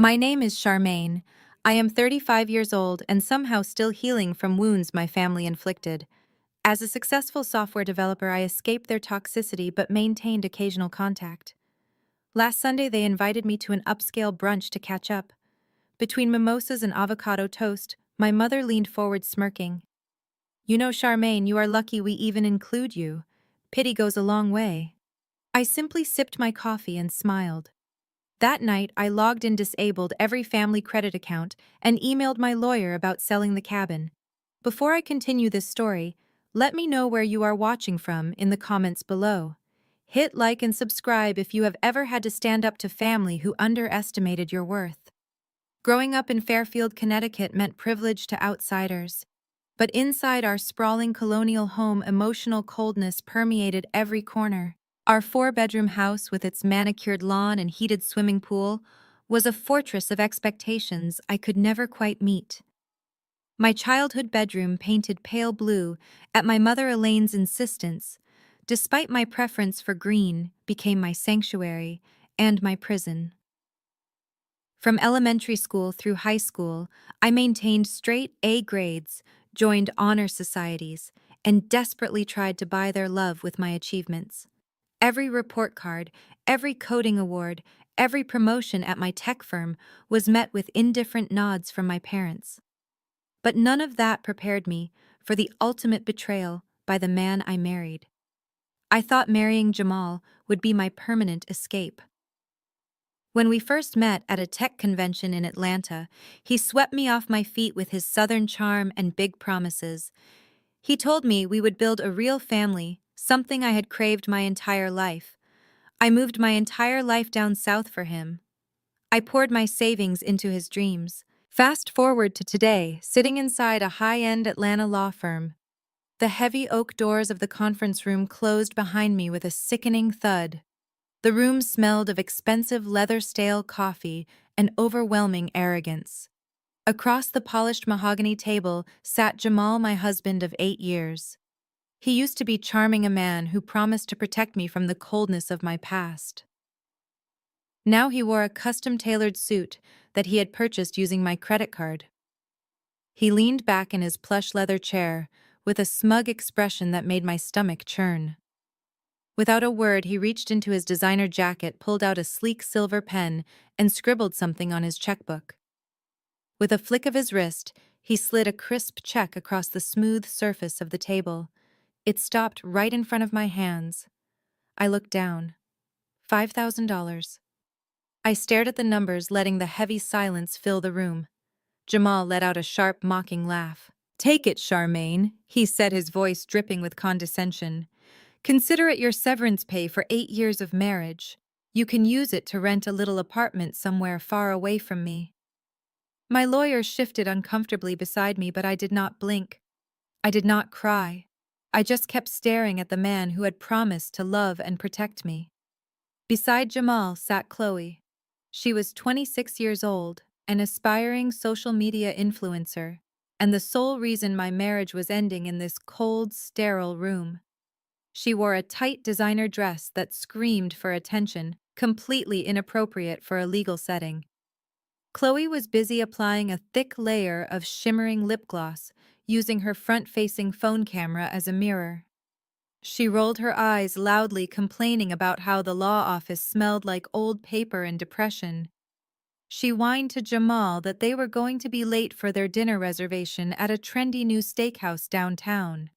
My name is Charmaine. I am 35 years old and somehow still healing from wounds my family inflicted. As a successful software developer, I escaped their toxicity but maintained occasional contact. Last Sunday, they invited me to an upscale brunch to catch up. Between mimosas and avocado toast, my mother leaned forward smirking. You know, Charmaine, you are lucky we even include you. Pity goes a long way. I simply sipped my coffee and smiled. That night, I logged in disabled every family credit account and emailed my lawyer about selling the cabin. Before I continue this story, let me know where you are watching from in the comments below. Hit like and subscribe if you have ever had to stand up to family who underestimated your worth. Growing up in Fairfield, Connecticut meant privilege to outsiders. But inside our sprawling colonial home, emotional coldness permeated every corner. Our four-bedroom house with its manicured lawn and heated swimming pool was a fortress of expectations I could never quite meet. My childhood bedroom, painted pale blue at my mother Elaine's insistence, despite my preference for green, became my sanctuary and my prison. From elementary school through high school, I maintained straight A grades, joined honor societies, and desperately tried to buy their love with my achievements. Every report card, every coding award, every promotion at my tech firm was met with indifferent nods from my parents. But none of that prepared me for the ultimate betrayal by the man I married. I thought marrying Jamal would be my permanent escape. When we first met at a tech convention in Atlanta, he swept me off my feet with his southern charm and big promises. He told me we would build a real family, something I had craved my entire life. I moved my entire life down south for him. I poured my savings into his dreams. Fast forward to today, sitting inside a high-end Atlanta law firm. The heavy oak doors of the conference room closed behind me with a sickening thud. The room smelled of expensive leather-stale coffee and overwhelming arrogance. Across the polished mahogany table sat Jamal, my husband of 8 years. He used to be charming, a man who promised to protect me from the coldness of my past. Now he wore a custom-tailored suit that he had purchased using my credit card. He leaned back in his plush leather chair with a smug expression that made my stomach churn. Without a word, he reached into his designer jacket, pulled out a sleek silver pen, and scribbled something on his checkbook. With a flick of his wrist, he slid a crisp check across the smooth surface of the table. It stopped right in front of my hands. I looked down. $5,000. I stared at the numbers, letting the heavy silence fill the room. Jamal let out a sharp, mocking laugh. "Take it, Charmaine," he said, his voice dripping with condescension. "Consider it your severance pay for 8 years of marriage. You can use it to rent a little apartment somewhere far away from me." My lawyer shifted uncomfortably beside me, but I did not blink. I did not cry. I just kept staring at the man who had promised to love and protect me. Beside Jamal sat Chloe. She was 26 years old, an aspiring social media influencer, and the sole reason my marriage was ending in this cold, sterile room. She wore a tight designer dress that screamed for attention, completely inappropriate for a legal setting. Chloe was busy applying a thick layer of shimmering lip gloss, using her front-facing phone camera as a mirror. She rolled her eyes loudly, complaining about how the law office smelled like old paper and depression. She whined to Jamal that they were going to be late for their dinner reservation at a trendy new steakhouse downtown.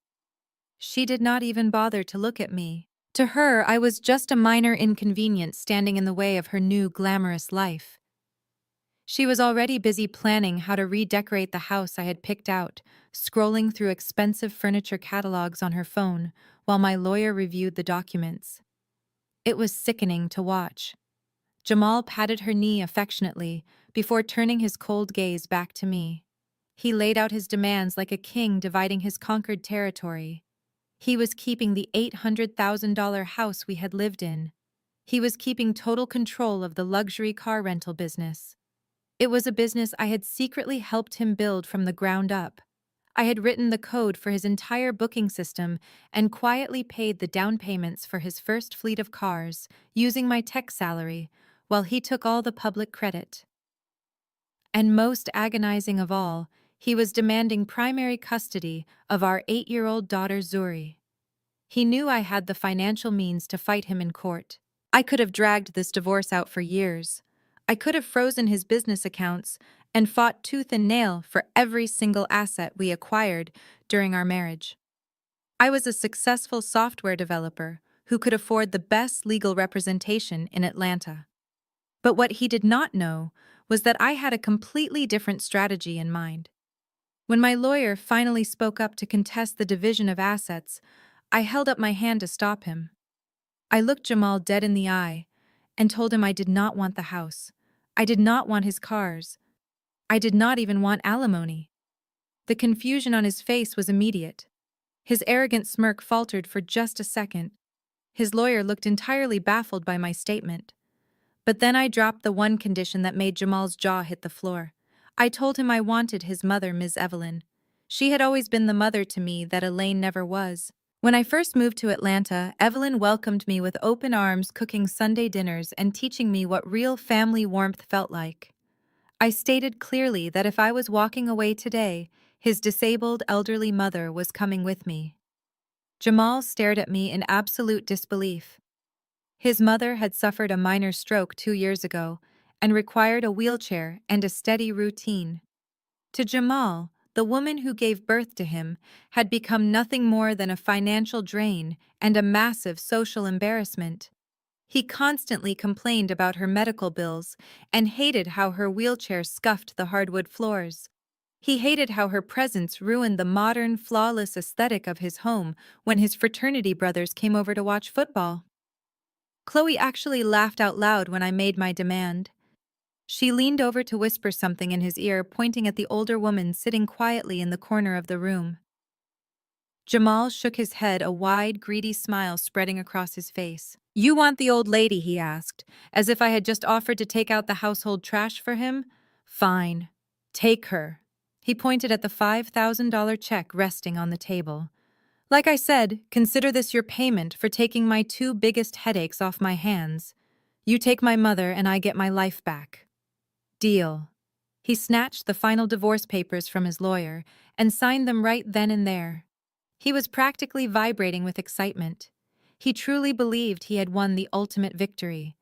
She did not even bother to look at me. To her, I was just a minor inconvenience standing in the way of her new glamorous life. She was already busy planning how to redecorate the house I had picked out, scrolling through expensive furniture catalogs on her phone while my lawyer reviewed the documents. It was sickening to watch. Jamal patted her knee affectionately before turning his cold gaze back to me. He laid out his demands like a king dividing his conquered territory. He was keeping the $800,000 house we had lived in. He was keeping total control of the luxury car rental business. It was a business I had secretly helped him build from the ground up. I had written the code for his entire booking system and quietly paid the down payments for his first fleet of cars using my tech salary, while he took all the public credit. And most agonizing of all, he was demanding primary custody of our 8-year-old daughter Zuri. He knew I had the financial means to fight him in court. I could have dragged this divorce out for years. I could have frozen his business accounts and fought tooth and nail for every single asset we acquired during our marriage. I was a successful software developer who could afford the best legal representation in Atlanta. But what he did not know was that I had a completely different strategy in mind. When my lawyer finally spoke up to contest the division of assets, I held up my hand to stop him. I looked Jamal dead in the eye and told him I did not want the house. I did not want his cars. I did not even want alimony. The confusion on his face was immediate. His arrogant smirk faltered for just a second. His lawyer looked entirely baffled by my statement. But then I dropped the one condition that made Jamal's jaw hit the floor. I told him I wanted his mother, Ms. Evelyn. She had always been the mother to me that Elaine never was. When I first moved to Atlanta, Evelyn welcomed me with open arms, cooking Sunday dinners and teaching me what real family warmth felt like. I stated clearly that if I was walking away today, his disabled elderly mother was coming with me. Jamal stared at me in absolute disbelief. His mother had suffered a minor stroke 2 years ago and required a wheelchair and a steady routine. To Jamal, the woman who gave birth to him had become nothing more than a financial drain and a massive social embarrassment. He constantly complained about her medical bills and hated how her wheelchair scuffed the hardwood floors. He hated how her presence ruined the modern, flawless aesthetic of his home when his fraternity brothers came over to watch football. Chloe actually laughed out loud when I made my demand. She leaned over to whisper something in his ear, pointing at the older woman sitting quietly in the corner of the room. Jamal shook his head, a wide, greedy smile spreading across his face. "You want the old lady?" he asked, as if I had just offered to take out the household trash for him. "Fine. Take her." He pointed at the $5,000 check resting on the table. "Like I said, consider this your payment for taking my 2 biggest headaches off my hands. You take my mother and I get my life back." Deal. He snatched the final divorce papers from his lawyer and signed them right then and there. He was practically vibrating with excitement. He truly believed he had won the ultimate victory.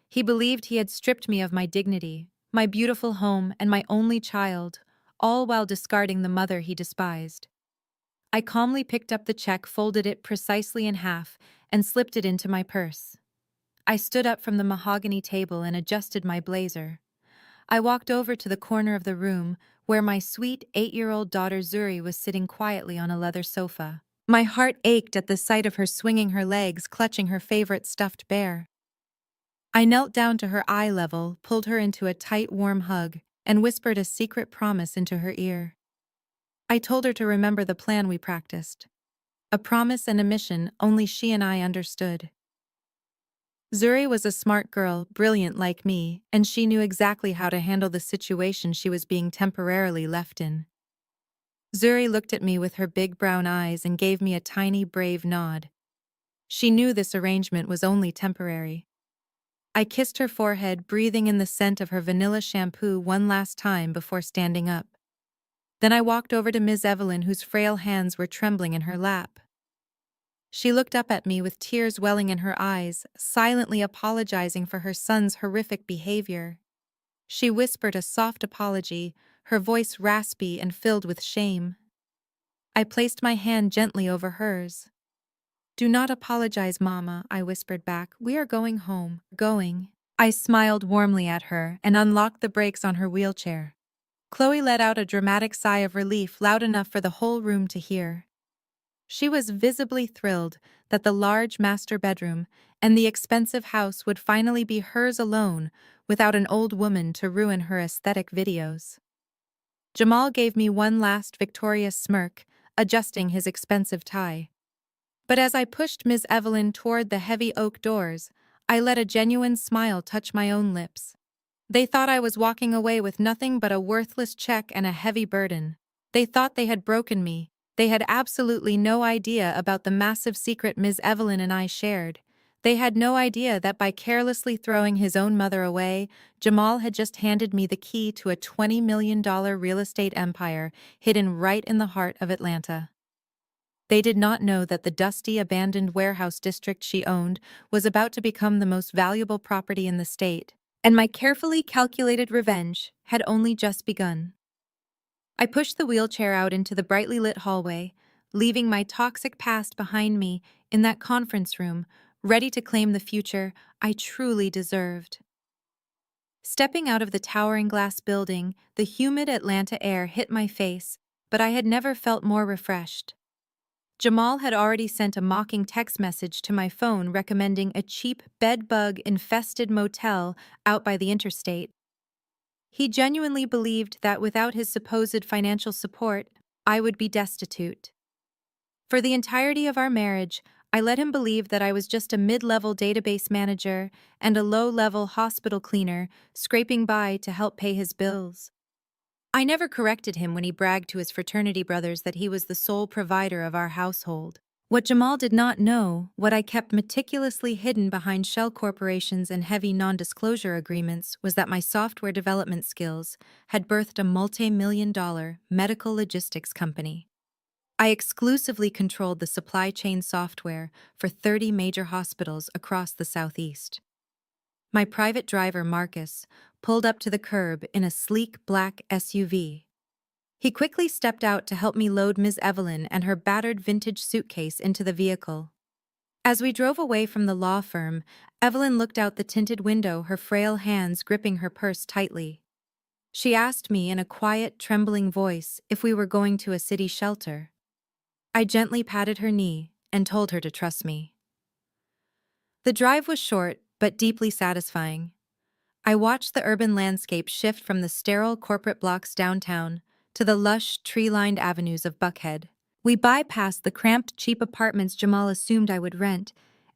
He believed he had stripped me of my dignity, my beautiful home, and my only child, all while discarding the mother he despised. I calmly picked up the check, folded it precisely in half, and slipped it into my purse. I stood up from the mahogany table and adjusted my blazer. I walked over to the corner of the room where my sweet 8-year-old daughter Zuri was sitting quietly on a leather sofa. My heart ached at the sight of her swinging her legs, clutching her favorite stuffed bear. I knelt down to her eye level, pulled her into a tight, warm hug, and whispered a secret promise into her ear. I told her to remember the plan we practiced. A promise and a mission only she and I understood. Zuri was a smart girl, brilliant like me, and she knew exactly how to handle the situation she was being temporarily left in. Zuri looked at me with her big brown eyes and gave me a tiny, brave nod. She knew this arrangement was only temporary. I kissed her forehead, breathing in the scent of her vanilla shampoo one last time before standing up. Then I walked over to Ms. Evelyn, whose frail hands were trembling in her lap. She looked up at me with tears welling in her eyes, silently apologizing for her son's horrific behavior. She whispered a soft apology, her voice raspy and filled with shame. I placed my hand gently over hers. "Do not apologize, Mama," I whispered back. "We are going home." "Going." I smiled warmly at her and unlocked the brakes on her wheelchair. Chloe let out a dramatic sigh of relief, loud enough for the whole room to hear. She was visibly thrilled that the large master bedroom and the expensive house would finally be hers alone without an old woman to ruin her aesthetic videos. Jamal gave me one last victorious smirk, adjusting his expensive tie. But as I pushed Ms. Evelyn toward the heavy oak doors, I let a genuine smile touch my own lips. They thought I was walking away with nothing but a worthless check and a heavy burden. They thought they had broken me. They had absolutely no idea about the massive secret Ms. Evelyn and I shared. They had no idea that by carelessly throwing his own mother away, Jamal had just handed me the key to a $20 million real estate empire hidden right in the heart of Atlanta. They did not know that the dusty, abandoned warehouse district she owned was about to become the most valuable property in the state, and my carefully calculated revenge had only just begun. I pushed the wheelchair out into the brightly lit hallway, leaving my toxic past behind me in that conference room, ready to claim the future I truly deserved. Stepping out of the towering glass building, the humid Atlanta air hit my face, but I had never felt more refreshed. Jamal had already sent a mocking text message to my phone recommending a cheap bed-bug-infested motel out by the interstate. He genuinely believed that without his supposed financial support, I would be destitute. For the entirety of our marriage, I let him believe that I was just a mid-level database manager and a low-level hospital cleaner scraping by to help pay his bills. I never corrected him when he bragged to his fraternity brothers that he was the sole provider of our household. What Jamal did not know, what I kept meticulously hidden behind shell corporations and heavy non-disclosure agreements, was that my software development skills had birthed a multi-million-dollar medical logistics company. I exclusively controlled the supply chain software for 30 major hospitals across the Southeast. My private driver, Marcus, pulled up to the curb in a sleek black SUV. He quickly stepped out to help me load Ms. Evelyn and her battered vintage suitcase into the vehicle. As we drove away from the law firm, Evelyn looked out the tinted window, her frail hands gripping her purse tightly. She asked me in a quiet, trembling voice if we were going to a city shelter. I gently patted her knee and told her to trust me. The drive was short but deeply satisfying. I watched the urban landscape shift from the sterile corporate blocks downtown to the lush, tree-lined avenues of Buckhead. We bypassed the cramped, cheap apartments Jamal assumed I would rent,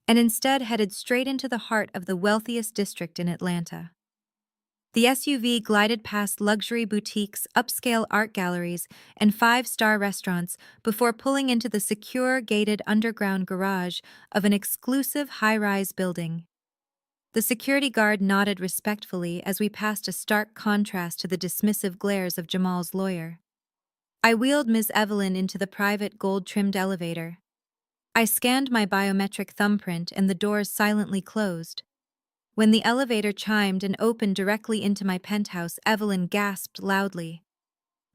and instead headed straight into the heart of the wealthiest district in Atlanta. The SUV glided past luxury boutiques, upscale art galleries, and five-star restaurants before pulling into the secure, gated underground garage of an exclusive high-rise building. The security guard nodded respectfully as we passed, a stark contrast to the dismissive glares of Jamal's lawyer. I wheeled Ms. Evelyn into the private gold-trimmed elevator. I scanned my biometric thumbprint and the doors silently closed. When the elevator chimed and opened directly into my penthouse, Evelyn gasped loudly.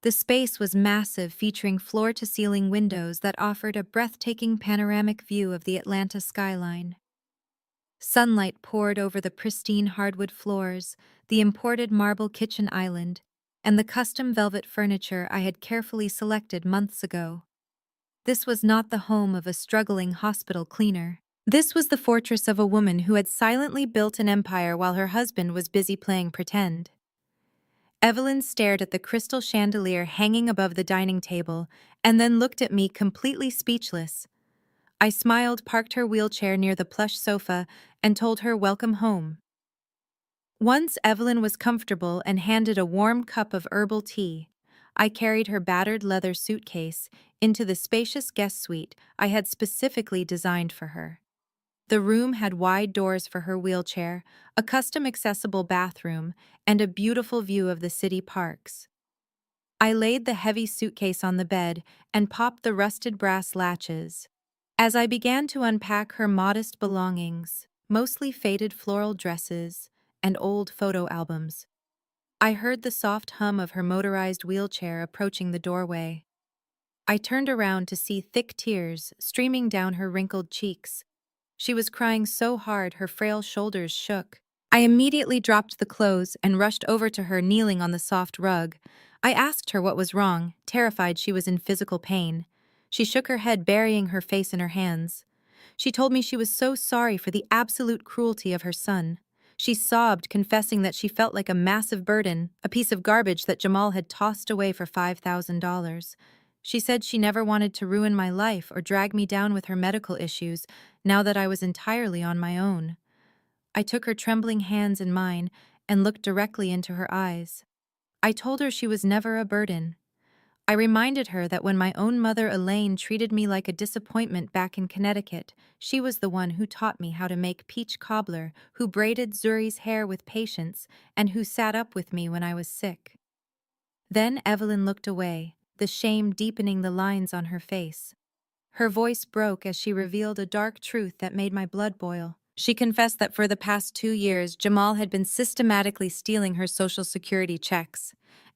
The space was massive, featuring floor-to-ceiling windows that offered a breathtaking panoramic view of the Atlanta skyline. Sunlight poured over the pristine hardwood floors, the imported marble kitchen island, and the custom velvet furniture I had carefully selected months ago. This was not the home of a struggling hospital cleaner. This was the fortress of a woman who had silently built an empire while her husband was busy playing pretend. Evelyn stared at the crystal chandelier hanging above the dining table and then looked at me completely speechless. I smiled, parked her wheelchair near the plush sofa, and told her welcome home. Once Evelyn was comfortable and handed a warm cup of herbal tea, I carried her battered leather suitcase into the spacious guest suite I had specifically designed for her. The room had wide doors for her wheelchair, a custom-accessible bathroom, and a beautiful view of the city parks. I laid the heavy suitcase on the bed and popped the rusted brass latches. As I began to unpack her modest belongings, mostly faded floral dresses and old photo albums, I heard the soft hum of her motorized wheelchair approaching the doorway. I turned around to see thick tears streaming down her wrinkled cheeks. She was crying so hard her frail shoulders shook. I immediately dropped the clothes and rushed over to her, kneeling on the soft rug. I asked her what was wrong, terrified she was in physical pain. She shook her head, burying her face in her hands. She told me she was so sorry for the absolute cruelty of her son. She sobbed, confessing that she felt like a massive burden, a piece of garbage that Jamal had tossed away for $5,000. She said she never wanted to ruin my life or drag me down with her medical issues now that I was entirely on my own. I took her trembling hands in mine and looked directly into her eyes. I told her she was never a burden. I reminded her that when my own mother Elaine treated me like a disappointment back in Connecticut, she was the one who taught me how to make peach cobbler, who braided Zuri's hair with patience, and who sat up with me when I was sick. Then Evelyn looked away, the shame deepening the lines on her face. Her voice broke as she revealed a dark truth that made my blood boil. She confessed that for the past 2 years, Jamal had been systematically stealing her Social Security checks.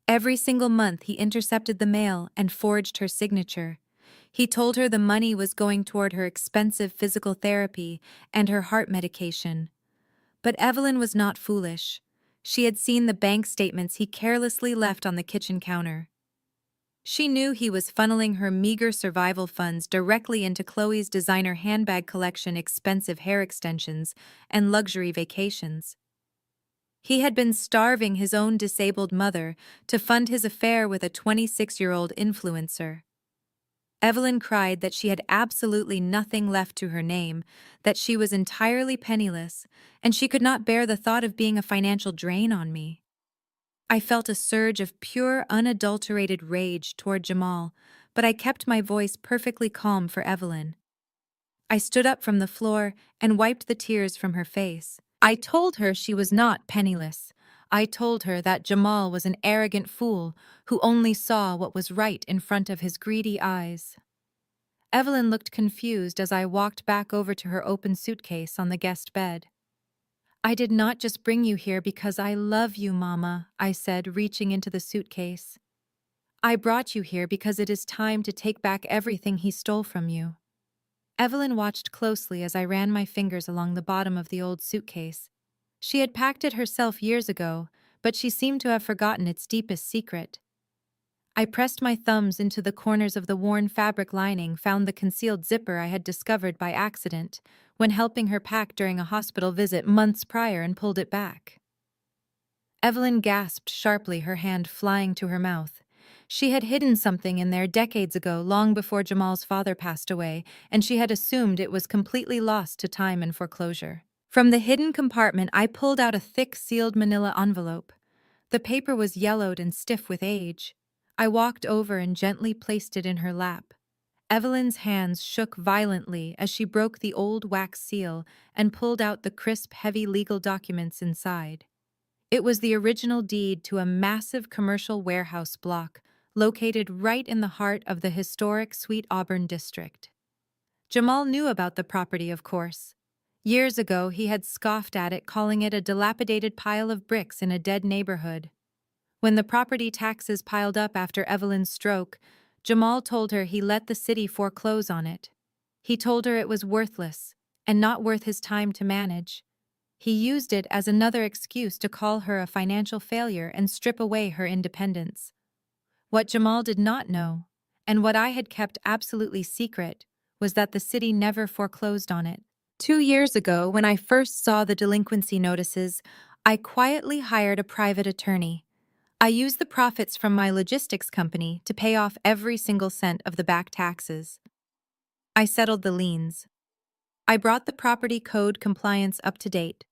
Every single month, he intercepted the mail and forged her signature. He told her the money was going toward her expensive physical therapy and her heart medication. But Evelyn was not foolish. She had seen the bank statements he carelessly left on the kitchen counter. She knew he was funneling her meager survival funds directly into Chloe's designer handbag collection, expensive hair extensions, and luxury vacations. He had been starving his own disabled mother to fund his affair with a 26-year-old influencer. Evelyn cried that she had absolutely nothing left to her name, that she was entirely penniless, and she could not bear the thought of being a financial drain on me. I felt a surge of pure, unadulterated rage toward Jamal, but I kept my voice perfectly calm for Evelyn. I stood up from the floor and wiped the tears from her face. I told her she was not penniless. I told her that Jamal was an arrogant fool who only saw what was right in front of his greedy eyes. Evelyn looked confused as I walked back over to her open suitcase on the guest bed. "I did not just bring you here because I love you, Mama," I said, reaching into the suitcase. "I brought you here because it is time to take back everything he stole from you." Evelyn watched closely as I ran my fingers along the bottom of the old suitcase. She had packed it herself years ago, but she seemed to have forgotten its deepest secret. I pressed my thumbs into the corners of the worn fabric lining, found the concealed zipper I had discovered by accident when helping her pack during a hospital visit months prior, and pulled it back. Evelyn gasped sharply, her hand flying to her mouth. She had hidden something in there decades ago, long before Jamal's father passed away, and she had assumed it was completely lost to time and foreclosure. From the hidden compartment, I pulled out a thick, sealed manila envelope. The paper was yellowed and stiff with age. I walked over and gently placed it in her lap. Evelyn's hands shook violently as she broke the old wax seal and pulled out the crisp, heavy legal documents inside. It was the original deed to a massive commercial warehouse block located right in the heart of the historic Sweet Auburn district. Jamal knew about the property, of course. Years ago, he had scoffed at it, calling it a dilapidated pile of bricks in a dead neighborhood. When the property taxes piled up after Evelyn's stroke, Jamal told her he let the city foreclose on it. He told her it was worthless and not worth his time to manage. He used it as another excuse to call her a financial failure and strip away her independence. What Jamal did not know, and what I had kept absolutely secret, was that the city never foreclosed on it. 2 years ago, when I first saw the delinquency notices, I quietly hired a private attorney. I used the profits from my logistics company to pay off every single cent of the back taxes. I settled the liens. I brought the property code compliance up to date.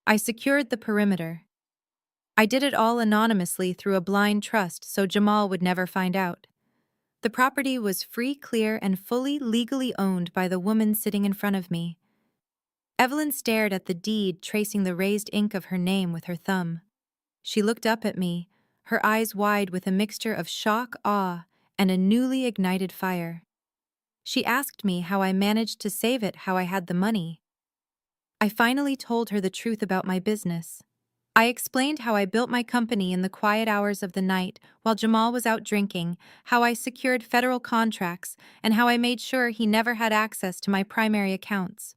I secured the perimeter. I did it all anonymously through a blind trust so Jamal would never find out. The property was free, clear, and fully legally owned by the woman sitting in front of me. Evelyn stared at the deed, tracing the raised ink of her name with her thumb. She looked up at me, her eyes wide with a mixture of shock, awe, and a newly ignited fire. She asked me how I managed to save it, how I had the money. I finally told her the truth about my business. I explained how I built my company in the quiet hours of the night while Jamal was out drinking, how I secured federal contracts, and how I made sure he never had access to my primary accounts.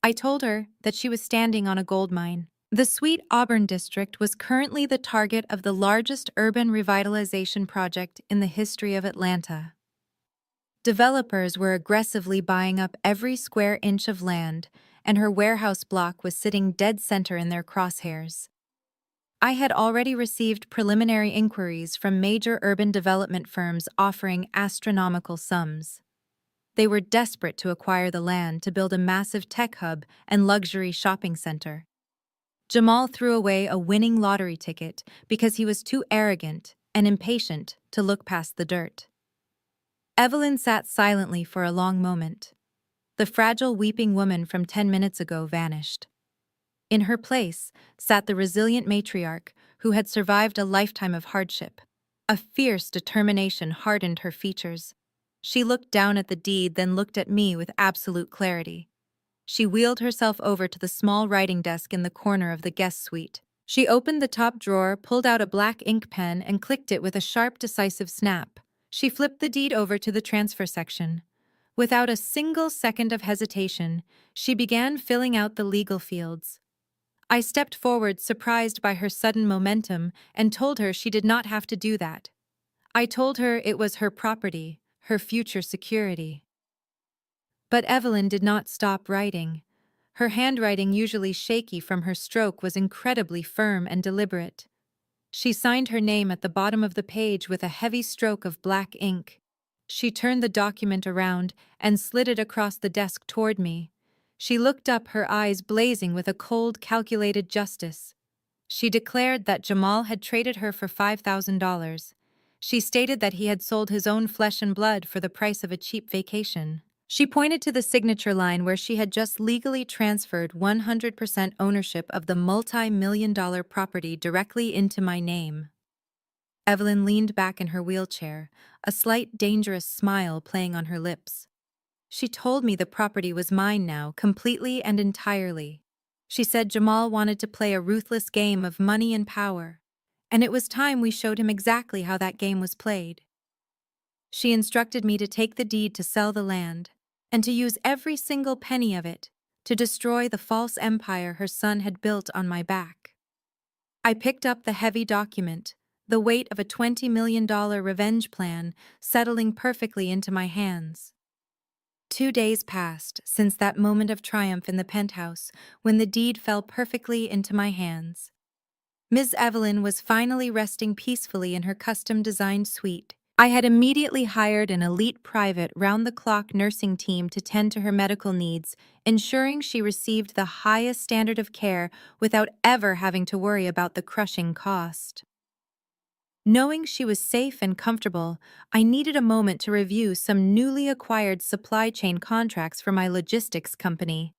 I told her that she was standing on a gold mine. The Sweet Auburn district was currently the target of the largest urban revitalization project in the history of Atlanta. Developers were aggressively buying up every square inch of land, and her warehouse block was sitting dead center in their crosshairs. I had already received preliminary inquiries from major urban development firms offering astronomical sums. They were desperate to acquire the land to build a massive tech hub and luxury shopping center. Jamal threw away a winning lottery ticket because he was too arrogant and impatient to look past the dirt. Evelyn sat silently for a long moment. The fragile weeping woman from 10 minutes ago vanished. In her place sat the resilient matriarch who had survived a lifetime of hardship. A fierce determination hardened her features. She looked down at the deed, then looked at me with absolute clarity. She wheeled herself over to the small writing desk in the corner of the guest suite. She opened the top drawer, pulled out a black ink pen, and clicked it with a sharp, decisive snap. She flipped the deed over to the transfer section. Without a single second of hesitation, she began filling out the legal fields. I stepped forward, surprised by her sudden momentum, and told her she did not have to do that. I told her it was her property, her future security. But Evelyn did not stop writing. Her handwriting, usually shaky from her stroke, was incredibly firm and deliberate. She signed her name at the bottom of the page with a heavy stroke of black ink. She turned the document around and slid it across the desk toward me. She looked up, her eyes blazing with a cold, calculated justice. She declared that Jamal had traded her for $5,000. She stated that he had sold his own flesh and blood for the price of a cheap vacation. She pointed to the signature line where she had just legally transferred 100% ownership of the multi-million-dollar property directly into my name. Evelyn leaned back in her wheelchair, a slight, dangerous smile playing on her lips. She told me the property was mine now, completely and entirely. She said Jamal wanted to play a ruthless game of money and power, and it was time we showed him exactly how that game was played. She instructed me to take the deed to sell the land, and to use every single penny of it to destroy the false empire her son had built on my back. I picked up the heavy document, the weight of a $20 million revenge plan settling perfectly into my hands. 2 days passed since that moment of triumph in the penthouse when the deed fell perfectly into my hands. Ms. Evelyn was finally resting peacefully in her custom-designed suite. I had immediately hired an elite private round-the-clock nursing team to tend to her medical needs, ensuring she received the highest standard of care without ever having to worry about the crushing cost. Knowing she was safe and comfortable, I needed a moment to review some newly acquired supply chain contracts for my logistics company.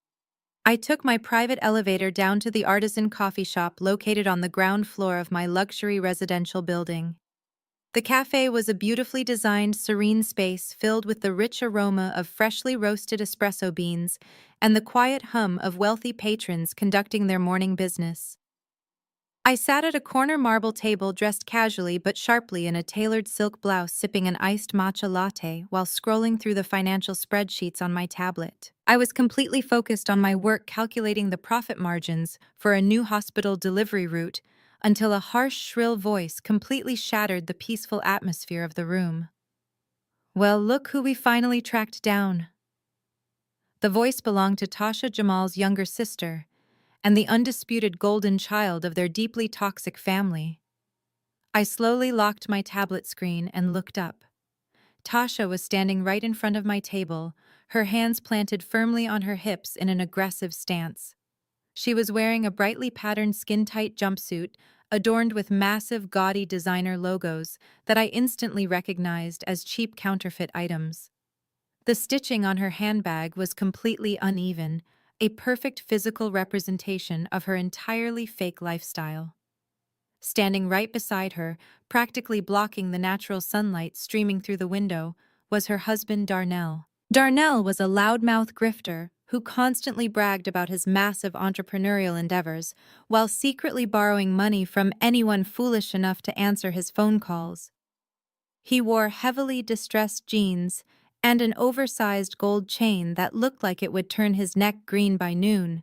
I took my private elevator down to the artisan coffee shop located on the ground floor of my luxury residential building. The cafe was a beautifully designed, serene space filled with the rich aroma of freshly roasted espresso beans and the quiet hum of wealthy patrons conducting their morning business. I sat at a corner marble table dressed casually but sharply in a tailored silk blouse, sipping an iced matcha latte while scrolling through the financial spreadsheets on my tablet. I was completely focused on my work, calculating the profit margins for a new hospital delivery route, until a harsh, shrill voice completely shattered the peaceful atmosphere of the room. "Well, look who we finally tracked down." The voice belonged to Tasha, Jamal's younger sister, and the undisputed golden child of their deeply toxic family. I slowly locked my tablet screen and looked up. Tasha was standing right in front of my table, her hands planted firmly on her hips in an aggressive stance. She was wearing a brightly patterned skin-tight jumpsuit adorned with massive, gaudy designer logos that I instantly recognized as cheap counterfeit items. The stitching on her handbag was completely uneven, a perfect physical representation of her entirely fake lifestyle. Standing right beside her, practically blocking the natural sunlight streaming through the window, was her husband Darnell. Darnell was a loudmouth grifter who constantly bragged about his massive entrepreneurial endeavors while secretly borrowing money from anyone foolish enough to answer his phone calls. He wore heavily distressed jeans and an oversized gold chain that looked like it would turn his neck green by noon.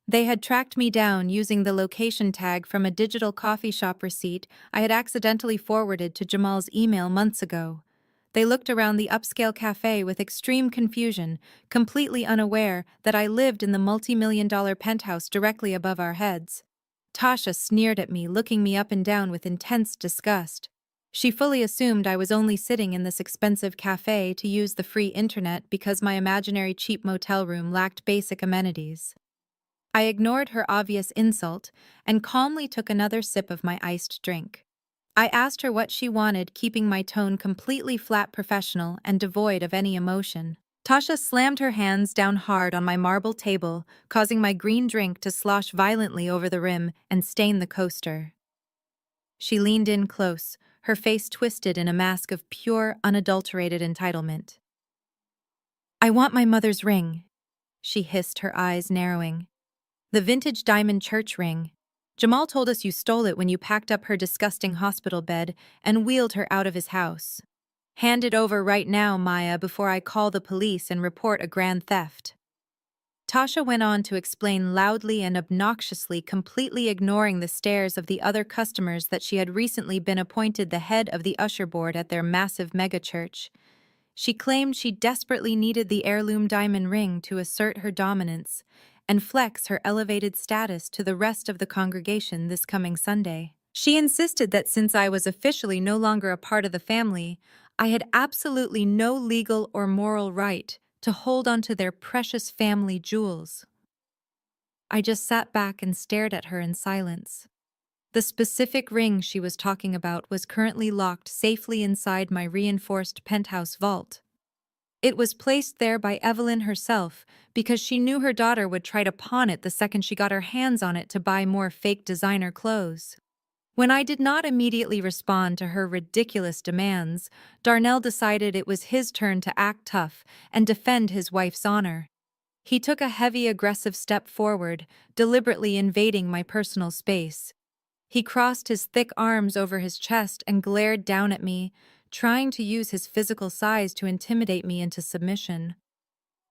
They had tracked me down using the location tag from a digital coffee shop receipt I had accidentally forwarded to Jamal's email months ago. They looked around the upscale cafe with extreme confusion, completely unaware that I lived in the multi-million-dollar penthouse directly above our heads. Tasha sneered at me, looking me up and down with intense disgust. She fully assumed I was only sitting in this expensive cafe to use the free internet because my imaginary cheap motel room lacked basic amenities. I ignored her obvious insult and calmly took another sip of my iced drink. I asked her what she wanted, keeping my tone completely flat professional and devoid of any emotion. Tasha slammed her hands down hard on my marble table, causing my green drink to slosh violently over the rim and stain the coaster. She leaned in close, her face twisted in a mask of pure, unadulterated entitlement. "I want my mother's ring," she hissed, her eyes narrowing. "The vintage diamond church ring. Jamal told us you stole it when you packed up her disgusting hospital bed and wheeled her out of his house. Hand it over right now, Maya, before I call the police and report a grand theft." Tasha went on to explain loudly and obnoxiously, completely ignoring the stares of the other customers, that she had recently been appointed the head of the usher board at their massive megachurch. She claimed she desperately needed the heirloom diamond ring to assert her dominance and flex her elevated status to the rest of the congregation this coming Sunday. She insisted that since I was officially no longer a part of the family, I had absolutely no legal or moral right to hold on to their precious family jewels. I just sat back and stared at her in silence. The specific ring she was talking about was currently locked safely inside my reinforced penthouse vault. It was placed there by Evelyn herself because she knew her daughter would try to pawn it the second she got her hands on it to buy more fake designer clothes. When I did not immediately respond to her ridiculous demands, Darnell decided it was his turn to act tough and defend his wife's honor. He took a heavy, aggressive step forward, deliberately invading my personal space. He crossed his thick arms over his chest and glared down at me, trying to use his physical size to intimidate me into submission.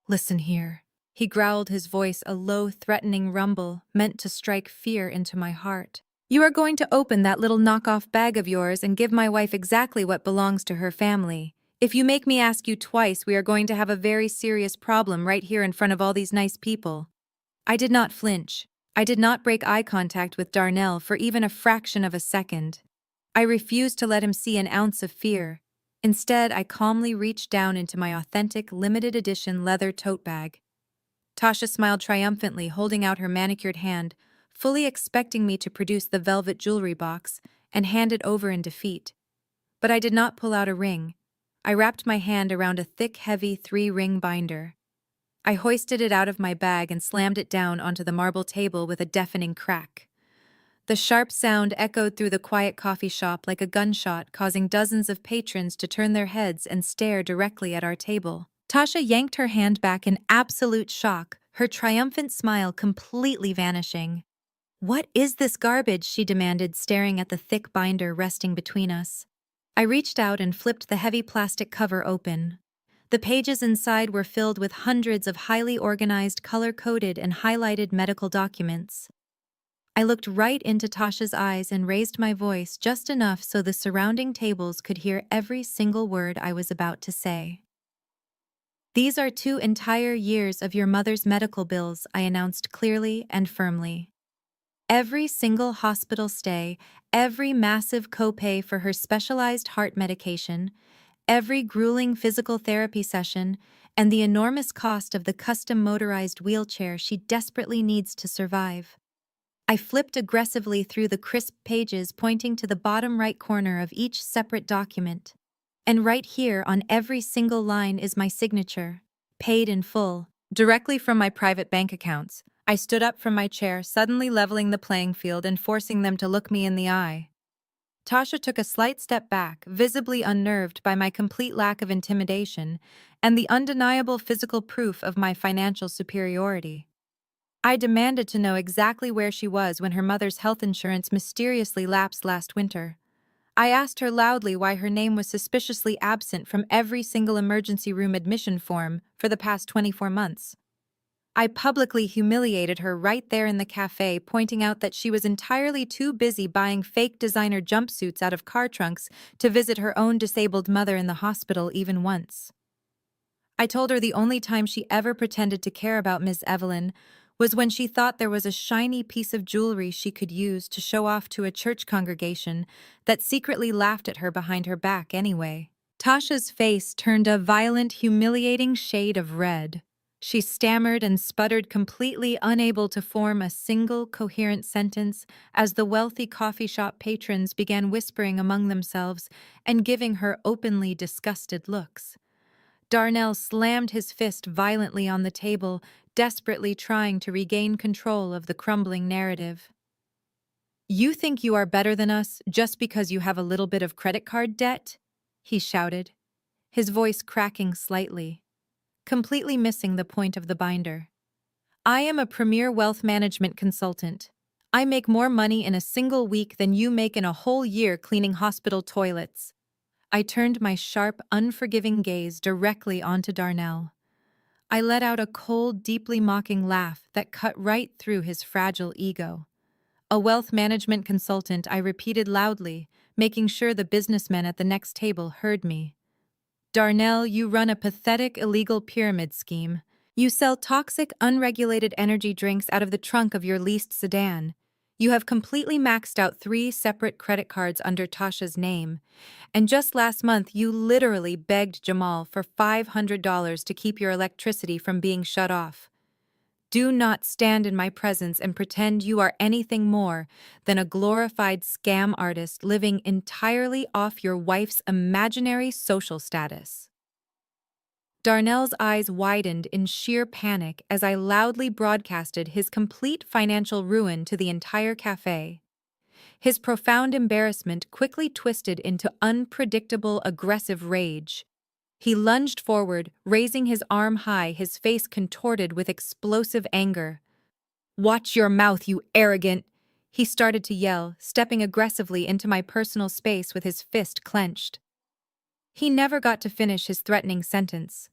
"Listen here." He growled, his voice a low, threatening rumble meant to strike fear into my heart. "You are going to open that little knockoff bag of yours and give my wife exactly what belongs to her family. If you make me ask you twice, we are going to have a very serious problem right here in front of all these nice people." I did not flinch. I did not break eye contact with Darnell for even a fraction of a second. I refused to let him see an ounce of fear. Instead, I calmly reached down into my authentic, limited edition leather tote bag. Tasha smiled triumphantly, holding out her manicured hand, fully expecting me to produce the velvet jewelry box and hand it over in defeat. But I did not pull out a ring. I wrapped my hand around a thick, heavy 3-ring binder. I hoisted it out of my bag and slammed it down onto the marble table with a deafening crack. The sharp sound echoed through the quiet coffee shop like a gunshot, causing dozens of patrons to turn their heads and stare directly at our table. Tasha yanked her hand back in absolute shock, her triumphant smile completely vanishing. "What is this garbage?" she demanded, staring at the thick binder resting between us. I reached out and flipped the heavy plastic cover open. The pages inside were filled with hundreds of highly organized, color-coded, and highlighted medical documents. I looked right into Tasha's eyes and raised my voice just enough so the surrounding tables could hear every single word I was about to say. "These are 2 entire years of your mother's medical bills," I announced clearly and firmly. "Every single hospital stay, every massive copay for her specialized heart medication, every grueling physical therapy session, and the enormous cost of the custom motorized wheelchair she desperately needs to survive." I flipped aggressively through the crisp pages, pointing to the bottom right corner of each separate document. "And right here on every single line is my signature, paid in full, directly from my private bank accounts." I stood up from my chair, suddenly leveling the playing field and forcing them to look me in the eye. Tasha took a slight step back, visibly unnerved by my complete lack of intimidation and the undeniable physical proof of my financial superiority. I demanded to know exactly where she was when her mother's health insurance mysteriously lapsed last winter. I asked her loudly why her name was suspiciously absent from every single emergency room admission form for the past 24 months. I publicly humiliated her right there in the cafe, pointing out that she was entirely too busy buying fake designer jumpsuits out of car trunks to visit her own disabled mother in the hospital even once. I told her the only time she ever pretended to care about Miss Evelyn was when she thought there was a shiny piece of jewelry she could use to show off to a church congregation that secretly laughed at her behind her back anyway. Tasha's face turned a violent, humiliating shade of red. She stammered and sputtered, completely unable to form a single coherent sentence as the wealthy coffee shop patrons began whispering among themselves and giving her openly disgusted looks. Darnell slammed his fist violently on the table, desperately trying to regain control of the crumbling narrative. "You think you are better than us just because you have a little bit of credit card debt?" he shouted, his voice cracking slightly, completely missing the point of the binder. "I am a premier wealth management consultant. I make more money in a single week than you make in a whole year cleaning hospital toilets." I turned my sharp, unforgiving gaze directly onto Darnell. I let out a cold, deeply mocking laugh that cut right through his fragile ego. "A wealth management consultant," I repeated loudly, making sure the businessmen at the next table heard me. "Darnell, you run a pathetic, illegal pyramid scheme. You sell toxic, unregulated energy drinks out of the trunk of your leased sedan. You have completely maxed out 3 separate credit cards under Tasha's name. And just last month, you literally begged Jamal for $500 to keep your electricity from being shut off. Do not stand in my presence and pretend you are anything more than a glorified scam artist living entirely off your wife's imaginary social status." Darnell's eyes widened in sheer panic as I loudly broadcasted his complete financial ruin to the entire cafe. His profound embarrassment quickly twisted into unpredictable, aggressive rage. He lunged forward, raising his arm high, his face contorted with explosive anger. "Watch your mouth, you arrogant!" he started to yell, stepping aggressively into my personal space with his fist clenched. He never got to finish his threatening sentence.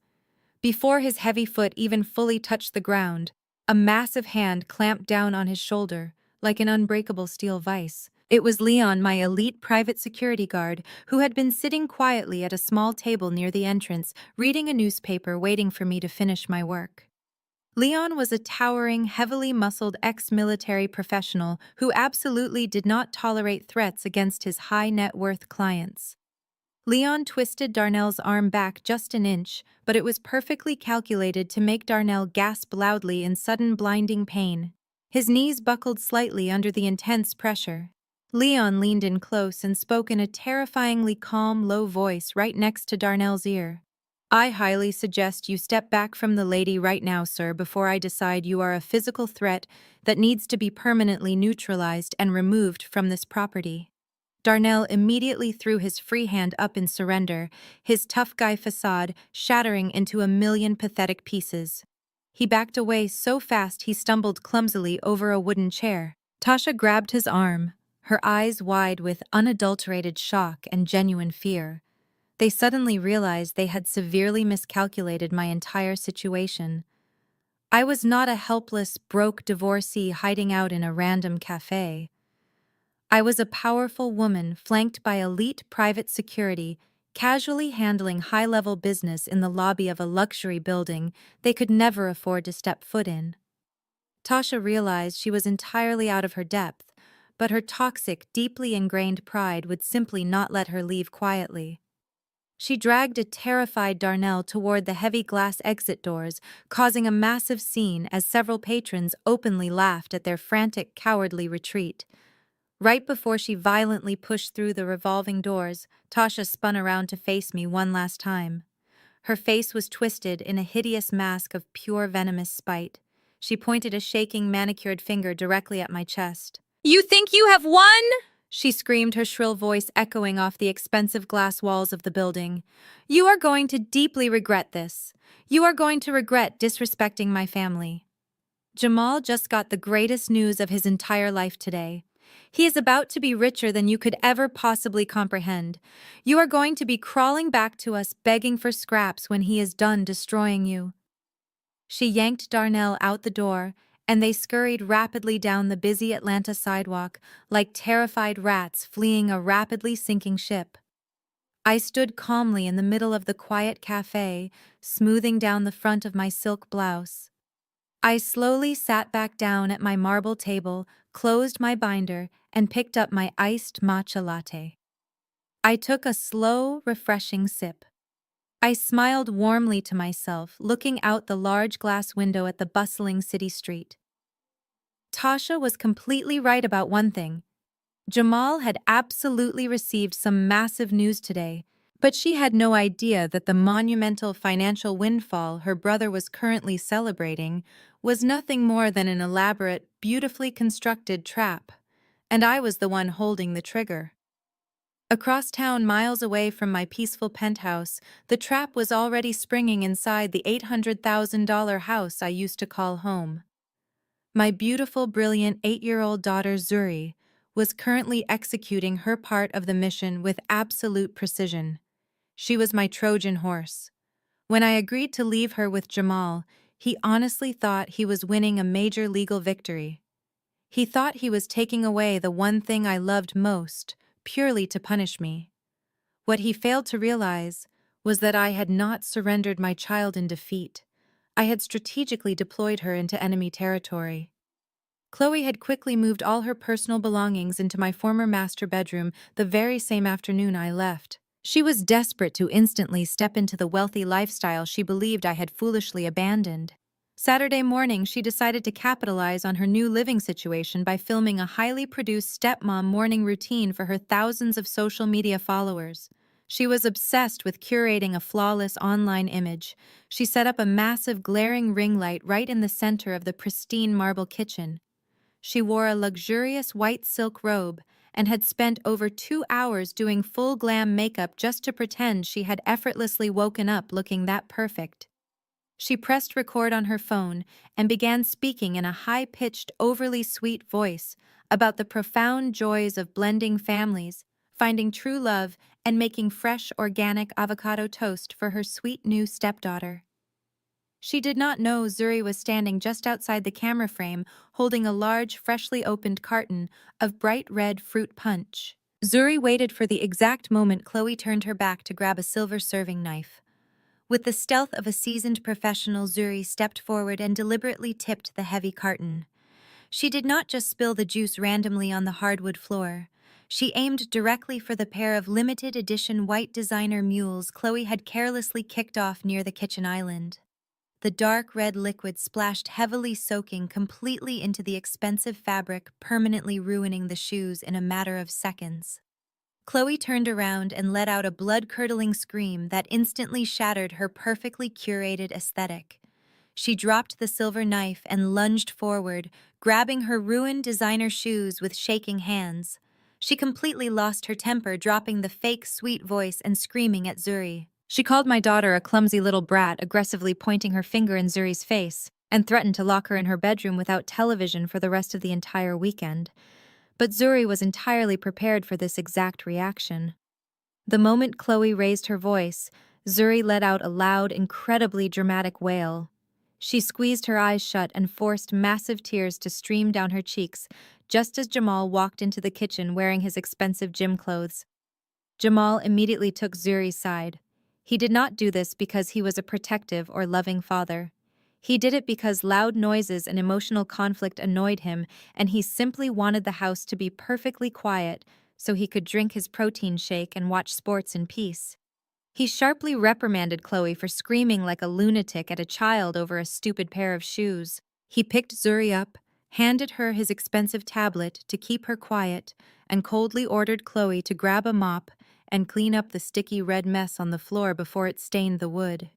Before his heavy foot even fully touched the ground, a massive hand clamped down on his shoulder, like an unbreakable steel vise. It was Leon, my elite private security guard, who had been sitting quietly at a small table near the entrance, reading a newspaper, waiting for me to finish my work. Leon was a towering, heavily muscled ex-military professional who absolutely did not tolerate threats against his high-net-worth clients. Leon twisted Darnell's arm back just an inch, but it was perfectly calculated to make Darnell gasp loudly in sudden blinding pain. His knees buckled slightly under the intense pressure. Leon leaned in close and spoke in a terrifyingly calm, low voice right next to Darnell's ear. "I highly suggest you step back from the lady right now, sir, before I decide you are a physical threat that needs to be permanently neutralized and removed from this property." Darnell immediately threw his free hand up in surrender, his tough guy facade shattering into a million pathetic pieces. He backed away so fast he stumbled clumsily over a wooden chair. Tasha grabbed his arm, her eyes wide with unadulterated shock and genuine fear. They suddenly realized they had severely miscalculated my entire situation. I was not a helpless, broke divorcee hiding out in a random cafe. I was a powerful woman flanked by elite private security, casually handling high-level business in the lobby of a luxury building they could never afford to step foot in. Tasha realized she was entirely out of her depth, but her toxic, deeply ingrained pride would simply not let her leave quietly. She dragged a terrified Darnell toward the heavy glass exit doors, causing a massive scene as several patrons openly laughed at their frantic, cowardly retreat. Right before she violently pushed through the revolving doors, Tasha spun around to face me one last time. Her face was twisted in a hideous mask of pure venomous spite. She pointed a shaking, manicured finger directly at my chest. "You think you have won?" she screamed, her shrill voice echoing off the expensive glass walls of the building. "You are going to deeply regret this. You are going to regret disrespecting my family. Jamal just got the greatest news of his entire life today. He is about to be richer than you could ever possibly comprehend. You are going to be crawling back to us begging for scraps when he is done destroying you." She yanked Darnell out the door, and they scurried rapidly down the busy Atlanta sidewalk like terrified rats fleeing a rapidly sinking ship. I stood calmly in the middle of the quiet cafe, smoothing down the front of my silk blouse. I slowly sat back down at my marble table, closed my binder, and picked up my iced matcha latte. I took a slow, refreshing sip. I smiled warmly to myself, looking out the large glass window at the bustling city street. Tasha was completely right about one thing. Jamal had absolutely received some massive news today, but she had no idea that the monumental financial windfall her brother was currently celebrating was nothing more than an elaborate, beautifully constructed trap, and I was the one holding the trigger. Across town, miles away from my peaceful penthouse, the trap was already springing inside the $800,000 house I used to call home. My beautiful, brilliant 8-year-old daughter Zuri was currently executing her part of the mission with absolute precision. She was my Trojan horse. When I agreed to leave her with Jamal, he honestly thought he was winning a major legal victory. He thought he was taking away the one thing I loved most, purely to punish me. What he failed to realize was that I had not surrendered my child in defeat. I had strategically deployed her into enemy territory. Chloe had quickly moved all her personal belongings into my former master bedroom the very same afternoon I left. She was desperate to instantly step into the wealthy lifestyle she believed I had foolishly abandoned. Saturday morning, she decided to capitalize on her new living situation by filming a highly produced stepmom morning routine for her thousands of social media followers. She was obsessed with curating a flawless online image. She set up a massive glaring ring light right in the center of the pristine marble kitchen. She wore a luxurious white silk robe and had spent over 2 hours doing full glam makeup just to pretend she had effortlessly woken up looking that perfect. She pressed record on her phone and began speaking in a high-pitched, overly sweet voice about the profound joys of blending families, finding true love, and making fresh, organic avocado toast for her sweet new stepdaughter. She did not know Zuri was standing just outside the camera frame, holding a large, freshly opened carton of bright red fruit punch. Zuri waited for the exact moment Chloe turned her back to grab a silver serving knife. With the stealth of a seasoned professional, Zuri stepped forward and deliberately tipped the heavy carton. She did not just spill the juice randomly on the hardwood floor. She aimed directly for the pair of limited edition white designer mules Chloe had carelessly kicked off near the kitchen island. The dark red liquid splashed heavily, soaking completely into the expensive fabric, permanently ruining the shoes in a matter of seconds. Chloe turned around and let out a blood-curdling scream that instantly shattered her perfectly curated aesthetic. She dropped the silver knife and lunged forward, grabbing her ruined designer shoes with shaking hands. She completely lost her temper, dropping the fake sweet voice and screaming at Zuri. She called my daughter a clumsy little brat, aggressively pointing her finger in Zuri's face, and threatened to lock her in her bedroom without television for the rest of the entire weekend. But Zuri was entirely prepared for this exact reaction. The moment Chloe raised her voice, Zuri let out a loud, incredibly dramatic wail. She squeezed her eyes shut and forced massive tears to stream down her cheeks, just as Jamal walked into the kitchen wearing his expensive gym clothes. Jamal immediately took Zuri's side. He did not do this because he was a protective or loving father. He did it because loud noises and emotional conflict annoyed him, and he simply wanted the house to be perfectly quiet so he could drink his protein shake and watch sports in peace. He sharply reprimanded Chloe for screaming like a lunatic at a child over a stupid pair of shoes. He picked Zuri up, handed her his expensive tablet to keep her quiet, and coldly ordered Chloe to grab a mop and clean up the sticky red mess on the floor before it stained the wood.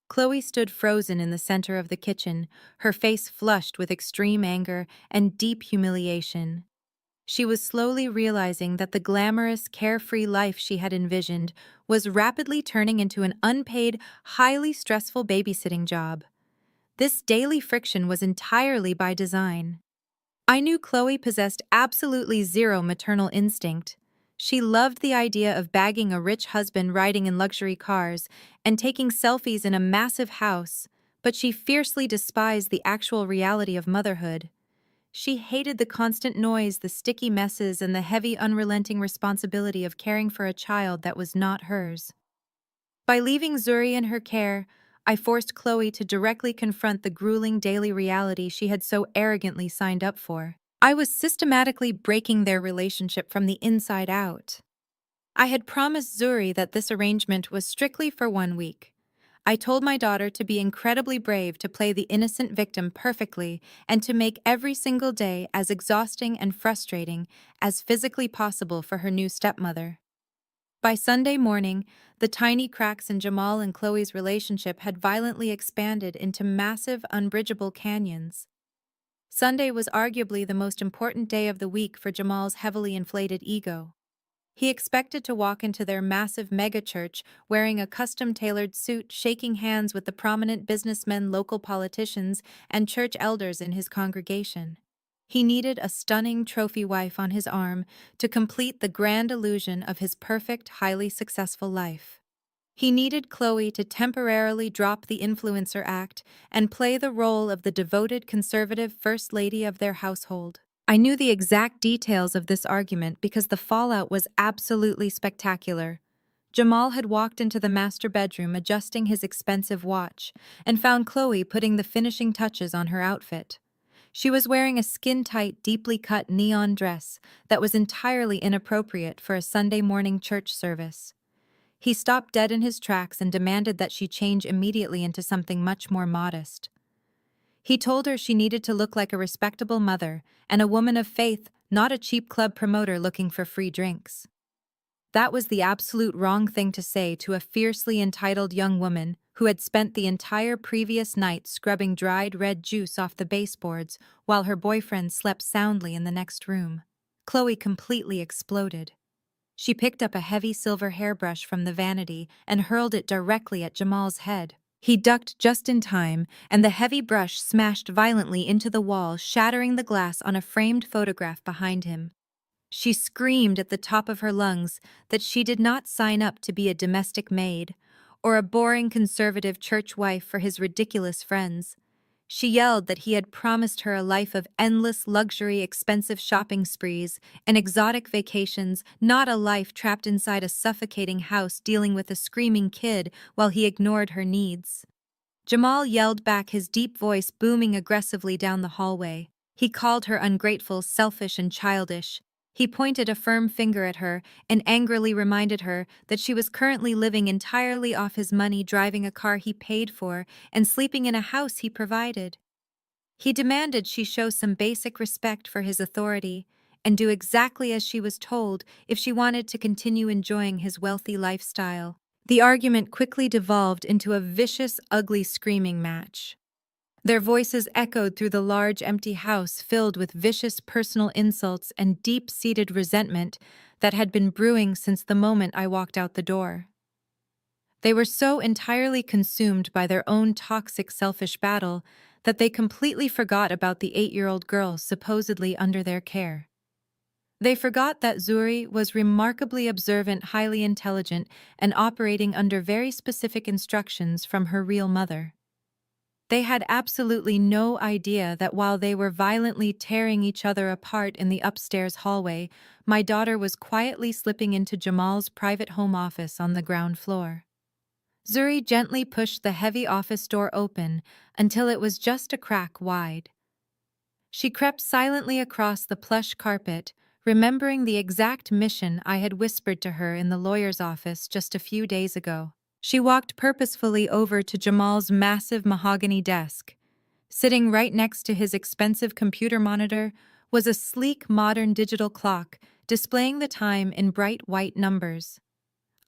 Chloe stood frozen in the center of the kitchen, her face flushed with extreme anger and deep humiliation. She was slowly realizing that the glamorous, carefree life she had envisioned was rapidly turning into an unpaid, highly stressful babysitting job. This daily friction was entirely by design. I knew Chloe possessed absolutely zero maternal instinct. She loved the idea of bagging a rich husband, riding in luxury cars, and taking selfies in a massive house, but she fiercely despised the actual reality of motherhood. She hated the constant noise, the sticky messes, and the heavy, unrelenting responsibility of caring for a child that was not hers. By leaving Zuri in her care, I forced Chloe to directly confront the grueling daily reality she had so arrogantly signed up for. I was systematically breaking their relationship from the inside out. I had promised Zuri that this arrangement was strictly for 1 week. I told my daughter to be incredibly brave to play the innocent victim perfectly and to make every single day as exhausting and frustrating as physically possible for her new stepmother. By Sunday morning, the tiny cracks in Jamal and Chloe's relationship had violently expanded into massive, unbridgeable canyons. Sunday was arguably the most important day of the week for Jamal's heavily inflated ego. He expected to walk into their massive megachurch wearing a custom-tailored suit, shaking hands with the prominent businessmen, local politicians, and church elders in his congregation. He needed a stunning trophy wife on his arm to complete the grand illusion of his perfect, highly successful life. He needed Chloe to temporarily drop the influencer act and play the role of the devoted conservative first lady of their household. I knew the exact details of this argument because the fallout was absolutely spectacular. Jamal had walked into the master bedroom adjusting his expensive watch and found Chloe putting the finishing touches on her outfit. She was wearing a skin-tight, deeply cut neon dress that was entirely inappropriate for a Sunday morning church service. He stopped dead in his tracks and demanded that she change immediately into something much more modest. He told her she needed to look like a respectable mother and a woman of faith, not a cheap club promoter looking for free drinks. That was the absolute wrong thing to say to a fiercely entitled young woman who had spent the entire previous night scrubbing dried red juice off the baseboards while her boyfriend slept soundly in the next room. Chloe completely exploded. She picked up a heavy silver hairbrush from the vanity and hurled it directly at Jamal's head. He ducked just in time, and the heavy brush smashed violently into the wall, shattering the glass on a framed photograph behind him. She screamed at the top of her lungs that she did not sign up to be a domestic maid or a boring conservative church wife for his ridiculous friends. She yelled that he had promised her a life of endless luxury, expensive shopping sprees, and exotic vacations, not a life trapped inside a suffocating house dealing with a screaming kid while he ignored her needs. Jamal yelled back, his deep voice booming aggressively down the hallway. He called her ungrateful, selfish, and childish. He pointed a firm finger at her and angrily reminded her that she was currently living entirely off his money, driving a car he paid for, and sleeping in a house he provided. He demanded she show some basic respect for his authority and do exactly as she was told if she wanted to continue enjoying his wealthy lifestyle. The argument quickly devolved into a vicious, ugly screaming match. Their voices echoed through the large, empty house filled with vicious personal insults and deep-seated resentment that had been brewing since the moment I walked out the door. They were so entirely consumed by their own toxic, selfish battle that they completely forgot about the 8-year-old girl supposedly under their care. They forgot that Zuri was remarkably observant, highly intelligent, and operating under very specific instructions from her real mother. They had absolutely no idea that while they were violently tearing each other apart in the upstairs hallway, my daughter was quietly slipping into Jamal's private home office on the ground floor. Zuri gently pushed the heavy office door open until it was just a crack wide. She crept silently across the plush carpet, remembering the exact mission I had whispered to her in the lawyer's office just a few days ago. She walked purposefully over to Jamal's massive mahogany desk. Sitting right next to his expensive computer monitor was a sleek, modern digital clock displaying the time in bright white numbers.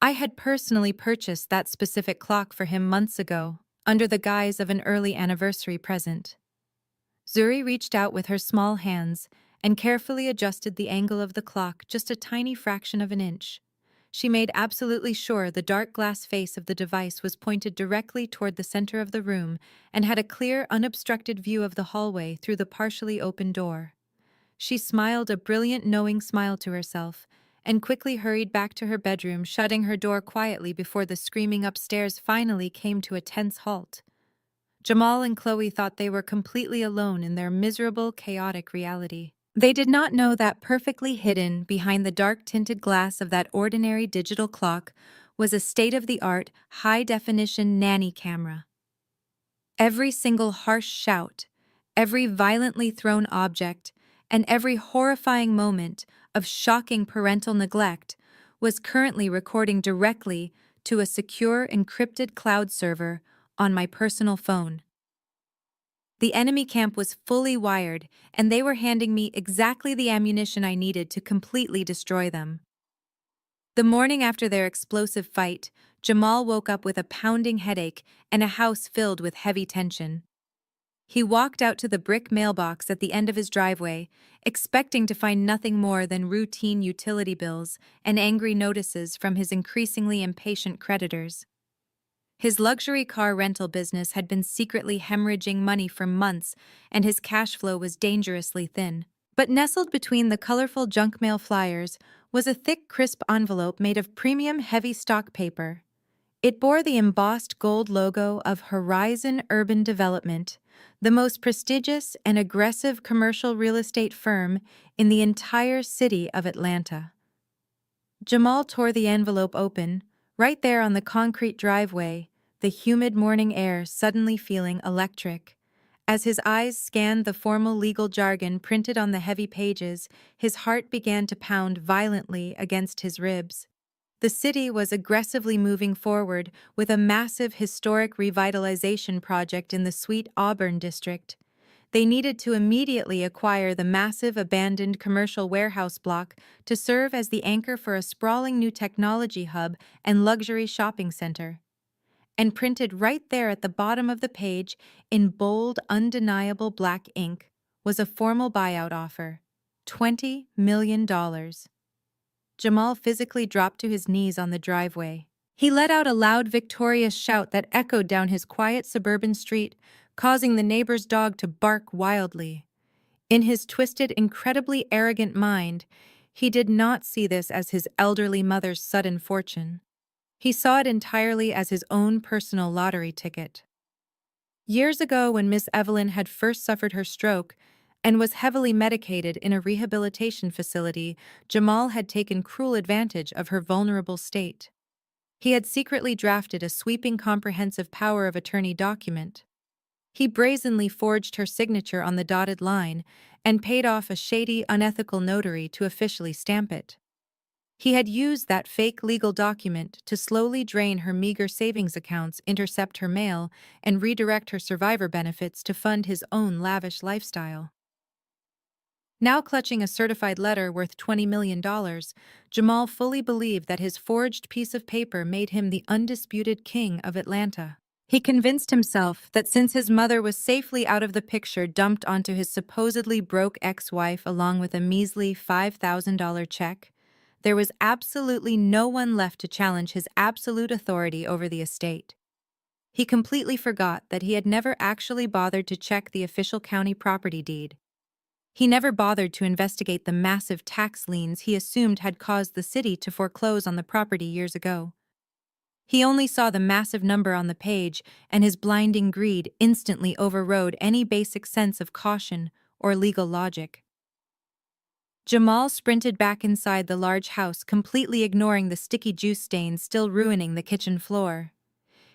I had personally purchased that specific clock for him months ago, under the guise of an early anniversary present. Zuri reached out with her small hands and carefully adjusted the angle of the clock just a tiny fraction of an inch. She made absolutely sure the dark glass face of the device was pointed directly toward the center of the room and had a clear, unobstructed view of the hallway through the partially open door. She smiled a brilliant, knowing smile to herself and quickly hurried back to her bedroom, shutting her door quietly before the screaming upstairs finally came to a tense halt. Jamal and Chloe thought they were completely alone in their miserable, chaotic reality. They did not know that perfectly hidden behind the dark-tinted glass of that ordinary digital clock was a state-of-the-art, high-definition nanny camera. Every single harsh shout, every violently thrown object, and every horrifying moment of shocking parental neglect was currently recording directly to a secure encrypted cloud server on my personal phone. The enemy camp was fully wired, and they were handing me exactly the ammunition I needed to completely destroy them. The morning after their explosive fight, Jamal woke up with a pounding headache and a house filled with heavy tension. He walked out to the brick mailbox at the end of his driveway, expecting to find nothing more than routine utility bills and angry notices from his increasingly impatient creditors. His luxury car rental business had been secretly hemorrhaging money for months, and his cash flow was dangerously thin. But nestled between the colorful junk mail flyers was a thick, crisp envelope made of premium heavy stock paper. It bore the embossed gold logo of Horizon Urban Development, the most prestigious and aggressive commercial real estate firm in the entire city of Atlanta. Jamal tore the envelope open, right there on the concrete driveway, the humid morning air suddenly feeling electric. As his eyes scanned the formal legal jargon printed on the heavy pages, his heart began to pound violently against his ribs. The city was aggressively moving forward with a massive historic revitalization project in the Sweet Auburn district. They needed to immediately acquire the massive abandoned commercial warehouse block to serve as the anchor for a sprawling new technology hub and luxury shopping center. And printed right there at the bottom of the page, in bold, undeniable black ink, was a formal buyout offer: $20 million. Jamal physically dropped to his knees on the driveway. He let out a loud, victorious shout that echoed down his quiet suburban street, causing the neighbor's dog to bark wildly. In his twisted, incredibly arrogant mind, he did not see this as his elderly mother's sudden fortune. He saw it entirely as his own personal lottery ticket. Years ago, when Miss Evelyn had first suffered her stroke and was heavily medicated in a rehabilitation facility, Jamal had taken cruel advantage of her vulnerable state. He had secretly drafted a sweeping comprehensive power of attorney document. He brazenly forged her signature on the dotted line and paid off a shady, unethical notary to officially stamp it. He had used that fake legal document to slowly drain her meager savings accounts, intercept her mail, and redirect her survivor benefits to fund his own lavish lifestyle. Now clutching a certified letter worth $20 million, Jamal fully believed that his forged piece of paper made him the undisputed king of Atlanta. He convinced himself that since his mother was safely out of the picture, dumped onto his supposedly broke ex-wife along with a measly $5,000 check, there was absolutely no one left to challenge his absolute authority over the estate. He completely forgot that he had never actually bothered to check the official county property deed. He never bothered to investigate the massive tax liens he assumed had caused the city to foreclose on the property years ago. He only saw the massive number on the page, and his blinding greed instantly overrode any basic sense of caution or legal logic. Jamal sprinted back inside the large house, completely ignoring the sticky juice stains still ruining the kitchen floor.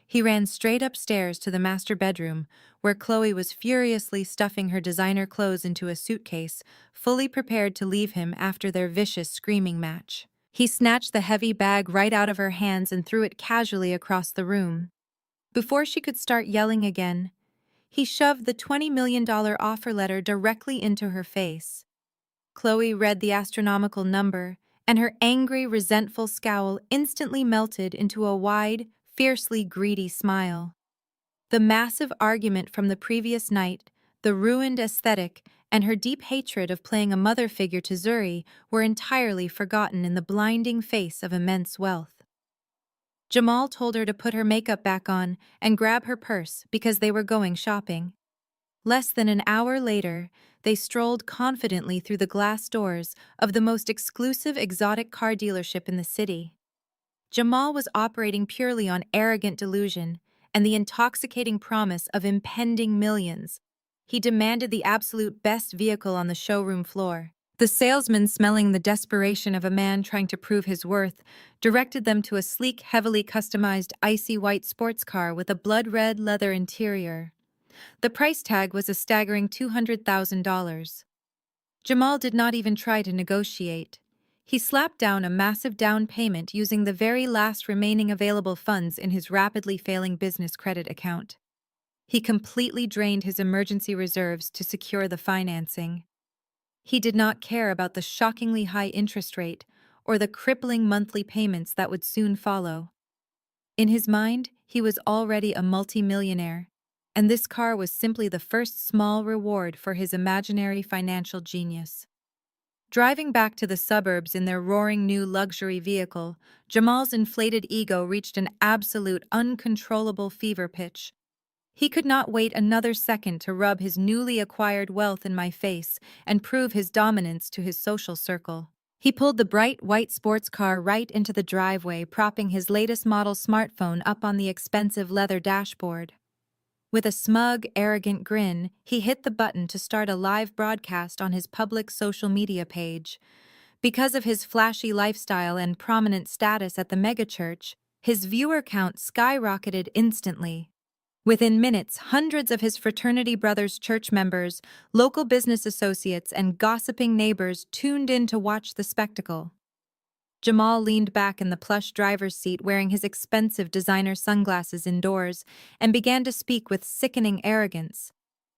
He ran straight upstairs to the master bedroom, where Chloe was furiously stuffing her designer clothes into a suitcase, fully prepared to leave him after their vicious screaming match. He snatched the heavy bag right out of her hands and threw it casually across the room. Before she could start yelling again, he shoved the $20 million offer letter directly into her face. Chloe read the astronomical number, and her angry, resentful scowl instantly melted into a wide, fiercely greedy smile. The massive argument from the previous night, the ruined aesthetic, and her deep hatred of playing a mother figure to Zuri were entirely forgotten in the blinding face of immense wealth. Jamal told her to put her makeup back on and grab her purse because they were going shopping. Less than an hour later, they strolled confidently through the glass doors of the most exclusive exotic car dealership in the city. Jamal was operating purely on arrogant delusion and the intoxicating promise of impending millions. He demanded the absolute best vehicle on the showroom floor. The salesman, smelling the desperation of a man trying to prove his worth, directed them to a sleek, heavily customized icy white sports car with a blood-red leather interior. The price tag was a staggering $200,000. Jamal did not even try to negotiate. He slapped down a massive down payment using the very last remaining available funds in his rapidly failing business credit account. He completely drained his emergency reserves to secure the financing. He did not care about the shockingly high interest rate or the crippling monthly payments that would soon follow. In his mind, he was already a multimillionaire, and this car was simply the first small reward for his imaginary financial genius. Driving back to the suburbs in their roaring new luxury vehicle, Jamal's inflated ego reached an absolute uncontrollable fever pitch. He could not wait another second to rub his newly acquired wealth in my face and prove his dominance to his social circle. He pulled the bright white sports car right into the driveway, propping his latest model smartphone up on the expensive leather dashboard. With a smug, arrogant grin, he hit the button to start a live broadcast on his public social media page. Because of his flashy lifestyle and prominent status at the megachurch, his viewer count skyrocketed instantly. Within minutes, hundreds of his fraternity brothers' church members, local business associates, and gossiping neighbors tuned in to watch the spectacle. Jamal leaned back in the plush driver's seat wearing his expensive designer sunglasses indoors and began to speak with sickening arrogance.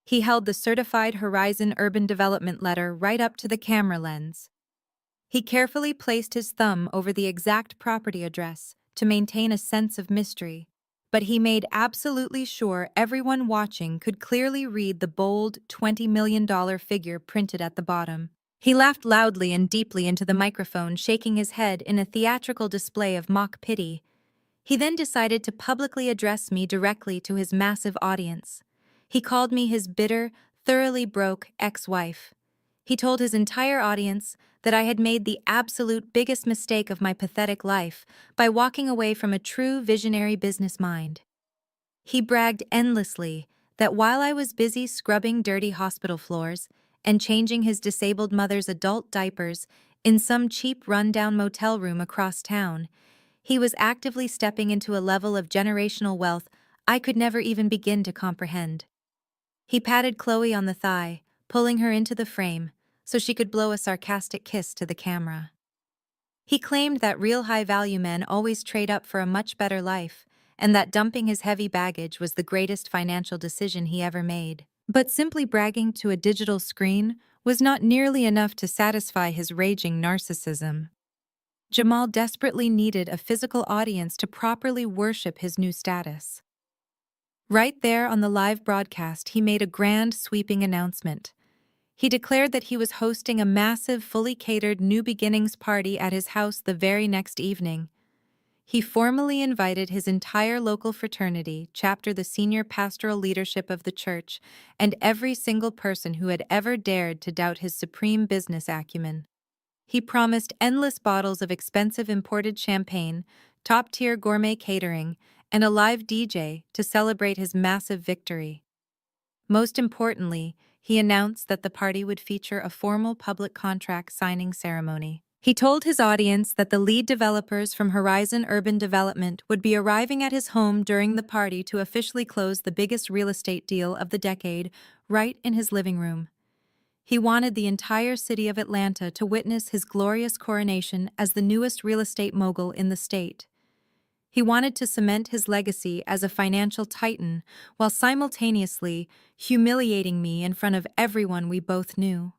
He held the certified Horizon Urban Development letter right up to the camera lens. He carefully placed his thumb over the exact property address to maintain a sense of mystery, but he made absolutely sure everyone watching could clearly read the bold $20 million figure printed at the bottom. He laughed loudly and deeply into the microphone, shaking his head in a theatrical display of mock pity. He then decided to publicly address me directly to his massive audience. He called me his bitter, thoroughly broke ex-wife. He told his entire audience that I had made the absolute biggest mistake of my pathetic life by walking away from a true visionary business mind. He bragged endlessly that while I was busy scrubbing dirty hospital floors and changing his disabled mother's adult diapers in some cheap rundown motel room across town, he was actively stepping into a level of generational wealth I could never even begin to comprehend. He patted Chloe on the thigh, pulling her into the frame so she could blow a sarcastic kiss to the camera. He claimed that real high-value men always trade up for a much better life, and that dumping his heavy baggage was the greatest financial decision he ever made. But simply bragging to a digital screen was not nearly enough to satisfy his raging narcissism. Jamal desperately needed a physical audience to properly worship his new status. Right there on the live broadcast, he made a grand, sweeping announcement. He declared that he was hosting a massive, fully catered New Beginnings party at his house the very next evening. He formally invited his entire local fraternity, chapter the senior pastoral leadership of the church, and every single person who had ever dared to doubt his supreme business acumen. He promised endless bottles of expensive imported champagne, top-tier gourmet catering, and a live DJ to celebrate his massive victory. Most importantly, he announced that the party would feature a formal public contract signing ceremony. He told his audience that the lead developers from Horizon Urban Development would be arriving at his home during the party to officially close the biggest real estate deal of the decade, right in his living room. He wanted the entire city of Atlanta to witness his glorious coronation as the newest real estate mogul in the state. He wanted to cement his legacy as a financial titan while simultaneously humiliating me in front of everyone we both knew.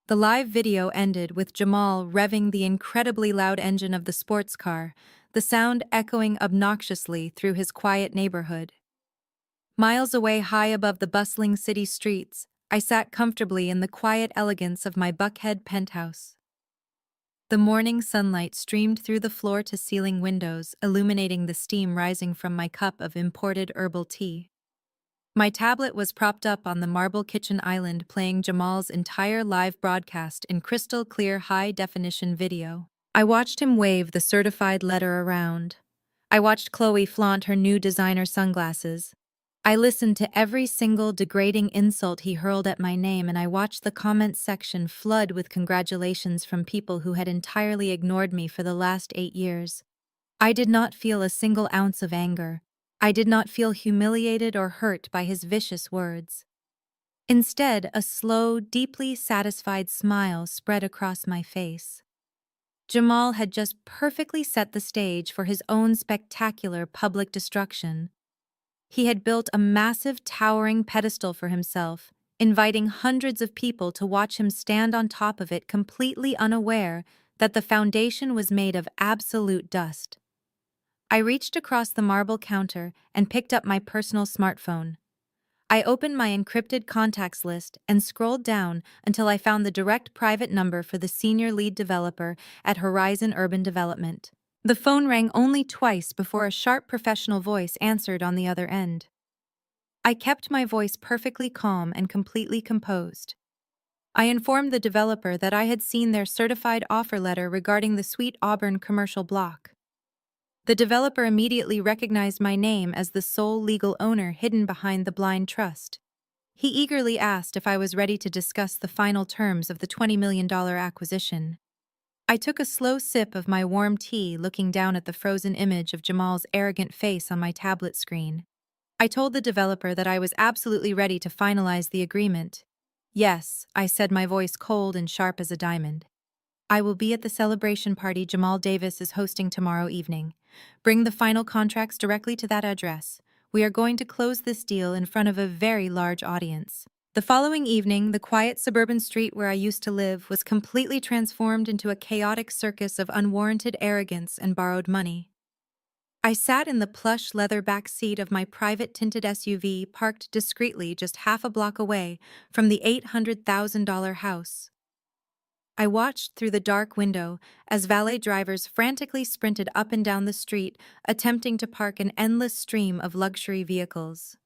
The live video ended with Jamal revving the incredibly loud engine of the sports car, the sound echoing obnoxiously through his quiet neighborhood. Miles away, high above the bustling city streets, I sat comfortably in the quiet elegance of my Buckhead penthouse. The morning sunlight streamed through the floor-to-ceiling windows, illuminating the steam rising from my cup of imported herbal tea. My tablet was propped up on the marble kitchen island, playing Jamal's entire live broadcast in crystal-clear high-definition video. I watched him wave the certified letter around. I watched Chloe flaunt her new designer sunglasses. I listened to every single degrading insult he hurled at my name, and I watched the comments section flood with congratulations from people who had entirely ignored me for the last 8 years. I did not feel a single ounce of anger. I did not feel humiliated or hurt by his vicious words. Instead, a slow, deeply satisfied smile spread across my face. Jamal had just perfectly set the stage for his own spectacular public destruction. He had built a massive towering pedestal for himself, inviting hundreds of people to watch him stand on top of it completely unaware that the foundation was made of absolute dust. I reached across the marble counter and picked up my personal smartphone. I opened my encrypted contacts list and scrolled down until I found the direct private number for the senior lead developer at Horizon Urban Development. The phone rang only twice before a sharp professional voice answered on the other end. I kept my voice perfectly calm and completely composed. I informed the developer that I had seen their certified offer letter regarding the Sweet Auburn commercial block. The developer immediately recognized my name as the sole legal owner hidden behind the blind trust. He eagerly asked if I was ready to discuss the final terms of the $20 million acquisition. I took a slow sip of my warm tea, looking down at the frozen image of Jamal's arrogant face on my tablet screen. I told the developer that I was absolutely ready to finalize the agreement. Yes, I said, my voice cold and sharp as a diamond. I will be at the celebration party Jamal Davis is hosting tomorrow evening. Bring the final contracts directly to that address. We are going to close this deal in front of a very large audience. The following evening, the quiet suburban street where I used to live was completely transformed into a chaotic circus of unwarranted arrogance and borrowed money. I sat in the plush leather back seat of my private tinted SUV parked discreetly just half a block away from the $800,000 house. I watched through the dark window as valet drivers frantically sprinted up and down the street, attempting to park an endless stream of luxury vehicles.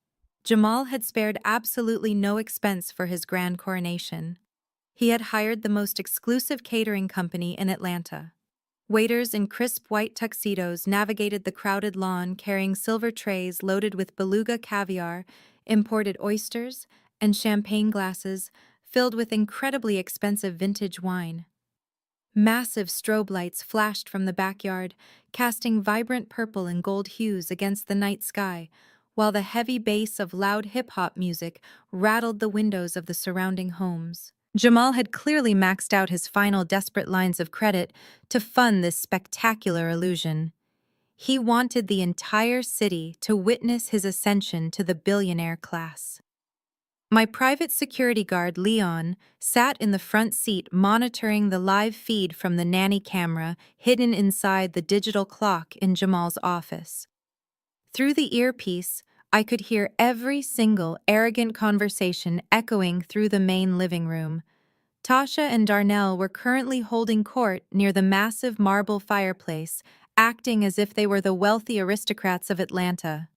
Jamal had spared absolutely no expense for his grand coronation. He had hired the most exclusive catering company in Atlanta. Waiters in crisp white tuxedos navigated the crowded lawn carrying silver trays loaded with beluga caviar, imported oysters, and champagne glasses filled with incredibly expensive vintage wine. Massive strobe lights flashed from the backyard, casting vibrant purple and gold hues against the night sky, while the heavy bass of loud hip-hop music rattled the windows of the surrounding homes. Jamal had clearly maxed out his final desperate lines of credit to fund this spectacular illusion. He wanted the entire city to witness his ascension to the billionaire class. My private security guard, Leon, sat in the front seat monitoring the live feed from the nanny camera hidden inside the digital clock in Jamal's office. Through the earpiece, I could hear every single arrogant conversation echoing through the main living room. Tasha and Darnell were currently holding court near the massive marble fireplace, acting as if they were the wealthy aristocrats of Atlanta.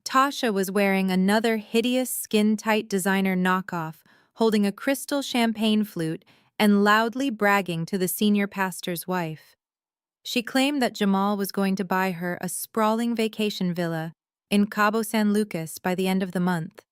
Tasha was wearing another hideous skin-tight designer knockoff, holding a crystal champagne flute and loudly bragging to the senior pastor's wife. She claimed that Jamal was going to buy her a sprawling vacation villa in Cabo San Lucas by the end of the month.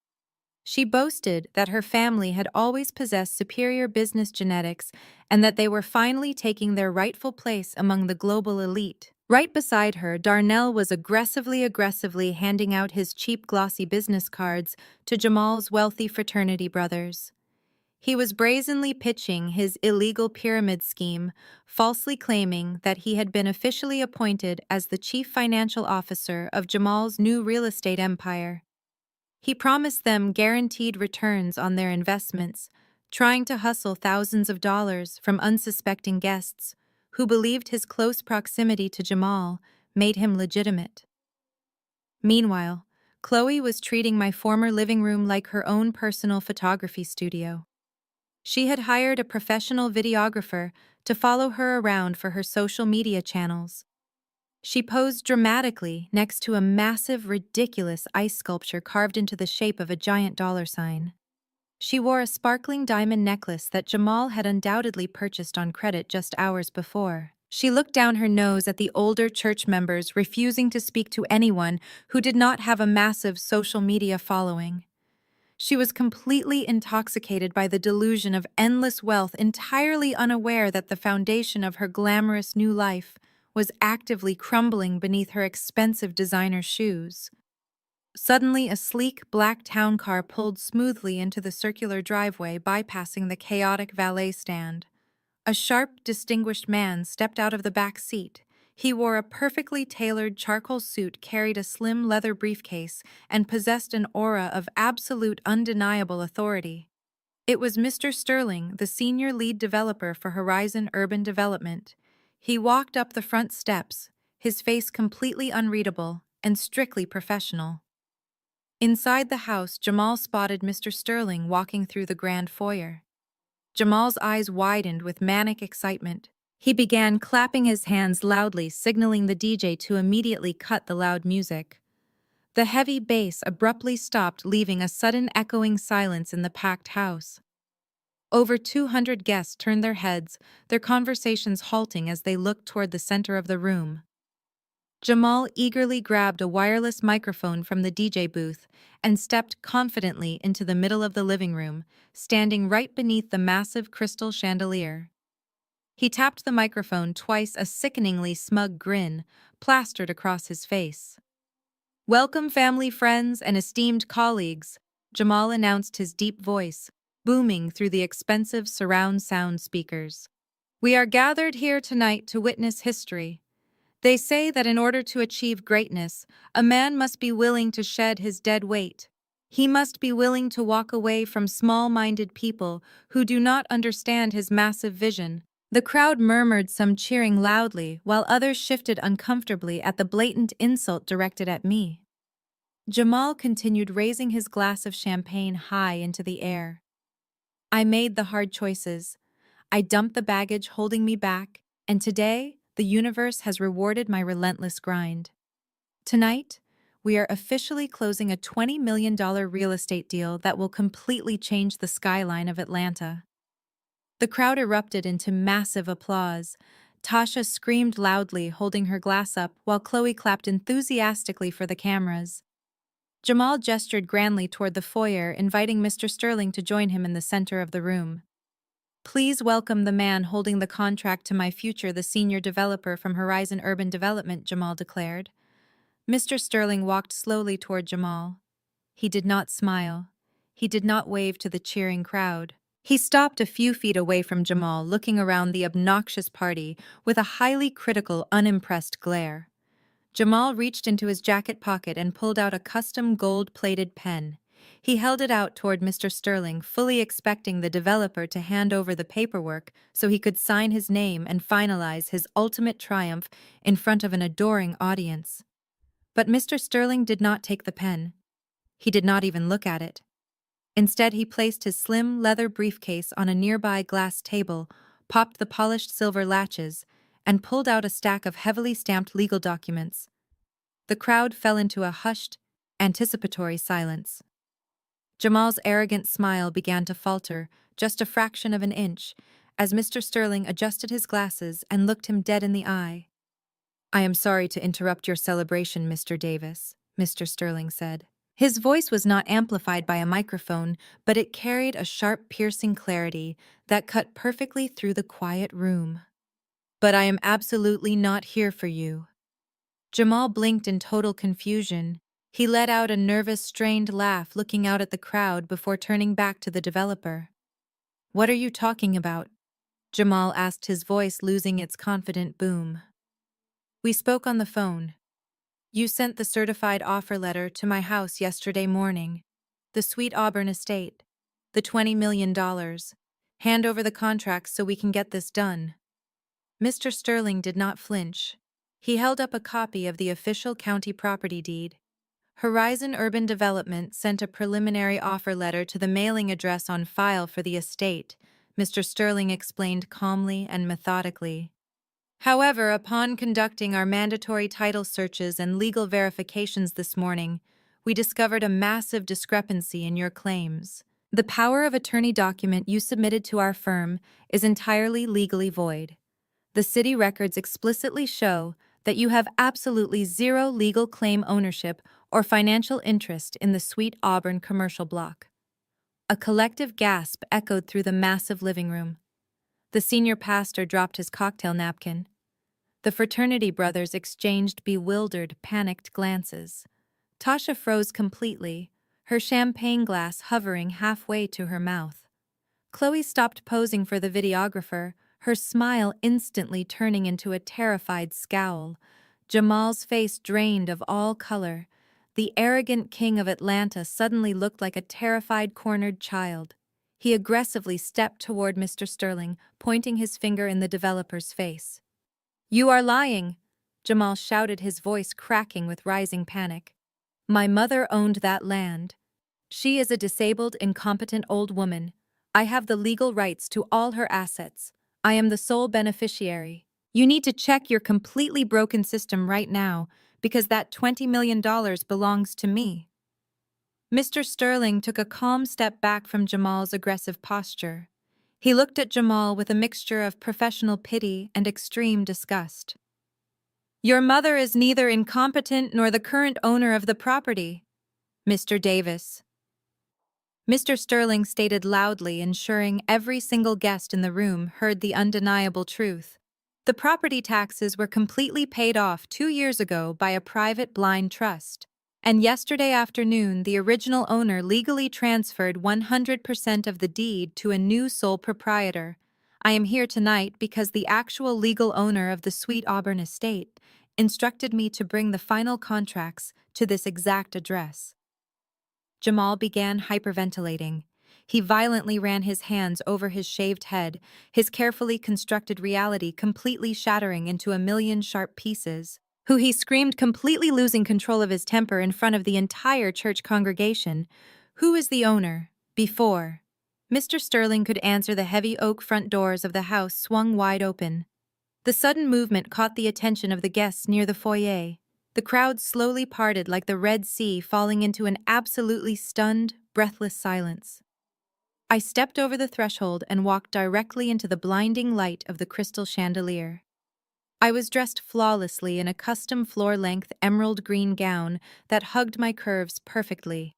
She boasted that her family had always possessed superior business genetics and that they were finally taking their rightful place among the global elite. Right beside her, Darnell was aggressively handing out his cheap glossy business cards to Jamal's wealthy fraternity brothers. He was brazenly pitching his illegal pyramid scheme, falsely claiming that he had been officially appointed as the chief financial officer of Jamal's new real estate empire. He promised them guaranteed returns on their investments, trying to hustle thousands of dollars from unsuspecting guests who believed his close proximity to Jamal made him legitimate. Meanwhile, Chloe was treating my former living room like her own personal photography studio. She had hired a professional videographer to follow her around for her social media channels. She posed dramatically next to a massive, ridiculous ice sculpture carved into the shape of a giant dollar sign. She wore a sparkling diamond necklace that Jamal had undoubtedly purchased on credit just hours before. She looked down her nose at the older church members refusing to speak to anyone who did not have a massive social media following. She was completely intoxicated by the delusion of endless wealth, entirely unaware that the foundation of her glamorous new life was actively crumbling beneath her expensive designer shoes. Suddenly, a sleek black town car pulled smoothly into the circular driveway, bypassing the chaotic valet stand. A sharp, distinguished man stepped out of the back seat. He wore a perfectly tailored charcoal suit, carried a slim leather briefcase, and possessed an aura of absolute, undeniable authority. It was Mr. Sterling, the senior lead developer for Horizon Urban Development. He walked up the front steps, his face completely unreadable and strictly professional. Inside the house, Jamal spotted Mr. Sterling walking through the grand foyer. Jamal's eyes widened with manic excitement. He began clapping his hands loudly, signaling the DJ to immediately cut the loud music. The heavy bass abruptly stopped, leaving a sudden echoing silence in the packed house. Over 200 guests turned their heads, their conversations halting as they looked toward the center of the room. Jamal eagerly grabbed a wireless microphone from the DJ booth and stepped confidently into the middle of the living room, standing right beneath the massive crystal chandelier. He tapped the microphone twice, a sickeningly smug grin plastered across his face. "Welcome, family, friends, and esteemed colleagues," Jamal announced, his deep voice booming through the expensive surround sound speakers. "We are gathered here tonight to witness history. They say that in order to achieve greatness, a man must be willing to shed his dead weight. He must be willing to walk away from small-minded people who do not understand his massive vision." The crowd murmured, some cheering loudly, while others shifted uncomfortably at the blatant insult directed at me. Jamal continued, raising his glass of champagne high into the air. "I made the hard choices. I dumped the baggage holding me back, and today, the universe has rewarded my relentless grind. Tonight, we are officially closing a $20 million real estate deal that will completely change the skyline of Atlanta." The crowd erupted into massive applause. Tasha screamed loudly, holding her glass up, while Chloe clapped enthusiastically for the cameras. Jamal gestured grandly toward the foyer, inviting Mr. Sterling to join him in the center of the room. "Please welcome the man holding the contract to my future, the senior developer from Horizon Urban Development," Jamal declared. Mr. Sterling walked slowly toward Jamal. He did not smile. He did not wave to the cheering crowd. He stopped a few feet away from Jamal, looking around the obnoxious party with a highly critical, unimpressed glare. Jamal reached into his jacket pocket and pulled out a custom gold-plated pen. He held it out toward Mr. Sterling, fully expecting the developer to hand over the paperwork so he could sign his name and finalize his ultimate triumph in front of an adoring audience. But Mr. Sterling did not take the pen. He did not even look at it. Instead, he placed his slim leather briefcase on a nearby glass table, popped the polished silver latches, and pulled out a stack of heavily stamped legal documents. The crowd fell into a hushed, anticipatory silence. Jamal's arrogant smile began to falter, just a fraction of an inch, as Mr. Sterling adjusted his glasses and looked him dead in the eye. "I am sorry to interrupt your celebration, Mr. Davis," Mr. Sterling said. His voice was not amplified by a microphone, but it carried a sharp, piercing clarity that cut perfectly through the quiet room. "But I am absolutely not here for you." Jamal blinked in total confusion. He let out a nervous, strained laugh, looking out at the crowd before turning back to the developer. "What are you talking about?" Jamal asked, his voice losing its confident boom. "We spoke on the phone. You sent the certified offer letter to my house yesterday morning. The Sweet Auburn estate. The $20 million. Hand over the contracts so we can get this done." Mr. Sterling did not flinch. He held up a copy of the official county property deed. Horizon Urban Development sent a preliminary offer letter to the mailing address on file for the estate, Mr. Sterling explained calmly and methodically. "However, upon conducting our mandatory title searches and legal verifications this morning, we discovered a massive discrepancy in your claims. The power of attorney document you submitted to our firm is entirely legally void. The city records explicitly show that you have absolutely zero legal claim ownership or financial interest in the Sweet Auburn commercial block." A collective gasp echoed through the massive living room. The senior pastor dropped his cocktail napkin. The fraternity brothers exchanged bewildered, panicked glances. Tasha froze completely, her champagne glass hovering halfway to her mouth. Chloe stopped posing for the videographer, her smile instantly turning into a terrified scowl. Jamal's face drained of all color. The arrogant king of Atlanta suddenly looked like a terrified, cornered child. He aggressively stepped toward Mr. Sterling, pointing his finger in the developer's face. "You are lying!" Jamal shouted, his voice cracking with rising panic. "My mother owned that land. She is a disabled, incompetent old woman. I have the legal rights to all her assets. I am the sole beneficiary. You need to check your completely broken system right now, because that $20 million belongs to me." Mr. Sterling took a calm step back from Jamal's aggressive posture. He looked at Jamal with a mixture of professional pity and extreme disgust. "Your mother is neither incompetent nor the current owner of the property, Mr. Davis." Mr. Sterling stated loudly, ensuring every single guest in the room heard the undeniable truth. The property taxes were completely paid off 2 years ago by a private blind trust, and yesterday afternoon the original owner legally transferred 100% of the deed to a new sole proprietor. I am here tonight because the actual legal owner of the Sweet Auburn estate instructed me to bring the final contracts to this exact address. Jamal began hyperventilating. He violently ran his hands over his shaved head, his carefully constructed reality completely shattering into a million sharp pieces. He screamed, completely losing control of his temper in front of the entire church congregation. "Who is the owner?" Before Mr. Sterling could answer, the heavy oak front doors of the house swung wide open. The sudden movement caught the attention of the guests near the foyer. The crowd slowly parted like the Red Sea, falling into an absolutely stunned, breathless silence. I stepped over the threshold and walked directly into the blinding light of the crystal chandelier. I was dressed flawlessly in a custom floor-length emerald green gown that hugged my curves perfectly.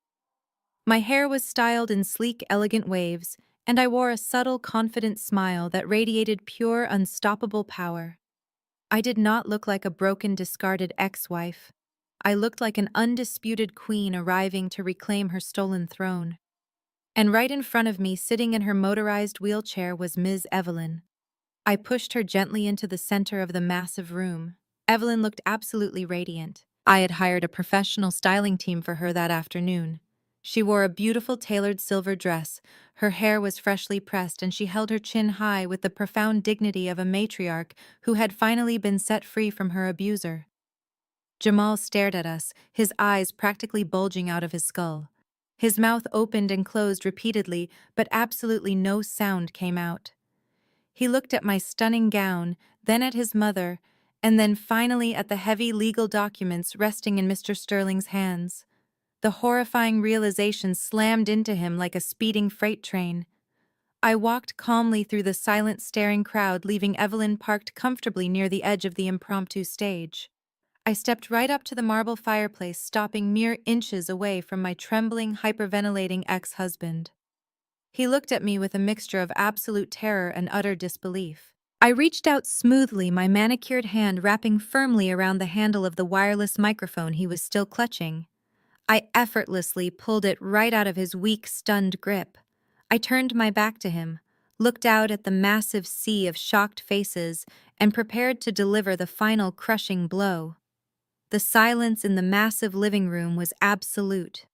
My hair was styled in sleek, elegant waves, and I wore a subtle, confident smile that radiated pure, unstoppable power. I did not look like a broken, discarded ex-wife. I looked like an undisputed queen arriving to reclaim her stolen throne. And right in front of me, sitting in her motorized wheelchair, was Ms. Evelyn. I pushed her gently into the center of the massive room. Evelyn looked absolutely radiant. I had hired a professional styling team for her that afternoon. She wore a beautiful tailored silver dress, her hair was freshly pressed, and she held her chin high with the profound dignity of a matriarch who had finally been set free from her abuser. Jamal stared at us, his eyes practically bulging out of his skull. His mouth opened and closed repeatedly, but absolutely no sound came out. He looked at my stunning gown, then at his mother, and then finally at the heavy legal documents resting in Mr. Sterling's hands. The horrifying realization slammed into him like a speeding freight train. I walked calmly through the silent, staring crowd, leaving Evelyn parked comfortably near the edge of the impromptu stage. I stepped right up to the marble fireplace, stopping mere inches away from my trembling, hyperventilating ex-husband. He looked at me with a mixture of absolute terror and utter disbelief. I reached out smoothly, my manicured hand wrapping firmly around the handle of the wireless microphone he was still clutching. I effortlessly pulled it right out of his weak, stunned grip. I turned my back to him, looked out at the massive sea of shocked faces, and prepared to deliver the final crushing blow. The silence in the massive living room was absolute.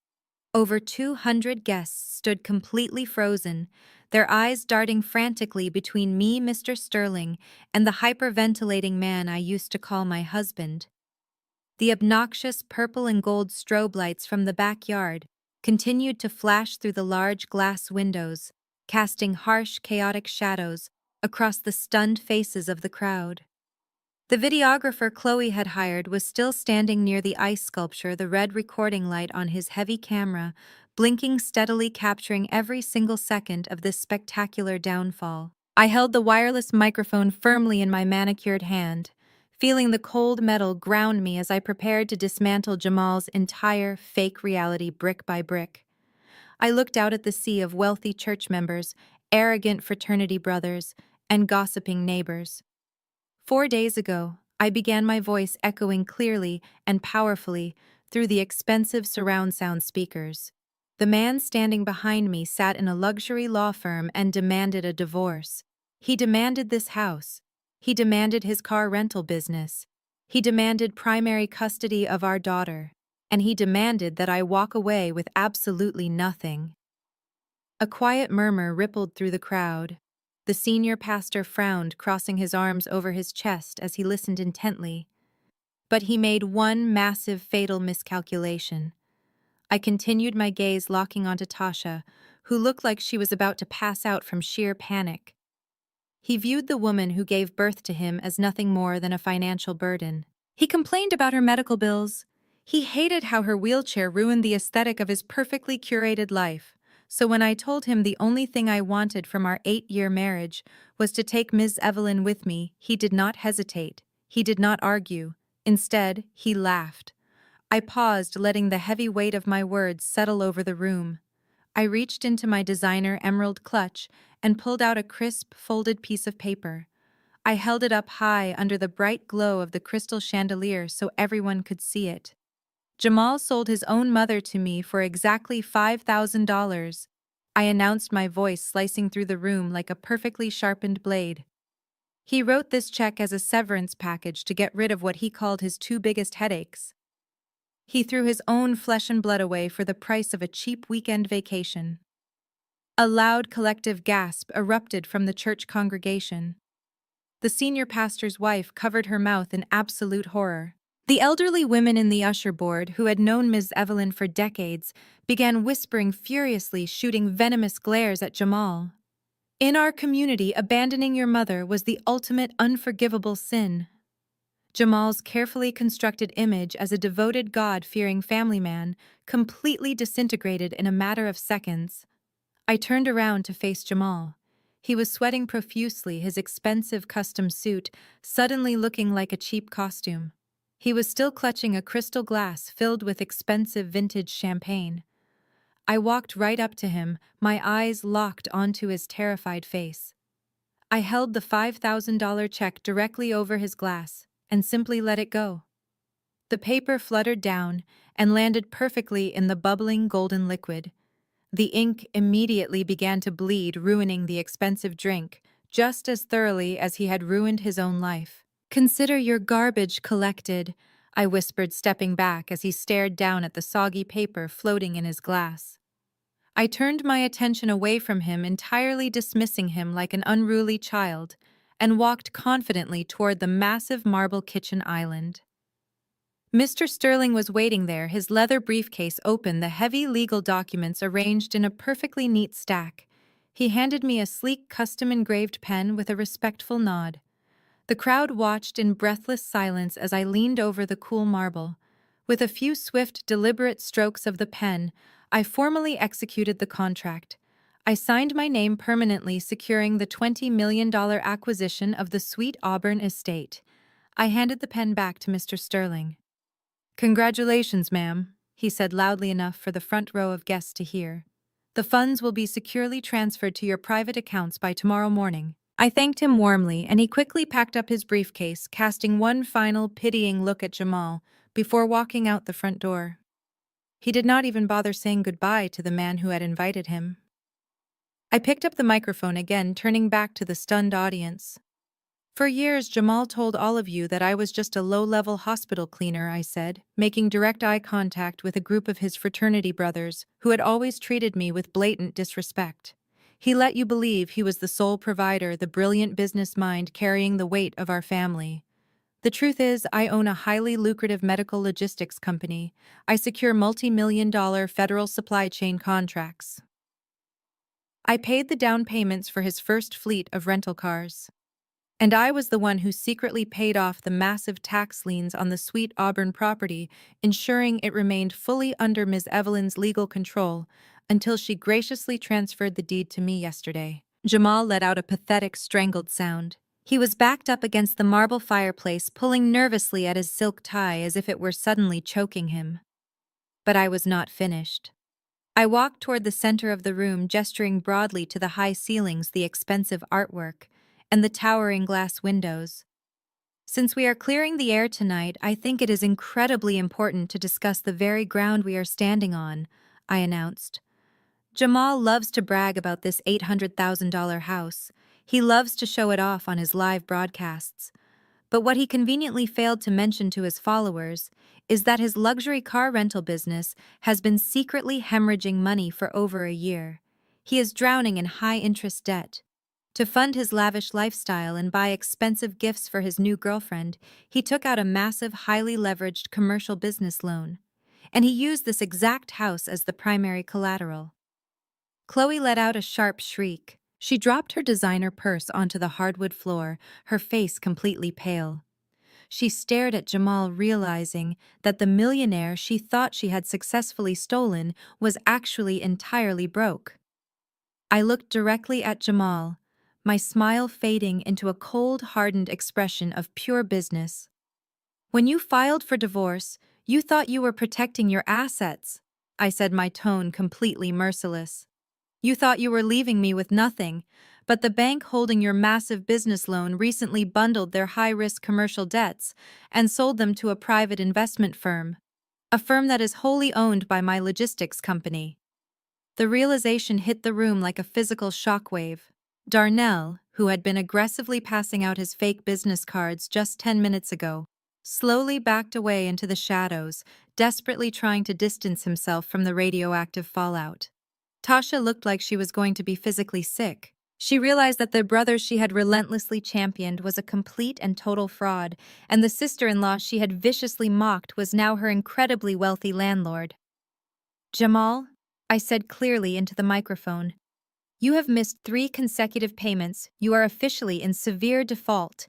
Over 200 guests stood completely frozen, their eyes darting frantically between me, Mr. Sterling, and the hyperventilating man I used to call my husband. The obnoxious purple and gold strobe lights from the backyard continued to flash through the large glass windows, casting harsh, chaotic shadows across the stunned faces of the crowd. The videographer Chloe had hired was still standing near the ice sculpture, the red recording light on his heavy camera, blinking steadily, capturing every single second of this spectacular downfall. I held the wireless microphone firmly in my manicured hand, feeling the cold metal ground me as I prepared to dismantle Jamal's entire fake reality brick by brick. I looked out at the sea of wealthy church members, arrogant fraternity brothers, and gossiping neighbors. 4 days ago, I began my voice echoing clearly and powerfully through the expensive surround sound speakers. The man standing behind me sat in a luxury law firm and demanded a divorce. He demanded this house. He demanded his car rental business. He demanded primary custody of our daughter. And he demanded that I walk away with absolutely nothing. A quiet murmur rippled through the crowd. The senior pastor frowned, crossing his arms over his chest as he listened intently. But he made one massive, fatal miscalculation. I continued my gaze locking onto Tasha, who looked like she was about to pass out from sheer panic. He viewed the woman who gave birth to him as nothing more than a financial burden. He complained about her medical bills. He hated how her wheelchair ruined the aesthetic of his perfectly curated life. So when I told him the only thing I wanted from our 8-year marriage was to take Ms. Evelyn with me, he did not hesitate. He did not argue. Instead, he laughed. I paused, letting the heavy weight of my words settle over the room. I reached into my designer emerald clutch and pulled out a crisp, folded piece of paper. I held it up high under the bright glow of the crystal chandelier so everyone could see it. Jamal sold his own mother to me for exactly $5,000. I announced, my voice slicing through the room like a perfectly sharpened blade. He wrote this check as a severance package to get rid of what he called his two biggest headaches. He threw his own flesh and blood away for the price of a cheap weekend vacation. A loud collective gasp erupted from the church congregation. The senior pastor's wife covered her mouth in absolute horror. The elderly women in the usher board, who had known Ms. Evelyn for decades, began whispering furiously, shooting venomous glares at Jamal. In our community, abandoning your mother was the ultimate unforgivable sin. Jamal's carefully constructed image as a devoted, God-fearing family man completely disintegrated in a matter of seconds. I turned around to face Jamal. He was sweating profusely, his expensive custom suit suddenly looking like a cheap costume. He was still clutching a crystal glass filled with expensive vintage champagne. I walked right up to him, my eyes locked onto his terrified face. I held the $5,000 check directly over his glass and simply let it go. The paper fluttered down and landed perfectly in the bubbling golden liquid. The ink immediately began to bleed, ruining the expensive drink, just as thoroughly as he had ruined his own life. "Consider your garbage collected," I whispered, stepping back as he stared down at the soggy paper floating in his glass. I turned my attention away from him, entirely dismissing him like an unruly child, and walked confidently toward the massive marble kitchen island. Mr. Sterling was waiting there, his leather briefcase open, the heavy legal documents arranged in a perfectly neat stack. He handed me a sleek, custom-engraved pen with a respectful nod. The crowd watched in breathless silence as I leaned over the cool marble. With a few swift, deliberate strokes of the pen, I formally executed the contract. I signed my name permanently, securing the $20 million acquisition of the Sweet Auburn estate. I handed the pen back to Mr. Sterling. "Congratulations, ma'am," he said loudly enough for the front row of guests to hear. "The funds will be securely transferred to your private accounts by tomorrow morning." I thanked him warmly, and he quickly packed up his briefcase, casting one final pitying look at Jamal before walking out the front door. He did not even bother saying goodbye to the man who had invited him. I picked up the microphone again, turning back to the stunned audience. "For years, Jamal told all of you that I was just a low-level hospital cleaner," I said, making direct eye contact with a group of his fraternity brothers who had always treated me with blatant disrespect. "He let you believe he was the sole provider, the brilliant business mind carrying the weight of our family. The truth is, I own a highly lucrative medical logistics company. I secure multi-million-dollar federal supply chain contracts. I paid the down payments for his first fleet of rental cars. And I was the one who secretly paid off the massive tax liens on the Sweet Auburn property, ensuring it remained fully under Ms. Evelyn's legal control until she graciously transferred the deed to me yesterday." Jamal let out a pathetic, strangled sound. He was backed up against the marble fireplace, pulling nervously at his silk tie as if it were suddenly choking him. But I was not finished. I walked toward the center of the room, gesturing broadly to the high ceilings, the expensive artwork, and the towering glass windows. "Since we are clearing the air tonight, I think it is incredibly important to discuss the very ground we are standing on," I announced. "Jamal loves to brag about this $800,000 house. He loves to show it off on his live broadcasts. But what he conveniently failed to mention to his followers is that his luxury car rental business has been secretly hemorrhaging money for over a year. He is drowning in high-interest debt. To fund his lavish lifestyle and buy expensive gifts for his new girlfriend, he took out a massive, highly leveraged commercial business loan. And he used this exact house as the primary collateral. Chloe let out a sharp shriek. She dropped her designer purse onto the hardwood floor, her face completely pale. She stared at Jamal, realizing that the millionaire she thought she had successfully stolen was actually entirely broke. I looked directly at Jamal, my smile fading into a cold, hardened expression of pure business. "When you filed for divorce, you thought you were protecting your assets," I said, my tone completely merciless. "You thought you were leaving me with nothing, but the bank holding your massive business loan recently bundled their high-risk commercial debts and sold them to a private investment firm, a firm that is wholly owned by my logistics company." The realization hit the room like a physical shockwave. Darnell, who had been aggressively passing out his fake business cards just 10 minutes ago, slowly backed away into the shadows, desperately trying to distance himself from the radioactive fallout. Tasha looked like she was going to be physically sick. She realized that the brother she had relentlessly championed was a complete and total fraud, and the sister-in-law she had viciously mocked was now her incredibly wealthy landlord. "Jamal," I said clearly into the microphone, "you have missed 3 consecutive payments. You are officially in severe default.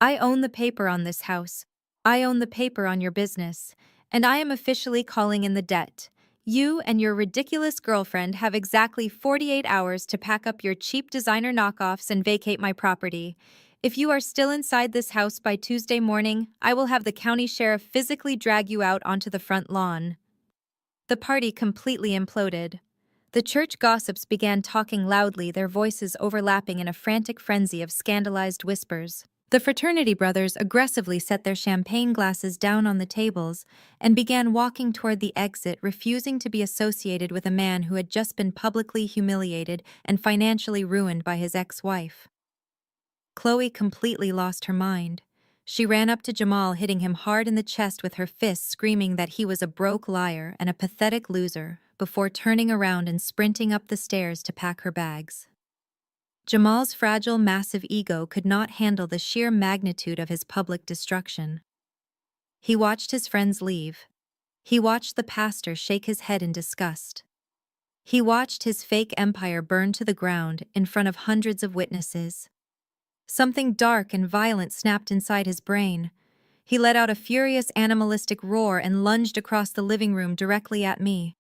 I own the paper on this house. I own the paper on your business. And I am officially calling in the debt. You and your ridiculous girlfriend have exactly 48 hours to pack up your cheap designer knockoffs and vacate my property. If you are still inside this house by Tuesday morning, I will have the county sheriff physically drag you out onto the front lawn." The party completely imploded. The church gossips began talking loudly, their voices overlapping in a frantic frenzy of scandalized whispers. The fraternity brothers aggressively set their champagne glasses down on the tables and began walking toward the exit, refusing to be associated with a man who had just been publicly humiliated and financially ruined by his ex-wife. Chloe completely lost her mind. She ran up to Jamal, hitting him hard in the chest with her fists, screaming that he was a broke liar and a pathetic loser, before turning around and sprinting up the stairs to pack her bags. Jamal's fragile, massive ego could not handle the sheer magnitude of his public destruction. He watched his friends leave. He watched the pastor shake his head in disgust. He watched his fake empire burn to the ground in front of hundreds of witnesses. Something dark and violent snapped inside his brain. He let out a furious animalistic roar and lunged across the living room directly at me.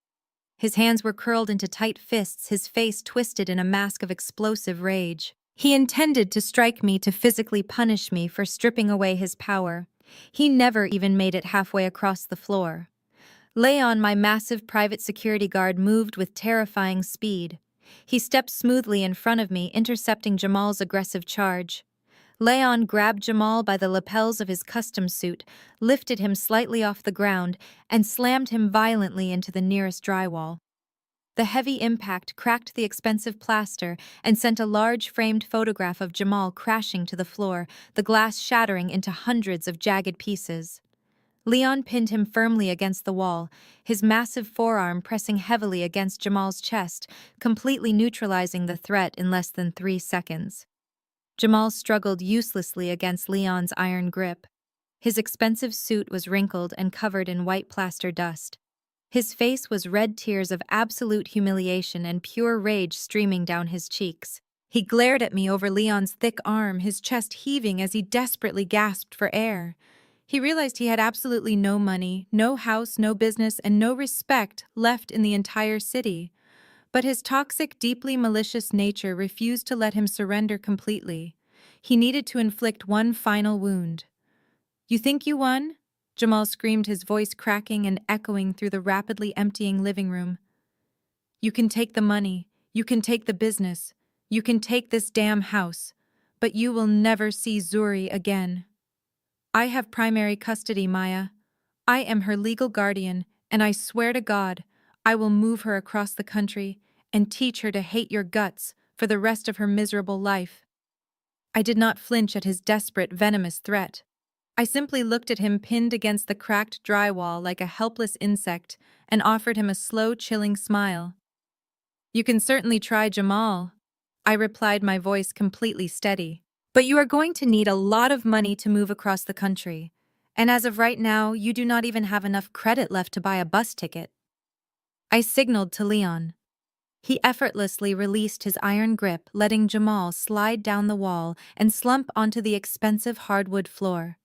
His hands were curled into tight fists, his face twisted in a mask of explosive rage. He intended to strike me, to physically punish me for stripping away his power. He never even made it halfway across the floor. Leon, my massive private security guard, moved with terrifying speed. He stepped smoothly in front of me, intercepting Jamal's aggressive charge. Leon grabbed Jamal by the lapels of his custom suit, lifted him slightly off the ground, and slammed him violently into the nearest drywall. The heavy impact cracked the expensive plaster and sent a large framed photograph of Jamal crashing to the floor, the glass shattering into hundreds of jagged pieces. Leon pinned him firmly against the wall, his massive forearm pressing heavily against Jamal's chest, completely neutralizing the threat in less than 3 seconds. Jamal struggled uselessly against Leon's iron grip. His expensive suit was wrinkled and covered in white plaster dust. His face was red, tears of absolute humiliation and pure rage streaming down his cheeks. He glared at me over Leon's thick arm, his chest heaving as he desperately gasped for air. He realized he had absolutely no money, no house, no business, and no respect left in the entire city. But his toxic, deeply malicious nature refused to let him surrender completely. He needed to inflict one final wound. "You think you won?" Jamal screamed, his voice cracking and echoing through the rapidly emptying living room. "You can take the money, you can take the business, you can take this damn house, but you will never see Zuri again. I have primary custody, Maya. I am her legal guardian, and I swear to God, I will move her across the country and teach her to hate your guts for the rest of her miserable life." I did not flinch at his desperate, venomous threat. I simply looked at him pinned against the cracked drywall like a helpless insect and offered him a slow, chilling smile. "You can certainly try, Jamal," I replied, my voice completely steady. "But you are going to need a lot of money to move across the country. And as of right now, you do not even have enough credit left to buy a bus ticket." I signaled to Leon. He effortlessly released his iron grip, letting Jamal slide down the wall and slump onto the expensive hardwood floor.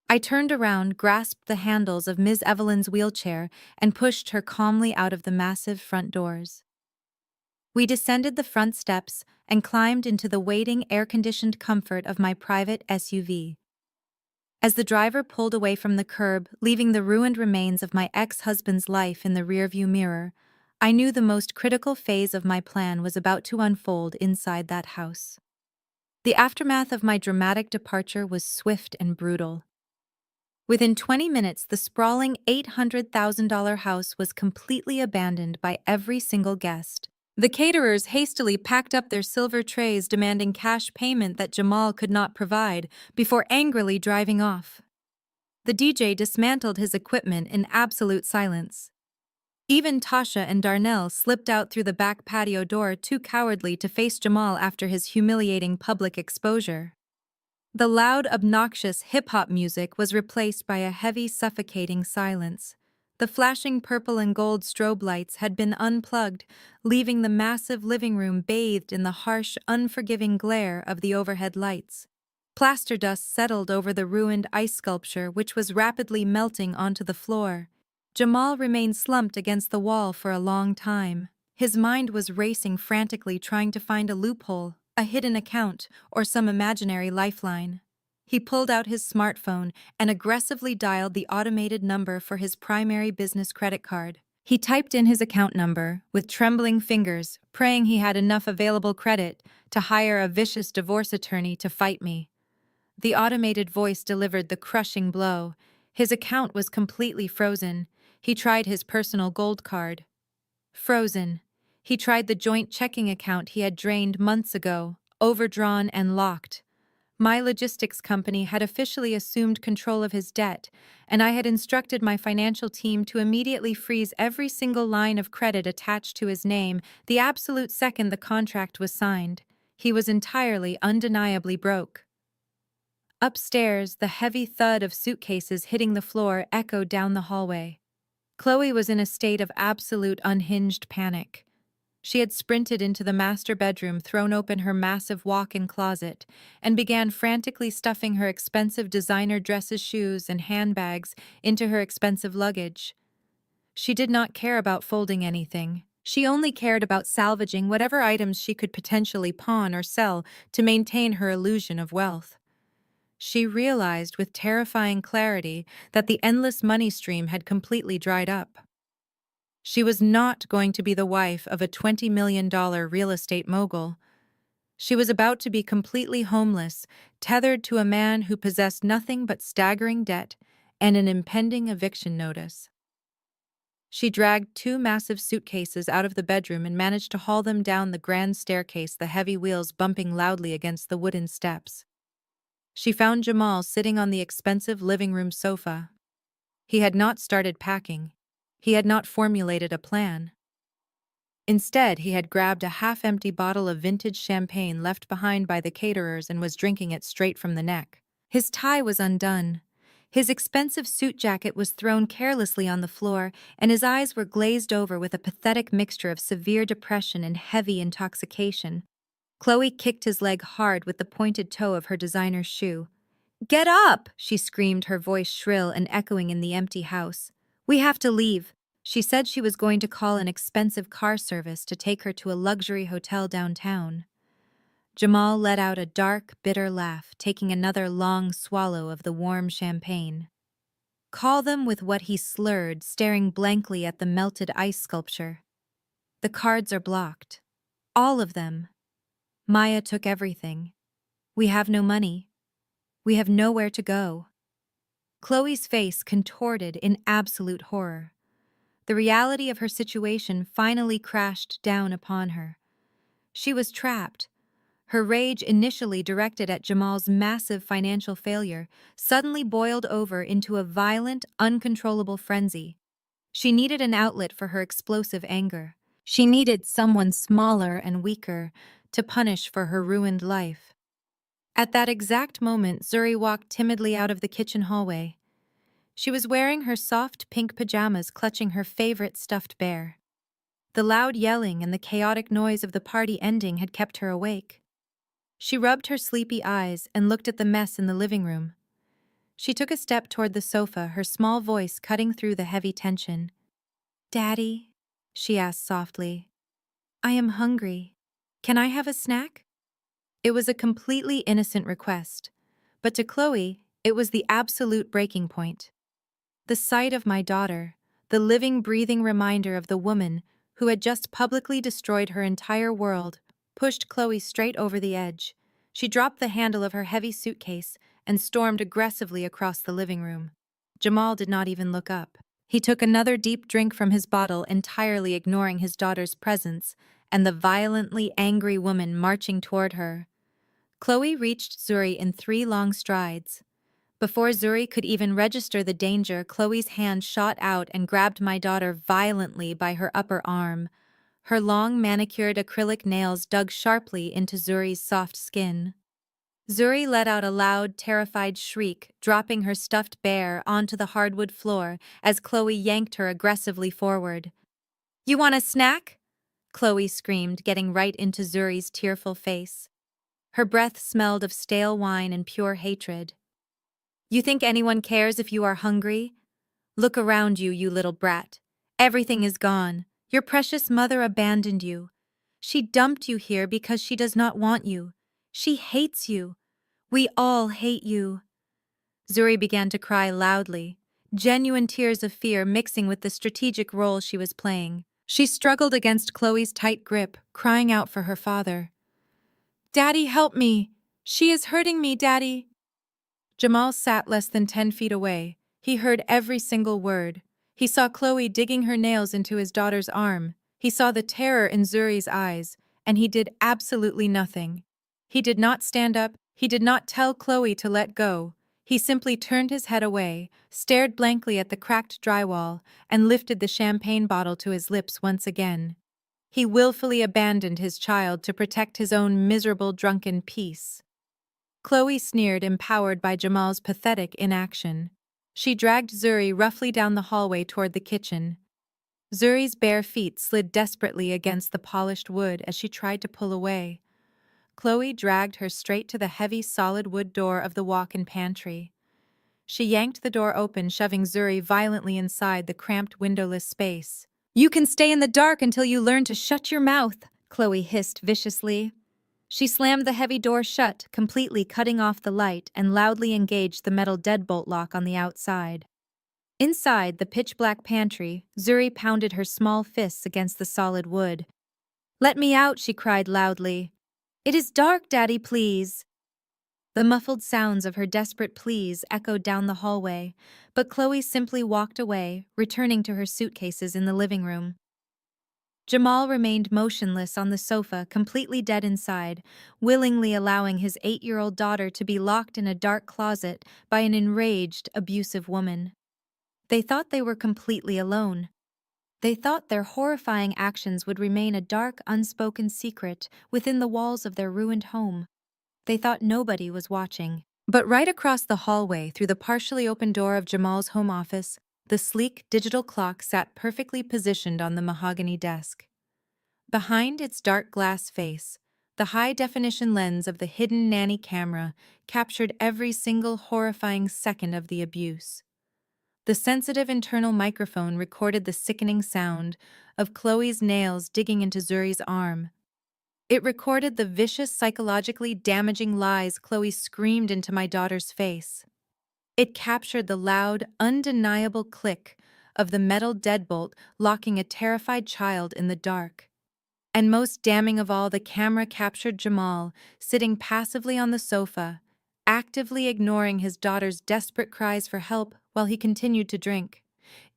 I turned around, grasped the handles of Ms. Evelyn's wheelchair, and pushed her calmly out of the massive front doors. We descended the front steps and climbed into the waiting, air-conditioned comfort of my private SUV. As the driver pulled away from the curb, leaving the ruined remains of my ex-husband's life in the rearview mirror, I knew the most critical phase of my plan was about to unfold inside that house. The aftermath of my dramatic departure was swift and brutal. Within 20 minutes, the sprawling $800,000 house was completely abandoned by every single guest. The caterers hastily packed up their silver trays, demanding cash payment that Jamal could not provide, before angrily driving off. The DJ dismantled his equipment in absolute silence. Even Tasha and Darnell slipped out through the back patio door, too cowardly to face Jamal after his humiliating public exposure. The loud, obnoxious hip-hop music was replaced by a heavy, suffocating silence. The flashing purple and gold strobe lights had been unplugged, leaving the massive living room bathed in the harsh, unforgiving glare of the overhead lights. Plaster dust settled over the ruined ice sculpture, which was rapidly melting onto the floor. Jamal remained slumped against the wall for a long time. His mind was racing frantically, trying to find a loophole, a hidden account, or some imaginary lifeline. He pulled out his smartphone and aggressively dialed the automated number for his primary business credit card. He typed in his account number with trembling fingers, praying he had enough available credit to hire a vicious divorce attorney to fight me. The automated voice delivered the crushing blow. His account was completely frozen. He tried his personal gold card. Frozen. He tried the joint checking account he had drained months ago, overdrawn and locked. My logistics company had officially assumed control of his debt, and I had instructed my financial team to immediately freeze every single line of credit attached to his name the absolute second the contract was signed. He was entirely, undeniably broke. Upstairs, the heavy thud of suitcases hitting the floor echoed down the hallway. Chloe was in a state of absolute unhinged panic. She had sprinted into the master bedroom, thrown open her massive walk-in closet, and began frantically stuffing her expensive designer dresses, shoes, and handbags into her expensive luggage. She did not care about folding anything. She only cared about salvaging whatever items she could potentially pawn or sell to maintain her illusion of wealth. She realized with terrifying clarity that the endless money stream had completely dried up. She was not going to be the wife of a $20 million real estate mogul. She was about to be completely homeless, tethered to a man who possessed nothing but staggering debt and an impending eviction notice. She dragged 2 massive suitcases out of the bedroom and managed to haul them down the grand staircase, the heavy wheels bumping loudly against the wooden steps. She found Jamal sitting on the expensive living room sofa. He had not started packing. He had not formulated a plan. Instead, he had grabbed a half-empty bottle of vintage champagne left behind by the caterers and was drinking it straight from the neck. His tie was undone. His expensive suit jacket was thrown carelessly on the floor, and his eyes were glazed over with a pathetic mixture of severe depression and heavy intoxication. Chloe kicked his leg hard with the pointed toe of her designer shoe. "Get up!" she screamed, her voice shrill and echoing in the empty house. "We have to leave." She said she was going to call an expensive car service to take her to a luxury hotel downtown. Jamal let out a dark, bitter laugh, taking another long swallow of the warm champagne. "Call them," with what he slurred, staring blankly at the melted ice sculpture. "The cards are blocked. All of them. Maya took everything. We have no money. We have nowhere to go." Chloe's face contorted in absolute horror. The reality of her situation finally crashed down upon her. She was trapped. Her rage, initially directed at Jamal's massive financial failure, suddenly boiled over into a violent, uncontrollable frenzy. She needed an outlet for her explosive anger. She needed someone smaller and weaker to punish for her ruined life. At that exact moment, Zuri walked timidly out of the kitchen hallway. She was wearing her soft pink pajamas, clutching her favorite stuffed bear. The loud yelling and the chaotic noise of the party ending had kept her awake. She rubbed her sleepy eyes and looked at the mess in the living room. She took a step toward the sofa, her small voice cutting through the heavy tension. "Daddy?" she asked softly. "I am hungry. Can I have a snack?" It was a completely innocent request, but to Chloe, it was the absolute breaking point. The sight of my daughter, the living, breathing reminder of the woman who had just publicly destroyed her entire world, pushed Chloe straight over the edge. She dropped the handle of her heavy suitcase and stormed aggressively across the living room. Jamal did not even look up. He took another deep drink from his bottle, entirely ignoring his daughter's presence and the violently angry woman marching toward her. Chloe reached Zuri in 3 long strides. Before Zuri could even register the danger, Chloe's hand shot out and grabbed my daughter violently by her upper arm. Her long, manicured acrylic nails dug sharply into Zuri's soft skin. Zuri let out a loud, terrified shriek, dropping her stuffed bear onto the hardwood floor as Chloe yanked her aggressively forward. "You want a snack?" Chloe screamed, getting right into Zuri's tearful face. Her breath smelled of stale wine and pure hatred. "You think anyone cares if you are hungry? Look around you, you little brat. Everything is gone. Your precious mother abandoned you. She dumped you here because she does not want you. She hates you. We all hate you." Zuri began to cry loudly, genuine tears of fear mixing with the strategic role she was playing. She struggled against Chloe's tight grip, crying out for her father. "Daddy, help me! She is hurting me, Daddy!" Jamal sat less than 10 feet away. He heard every single word. He saw Chloe digging her nails into his daughter's arm. He saw the terror in Zuri's eyes, and he did absolutely nothing. He did not stand up. He did not tell Chloe to let go. He simply turned his head away, stared blankly at the cracked drywall, and lifted the champagne bottle to his lips once again. He willfully abandoned his child to protect his own miserable, drunken peace. Chloe sneered, empowered by Jamal's pathetic inaction. She dragged Zuri roughly down the hallway toward the kitchen. Zuri's bare feet slid desperately against the polished wood as she tried to pull away. Chloe dragged her straight to the heavy solid wood door of the walk-in pantry. She yanked the door open, shoving Zuri violently inside the cramped windowless space. "You can stay in the dark until you learn to shut your mouth," Chloe hissed viciously. She slammed the heavy door shut, completely cutting off the light, and loudly engaged the metal deadbolt lock on the outside. Inside the pitch-black pantry, Zuri pounded her small fists against the solid wood. "Let me out," she cried loudly. "It is dark, Daddy, please." The muffled sounds of her desperate pleas echoed down the hallway, but Chloe simply walked away, returning to her suitcases in the living room. Jamal remained motionless on the sofa, completely dead inside, willingly allowing his 8-year-old daughter to be locked in a dark closet by an enraged, abusive woman. They thought they were completely alone. They thought their horrifying actions would remain a dark, unspoken secret within the walls of their ruined home. They thought nobody was watching. But right across the hallway, through the partially open door of Jamal's home office, the sleek digital clock sat perfectly positioned on the mahogany desk. Behind its dark glass face, the high-definition lens of the hidden nanny camera captured every single horrifying second of the abuse. The sensitive internal microphone recorded the sickening sound of Chloe's nails digging into Zuri's arm. It recorded the vicious, psychologically damaging lies Chloe screamed into my daughter's face. It captured the loud, undeniable click of the metal deadbolt locking a terrified child in the dark. And most damning of all, the camera captured Jamal sitting passively on the sofa, actively ignoring his daughter's desperate cries for help while he continued to drink.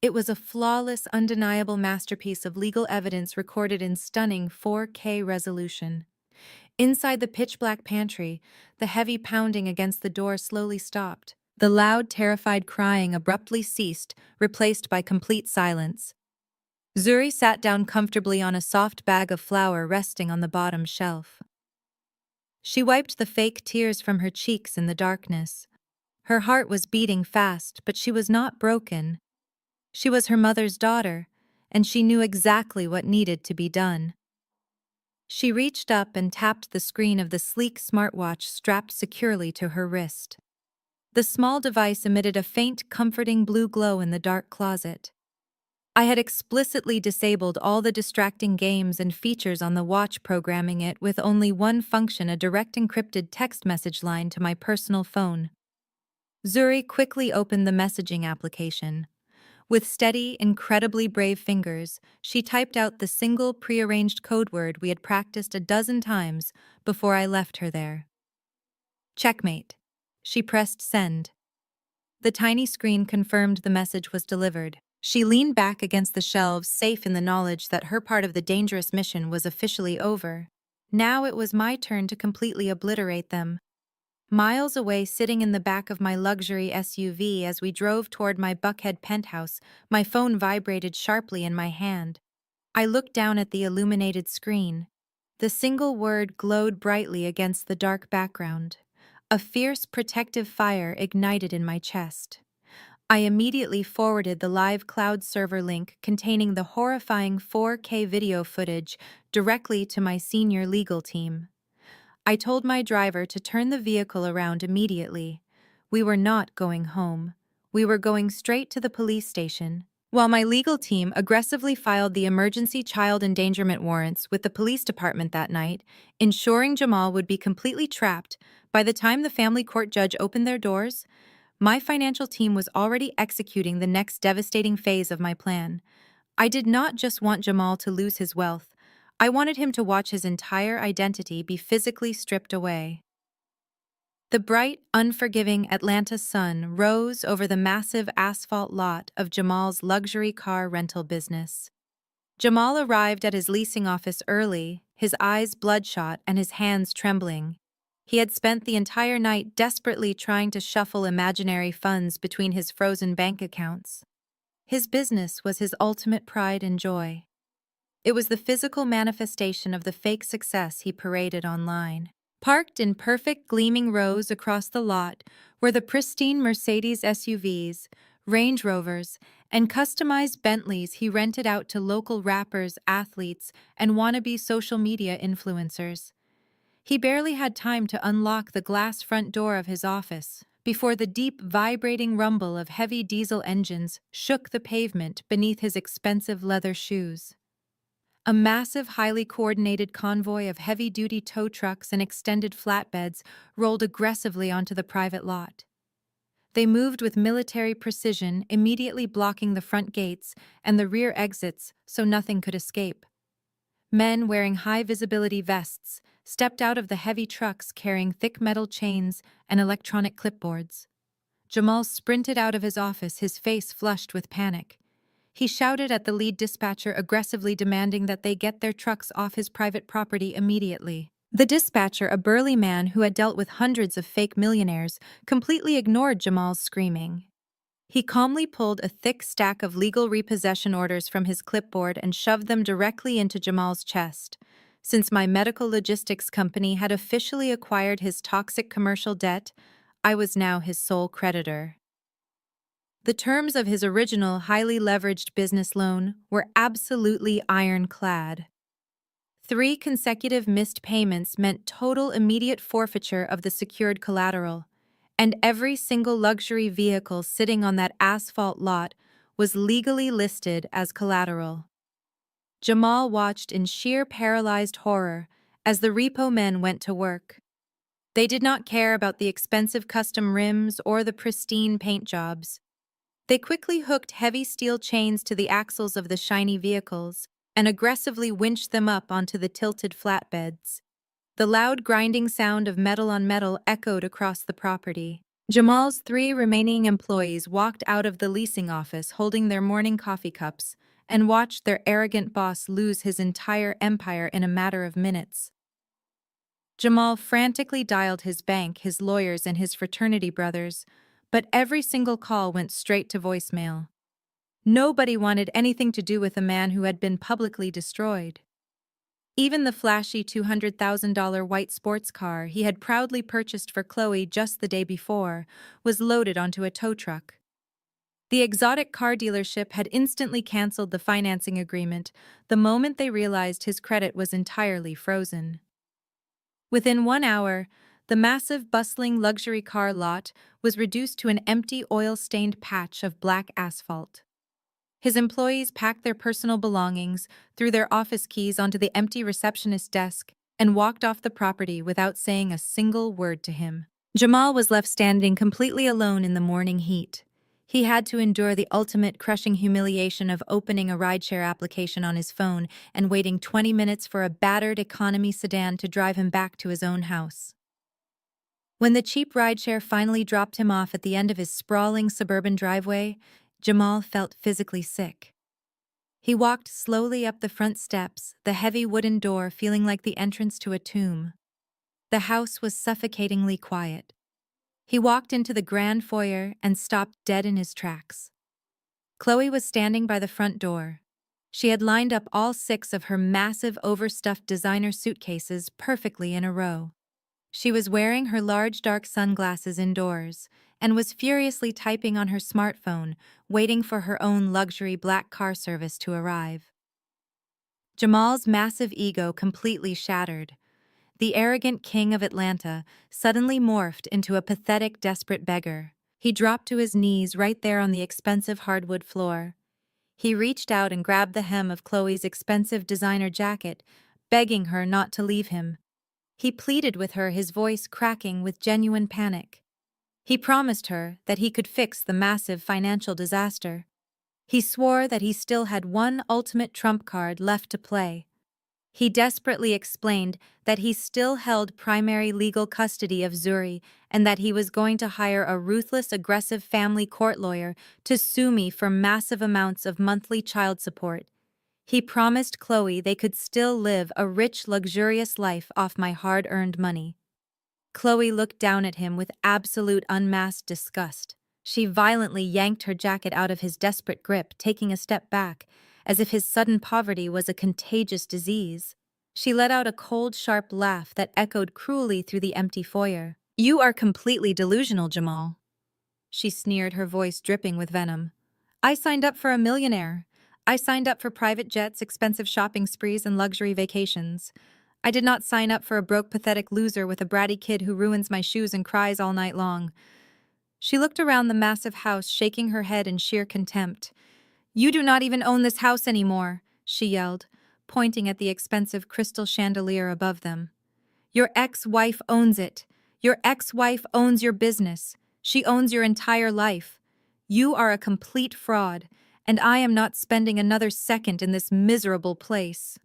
It was a flawless, undeniable masterpiece of legal evidence recorded in stunning 4K resolution. Inside the pitch-black pantry, the heavy pounding against the door slowly stopped. The loud, terrified crying abruptly ceased, replaced by complete silence. Zuri sat down comfortably on a soft bag of flour resting on the bottom shelf. She wiped the fake tears from her cheeks in the darkness. Her heart was beating fast, but she was not broken. She was her mother's daughter, and she knew exactly what needed to be done. She reached up and tapped the screen of the sleek smartwatch strapped securely to her wrist. The small device emitted a faint, comforting blue glow in the dark closet. I had explicitly disabled all the distracting games and features on the watch, programming it with only one function: a direct encrypted text message line to my personal phone. Zuri quickly opened the messaging application. With steady, incredibly brave fingers, she typed out the single prearranged code word we had practiced a dozen times before I left her there. Checkmate. She pressed send. The tiny screen confirmed the message was delivered. She leaned back against the shelves, safe in the knowledge that her part of the dangerous mission was officially over. Now it was my turn to completely obliterate them. Miles away, sitting in the back of my luxury SUV as we drove toward my Buckhead penthouse, my phone vibrated sharply in my hand. I looked down at the illuminated screen. The single word glowed brightly against the dark background. A fierce, protective fire ignited in my chest. I immediately forwarded the live cloud server link containing the horrifying 4K video footage directly to my senior legal team. I told my driver to turn the vehicle around immediately. We were not going home. We were going straight to the police station. While my legal team aggressively filed the emergency child endangerment warrants with the police department that night, ensuring Jamal would be completely trapped by the time the family court judge opened their doors, my financial team was already executing the next devastating phase of my plan. I did not just want Jamal to lose his wealth. I wanted him to watch his entire identity be physically stripped away. The bright, unforgiving Atlanta sun rose over the massive asphalt lot of Jamal's luxury car rental business. Jamal arrived at his leasing office early, his eyes bloodshot and his hands trembling. He had spent the entire night desperately trying to shuffle imaginary funds between his frozen bank accounts. His business was his ultimate pride and joy. It was the physical manifestation of the fake success he paraded online. Parked in perfect gleaming rows across the lot were the pristine Mercedes SUVs, Range Rovers, and customized Bentleys he rented out to local rappers, athletes, and wannabe social media influencers. He barely had time to unlock the glass front door of his office before the deep, vibrating rumble of heavy diesel engines shook the pavement beneath his expensive leather shoes. A massive, highly coordinated convoy of heavy-duty tow trucks and extended flatbeds rolled aggressively onto the private lot. They moved with military precision, immediately blocking the front gates and the rear exits so nothing could escape. Men wearing high-visibility vests stepped out of the heavy trucks carrying thick metal chains and electronic clipboards. Jamal sprinted out of his office, his face flushed with panic. He shouted at the lead dispatcher, aggressively demanding that they get their trucks off his private property immediately. The dispatcher, a burly man who had dealt with hundreds of fake millionaires, completely ignored Jamal's screaming. He calmly pulled a thick stack of legal repossession orders from his clipboard and shoved them directly into Jamal's chest. Since my medical logistics company had officially acquired his toxic commercial debt, I was now his sole creditor. The terms of his original highly leveraged business loan were absolutely ironclad. 3 consecutive missed payments meant total immediate forfeiture of the secured collateral, and every single luxury vehicle sitting on that asphalt lot was legally listed as collateral. Jamal watched in sheer paralyzed horror as the repo men went to work. They did not care about the expensive custom rims or the pristine paint jobs. They quickly hooked heavy steel chains to the axles of the shiny vehicles and aggressively winched them up onto the tilted flatbeds. The loud grinding sound of metal on metal echoed across the property. Jamal's 3 remaining employees walked out of the leasing office holding their morning coffee cups and watched their arrogant boss lose his entire empire in a matter of minutes. Jamal frantically dialed his bank, his lawyers, and his fraternity brothers, but every single call went straight to voicemail. Nobody wanted anything to do with a man who had been publicly destroyed. Even the flashy $200,000 white sports car he had proudly purchased for Chloe just the day before was loaded onto a tow truck. The exotic car dealership had instantly canceled the financing agreement the moment they realized his credit was entirely frozen. Within 1 hour, the massive, bustling luxury car lot was reduced to an empty, oil-stained patch of black asphalt. His employees packed their personal belongings, threw their office keys onto the empty receptionist's desk, and walked off the property without saying a single word to him. Jamal was left standing completely alone in the morning heat. He had to endure the ultimate crushing humiliation of opening a rideshare application on his phone and waiting 20 minutes for a battered economy sedan to drive him back to his own house. When the cheap rideshare finally dropped him off at the end of his sprawling suburban driveway, Jamal felt physically sick. He walked slowly up the front steps, the heavy wooden door feeling like the entrance to a tomb. The house was suffocatingly quiet. He walked into the grand foyer and stopped dead in his tracks. Chloe was standing by the front door. She had lined up all 6 of her massive overstuffed designer suitcases perfectly in a row. She was wearing her large dark sunglasses indoors and was furiously typing on her smartphone, waiting for her own luxury black car service to arrive. Jamal's massive ego completely shattered. The arrogant king of Atlanta suddenly morphed into a pathetic, desperate beggar. He dropped to his knees right there on the expensive hardwood floor. He reached out and grabbed the hem of Chloe's expensive designer jacket, begging her not to leave him. He pleaded with her, his voice cracking with genuine panic. He promised her that he could fix the massive financial disaster. He swore that he still had one ultimate trump card left to play. He desperately explained that he still held primary legal custody of Zuri and that he was going to hire a ruthless, aggressive family court lawyer to sue me for massive amounts of monthly child support. He promised Chloe they could still live a rich, luxurious life off my hard-earned money. Chloe looked down at him with absolute unmasked disgust. She violently yanked her jacket out of his desperate grip, taking a step back, as if his sudden poverty was a contagious disease. She let out a cold, sharp laugh that echoed cruelly through the empty foyer. "You are completely delusional, Jamal," she sneered, her voice dripping with venom. "I signed up for a millionaire. I signed up for private jets, expensive shopping sprees, and luxury vacations. I did not sign up for a broke, pathetic loser with a bratty kid who ruins my shoes and cries all night long." She looked around the massive house, shaking her head in sheer contempt. "You do not even own this house anymore," she yelled, pointing at the expensive crystal chandelier above them. "Your ex-wife owns it. Your ex-wife owns your business. She owns your entire life. You are a complete fraud, and I am not spending another second in this miserable place."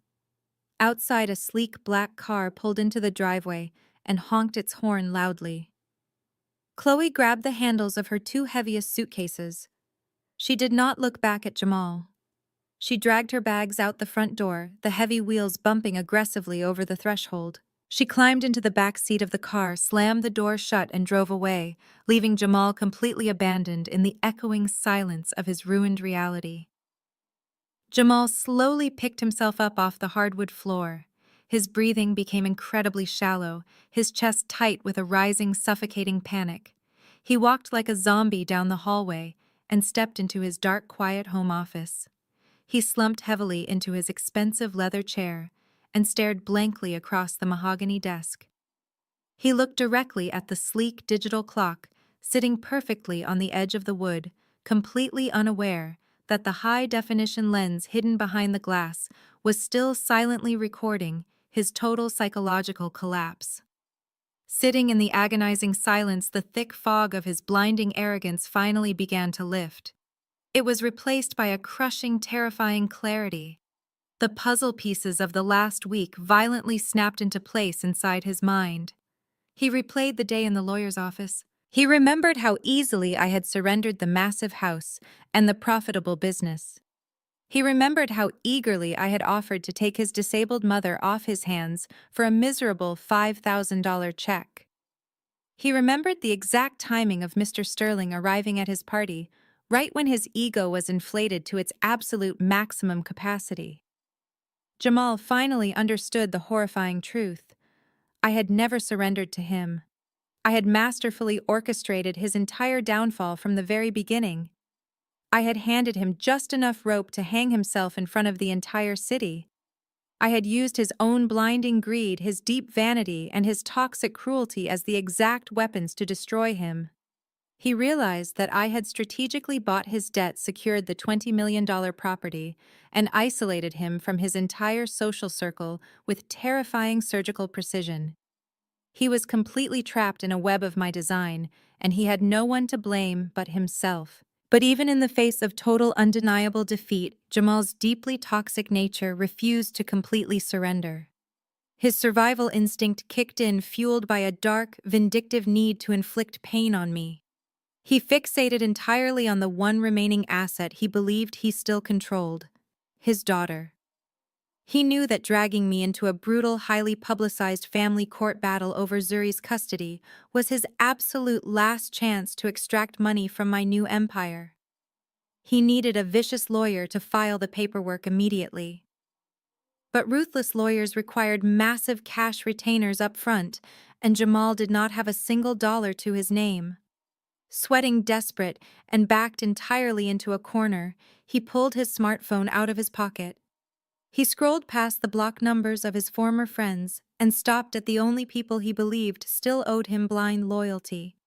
Outside, a sleek black car pulled into the driveway and honked its horn loudly. Chloe grabbed the handles of her 2 heaviest suitcases. She did not look back at Jamal. She dragged her bags out the front door, the heavy wheels bumping aggressively over the threshold. She climbed into the back seat of the car, slammed the door shut, and drove away, leaving Jamal completely abandoned in the echoing silence of his ruined reality. Jamal slowly picked himself up off the hardwood floor. His breathing became incredibly shallow, his chest tight with a rising, suffocating panic. He walked like a zombie down the hallway and stepped into his dark, quiet home office. He slumped heavily into his expensive leather chair and stared blankly across the mahogany desk. He looked directly at the sleek digital clock sitting perfectly on the edge of the wood, completely unaware that the high-definition lens hidden behind the glass was still silently recording his total psychological collapse. Sitting in the agonizing silence, the thick fog of his blinding arrogance finally began to lift. It was replaced by a crushing, terrifying clarity. The puzzle pieces of the last week violently snapped into place inside his mind. He replayed the day in the lawyer's office. He remembered how easily I had surrendered the massive house and the profitable business. He remembered how eagerly I had offered to take his disabled mother off his hands for a miserable $5,000 check. He remembered the exact timing of Mr. Sterling arriving at his party, right when his ego was inflated to its absolute maximum capacity. Jamal finally understood the horrifying truth. I had never surrendered to him. I had masterfully orchestrated his entire downfall from the very beginning. I had handed him just enough rope to hang himself in front of the entire city. I had used his own blinding greed, his deep vanity, and his toxic cruelty as the exact weapons to destroy him. He realized that I had strategically bought his debt, secured the $20 million property, and isolated him from his entire social circle with terrifying surgical precision. He was completely trapped in a web of my design, and he had no one to blame but himself. But even in the face of total undeniable defeat, Jamal's deeply toxic nature refused to completely surrender. His survival instinct kicked in, fueled by a dark, vindictive need to inflict pain on me. He fixated entirely on the one remaining asset he believed he still controlled: his daughter. He knew that dragging me into a brutal, highly publicized family court battle over Zuri's custody was his absolute last chance to extract money from my new empire. He needed a vicious lawyer to file the paperwork immediately. But ruthless lawyers required massive cash retainers up front, and Jamal did not have a single dollar to his name. Sweating desperate and backed entirely into a corner, he pulled his smartphone out of his pocket. He scrolled past the block numbers of his former friends and stopped at the only people he believed still owed him blind loyalty.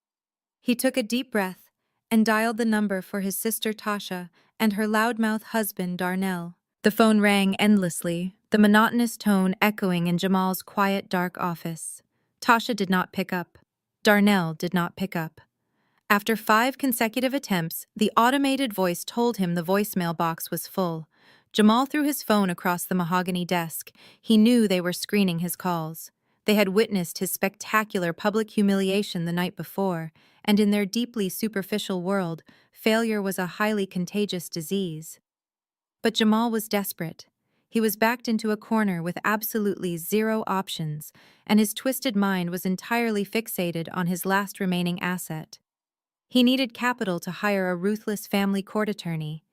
He took a deep breath and dialed the number for his sister Tasha and her loudmouth husband Darnell. The phone rang endlessly, the monotonous tone echoing in Jamal's quiet, dark office. Tasha did not pick up. Darnell did not pick up. After 5 consecutive attempts, the automated voice told him the voicemail box was full. Jamal threw his phone across the mahogany desk. He knew they were screening his calls. They had witnessed his spectacular public humiliation the night before, and in their deeply superficial world, failure was a highly contagious disease. But Jamal was desperate. He was backed into a corner with absolutely zero options, and his twisted mind was entirely fixated on his last remaining asset. He needed capital to hire a ruthless family court attorney.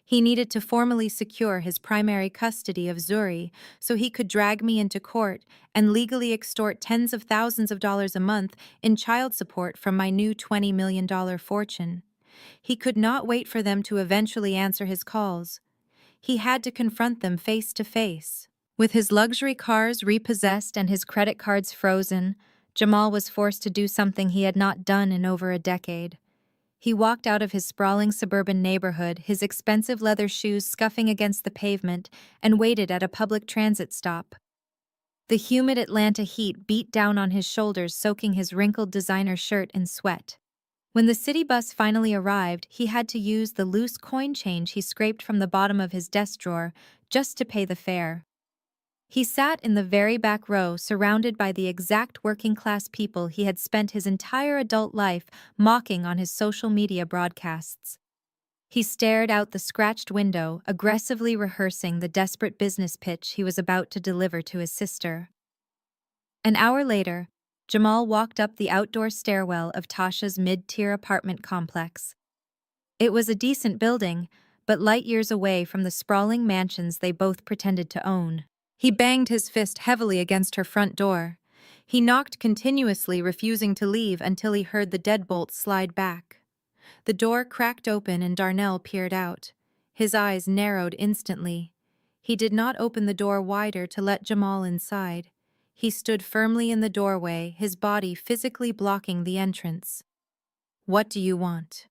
He needed to formally secure his primary custody of Zuri so he could drag me into court and legally extort tens of thousands of dollars a month in child support from my new $20 million fortune. He could not wait for them to eventually answer his calls. He had to confront them face to face. With his luxury cars repossessed and his credit cards frozen, Jamal was forced to do something he had not done in over a decade. He walked out of his sprawling suburban neighborhood, his expensive leather shoes scuffing against the pavement, and waited at a public transit stop. The humid Atlanta heat beat down on his shoulders, soaking his wrinkled designer shirt in sweat. When the city bus finally arrived, he had to use the loose coin change he scraped from the bottom of his desk drawer just to pay the fare. He sat in the very back row, surrounded by the exact working-class people he had spent his entire adult life mocking on his social media broadcasts. He stared out the scratched window, aggressively rehearsing the desperate business pitch he was about to deliver to his sister. An hour later, Jamal walked up the outdoor stairwell of Tasha's mid-tier apartment complex. It was a decent building, but light years away from the sprawling mansions they both pretended to own. He banged his fist heavily against her front door. He knocked continuously, refusing to leave until he heard the deadbolt slide back. The door cracked open and Darnell peered out. His eyes narrowed instantly. He did not open the door wider to let Jamal inside. He stood firmly in the doorway, his body physically blocking the entrance. "What do you want?"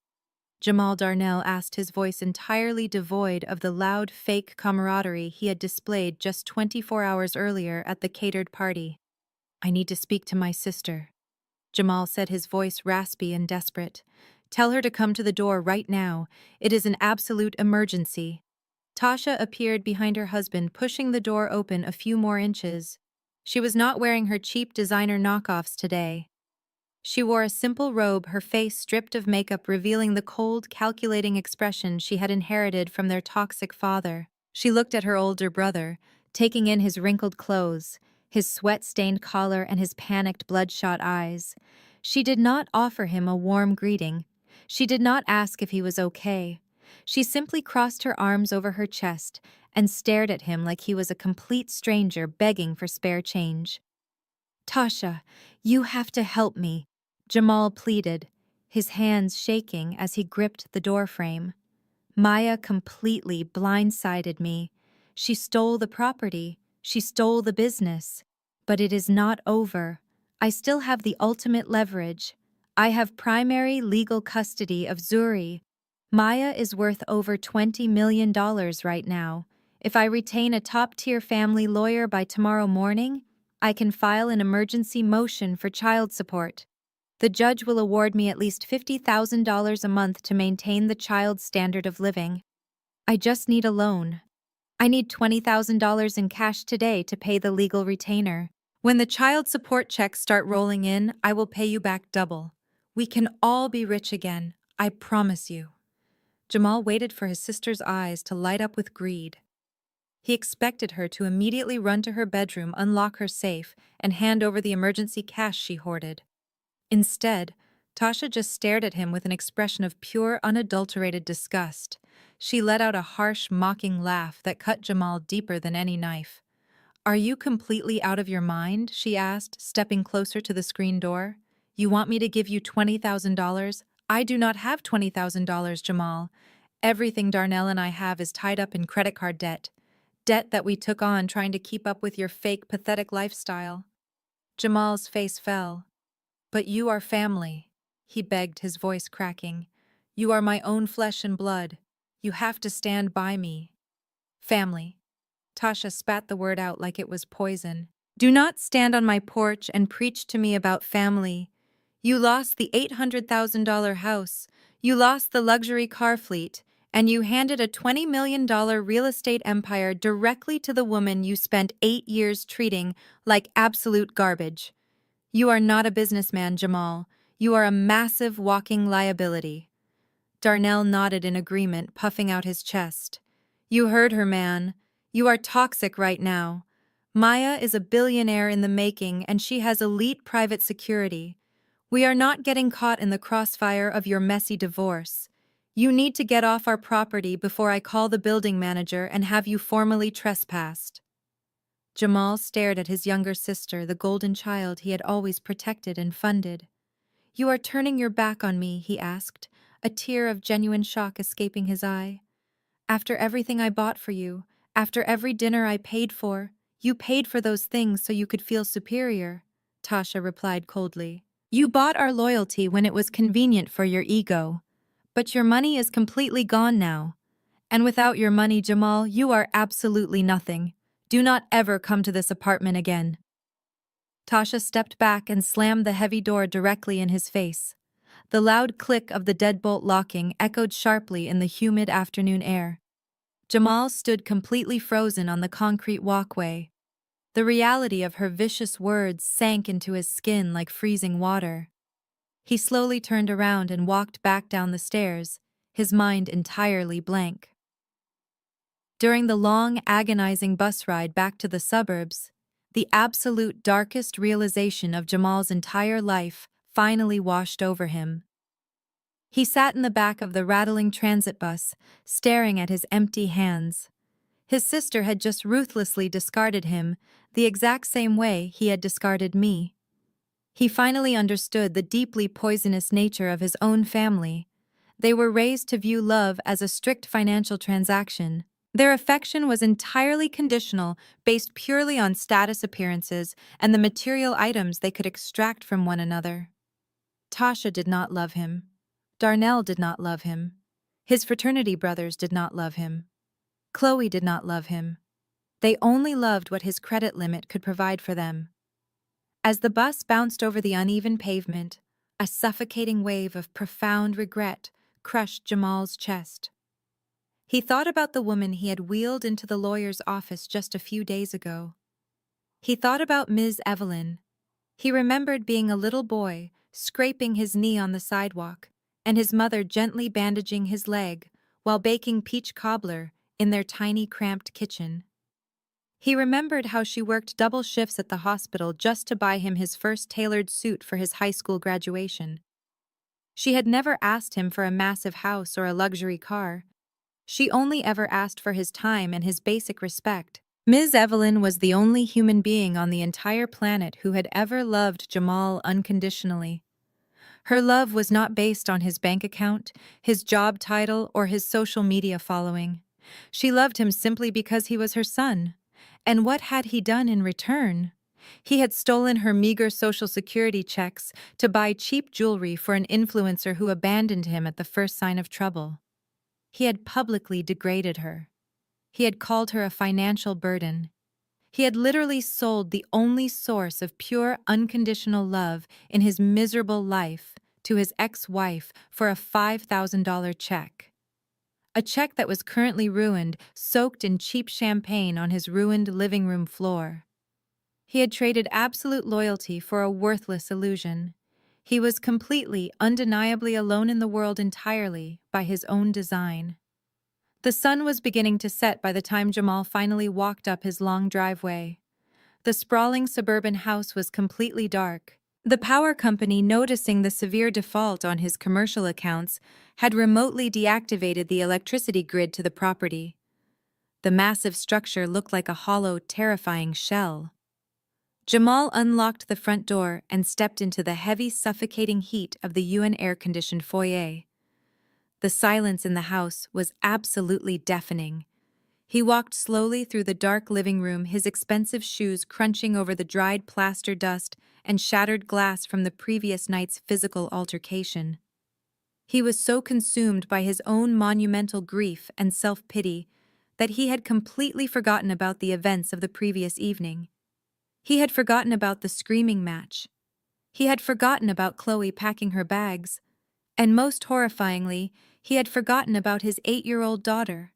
Jamal Darnell asked, his voice entirely devoid of the loud, fake camaraderie he had displayed just 24 hours earlier at the catered party. "I need to speak to my sister," Jamal said, his voice raspy and desperate. "Tell her to come to the door right now. It is an absolute emergency." Tasha appeared behind her husband, pushing the door open a few more inches. She was not wearing her cheap designer knockoffs today. She wore a simple robe, her face stripped of makeup, revealing the cold, calculating expression she had inherited from their toxic father. She looked at her older brother, taking in his wrinkled clothes, his sweat-stained collar, and his panicked, bloodshot eyes. She did not offer him a warm greeting. She did not ask if he was okay. She simply crossed her arms over her chest and stared at him like he was a complete stranger begging for spare change. "Tasha, you have to help me," Jamal pleaded, his hands shaking as he gripped the doorframe. "Maya completely blindsided me. She stole the property. She stole the business. But it is not over. I still have the ultimate leverage. I have primary legal custody of Zuri. Maya is worth over $20 million right now. If I retain a top-tier family lawyer by tomorrow morning, I can file an emergency motion for child support. The judge will award me at least $50,000 a month to maintain the child's standard of living. I just need a loan. I need $20,000 in cash today to pay the legal retainer. When the child support checks start rolling in, I will pay you back double. We can all be rich again, I promise you." Jamal waited for his sister's eyes to light up with greed. He expected her to immediately run to her bedroom, unlock her safe, and hand over the emergency cash she hoarded. Instead, Tasha just stared at him with an expression of pure, unadulterated disgust. She let out a harsh, mocking laugh that cut Jamal deeper than any knife. "Are you completely out of your mind?" she asked, stepping closer to the screen door. "You want me to give you $20,000? I do not have $20,000, Jamal. Everything Darnell and I have is tied up in credit card debt. Debt that we took on trying to keep up with your fake, pathetic lifestyle." Jamal's face fell. "But you are family," he begged, his voice cracking. "You are my own flesh and blood. You have to stand by me." "Family." Tasha spat the word out like it was poison. "Do not stand on my porch and preach to me about family. You lost the $800,000 house, you lost the luxury car fleet, and you handed a $20 million real estate empire directly to the woman you spent 8 years treating like absolute garbage. You are not a businessman, Jamal. You are a massive walking liability." Darnell nodded in agreement, puffing out his chest. "You heard her, man. You are toxic right now. Maya is a billionaire in the making, and she has elite private security. We are not getting caught in the crossfire of your messy divorce. You need to get off our property before I call the building manager and have you formally trespassed." Jamal stared at his younger sister, the golden child he had always protected and funded. "You are turning your back on me?" he asked, a tear of genuine shock escaping his eye. "After everything I bought for you, after every dinner I paid for, you paid for those things so you could feel superior," Tasha replied coldly. "You bought our loyalty when it was convenient for your ego. But your money is completely gone now. And without your money, Jamal, you are absolutely nothing. Do not ever come to this apartment again." Tasha stepped back and slammed the heavy door directly in his face. The loud click of the deadbolt locking echoed sharply in the humid afternoon air. Jamal stood completely frozen on the concrete walkway. The reality of her vicious words sank into his skin like freezing water. He slowly turned around and walked back down the stairs, his mind entirely blank. During the long, agonizing bus ride back to the suburbs, the absolute darkest realization of Jamal's entire life finally washed over him. He sat in the back of the rattling transit bus, staring at his empty hands. His sister had just ruthlessly discarded him, the exact same way he had discarded me. He finally understood the deeply poisonous nature of his own family. They were raised to view love as a strict financial transaction. Their affection was entirely conditional, based purely on status appearances and the material items they could extract from one another. Tasha did not love him. Darnell did not love him. His fraternity brothers did not love him. Chloe did not love him. They only loved what his credit limit could provide for them. As the bus bounced over the uneven pavement, a suffocating wave of profound regret crushed Jamal's chest. He thought about the woman he had wheeled into the lawyer's office just a few days ago. He thought about Ms. Evelyn. He remembered being a little boy, scraping his knee on the sidewalk, and his mother gently bandaging his leg while baking peach cobbler in their tiny, cramped kitchen. He remembered how she worked double shifts at the hospital just to buy him his first tailored suit for his high school graduation. She had never asked him for a massive house or a luxury car. She only ever asked for his time and his basic respect. Ms. Evelyn was the only human being on the entire planet who had ever loved Jamal unconditionally. Her love was not based on his bank account, his job title, or his social media following. She loved him simply because he was her son. And what had he done in return? He had stolen her meager Social Security checks to buy cheap jewelry for an influencer who abandoned him at the first sign of trouble. He had publicly degraded her. He had called her a financial burden. He had literally sold the only source of pure, unconditional love in his miserable life to his ex-wife for a $5,000 check. A check that was currently ruined, soaked in cheap champagne on his ruined living room floor. He had traded absolute loyalty for a worthless illusion. He was completely, undeniably alone in the world entirely by his own design. The sun was beginning to set by the time Jamal finally walked up his long driveway. The sprawling suburban house was completely dark. The power company, noticing the severe default on his commercial accounts, had remotely deactivated the electricity grid to the property. The massive structure looked like a hollow, terrifying shell. Jamal unlocked the front door and stepped into the heavy, suffocating heat of the UN air-conditioned foyer. The silence in the house was absolutely deafening. He walked slowly through the dark living room, his expensive shoes crunching over the dried plaster dust and shattered glass from the previous night's physical altercation. He was so consumed by his own monumental grief and self-pity that he had completely forgotten about the events of the previous evening. He had forgotten about the screaming match. He had forgotten about Chloe packing her bags. And most horrifyingly, he had forgotten about his 8-year-old daughter.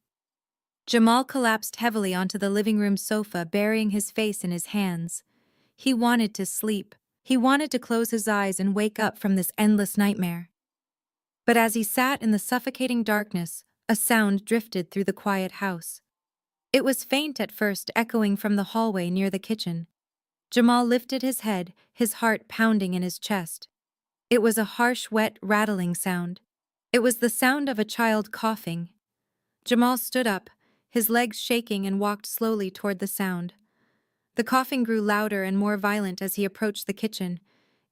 Jamal collapsed heavily onto the living room sofa, burying his face in his hands. He wanted to sleep. He wanted to close his eyes and wake up from this endless nightmare. But as he sat in the suffocating darkness, a sound drifted through the quiet house. It was faint at first, echoing from the hallway near the kitchen. Jamal lifted his head, his heart pounding in his chest. It was a harsh, wet, rattling sound. It was the sound of a child coughing. Jamal stood up, his legs shaking, and walked slowly toward the sound. The coughing grew louder and more violent as he approached the kitchen.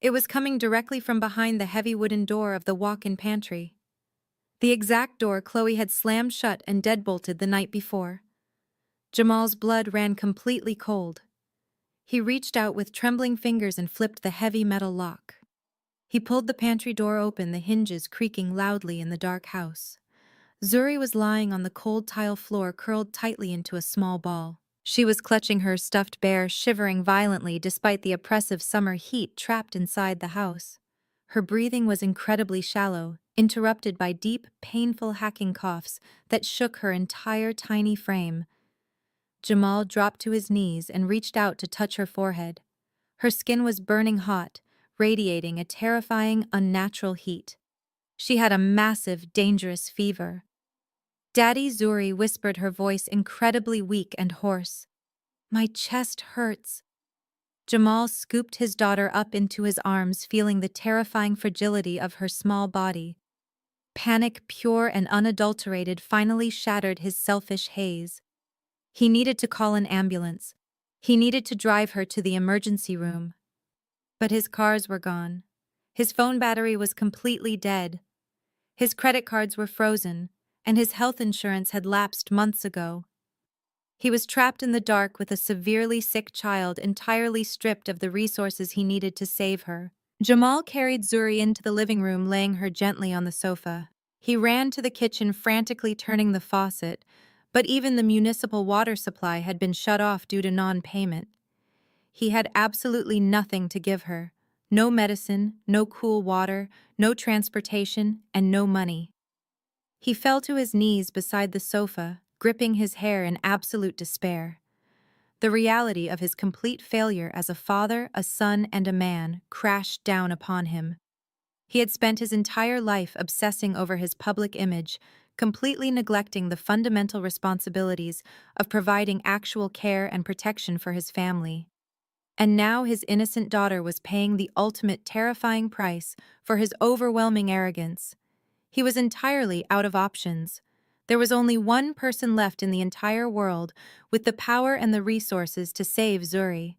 It was coming directly from behind the heavy wooden door of the walk-in pantry. The exact door Chloe had slammed shut and deadbolted the night before. Jamal's blood ran completely cold. He reached out with trembling fingers and flipped the heavy metal lock. He pulled the pantry door open, the hinges creaking loudly in the dark house. Zuri was lying on the cold tile floor, curled tightly into a small ball. She was clutching her stuffed bear, shivering violently despite the oppressive summer heat trapped inside the house. Her breathing was incredibly shallow, interrupted by deep, painful hacking coughs that shook her entire tiny frame. Jamal dropped to his knees and reached out to touch her forehead. Her skin was burning hot, radiating a terrifying, unnatural heat. She had a massive, dangerous fever. "Daddy," Zuri whispered, her voice incredibly weak and hoarse. "My chest hurts." Jamal scooped his daughter up into his arms, feeling the terrifying fragility of her small body. Panic, pure and unadulterated, finally shattered his selfish haze. He needed to call an ambulance. He needed to drive her to the emergency room. But his cars were gone. His phone battery was completely dead. His credit cards were frozen, and his health insurance had lapsed months ago. He was trapped in the dark with a severely sick child, entirely stripped of the resources he needed to save her. Jamal carried Zuri into the living room, laying her gently on the sofa. He ran to the kitchen, frantically turning the faucet, but even the municipal water supply had been shut off due to non-payment. He had absolutely nothing to give her. No medicine, no cool water, no transportation, and no money. He fell to his knees beside the sofa, gripping his hair in absolute despair. The reality of his complete failure as a father, a son, and a man crashed down upon him. He had spent his entire life obsessing over his public image, completely neglecting the fundamental responsibilities of providing actual care and protection for his family. And now his innocent daughter was paying the ultimate terrifying price for his overwhelming arrogance. He was entirely out of options. There was only one person left in the entire world with the power and the resources to save Zuri.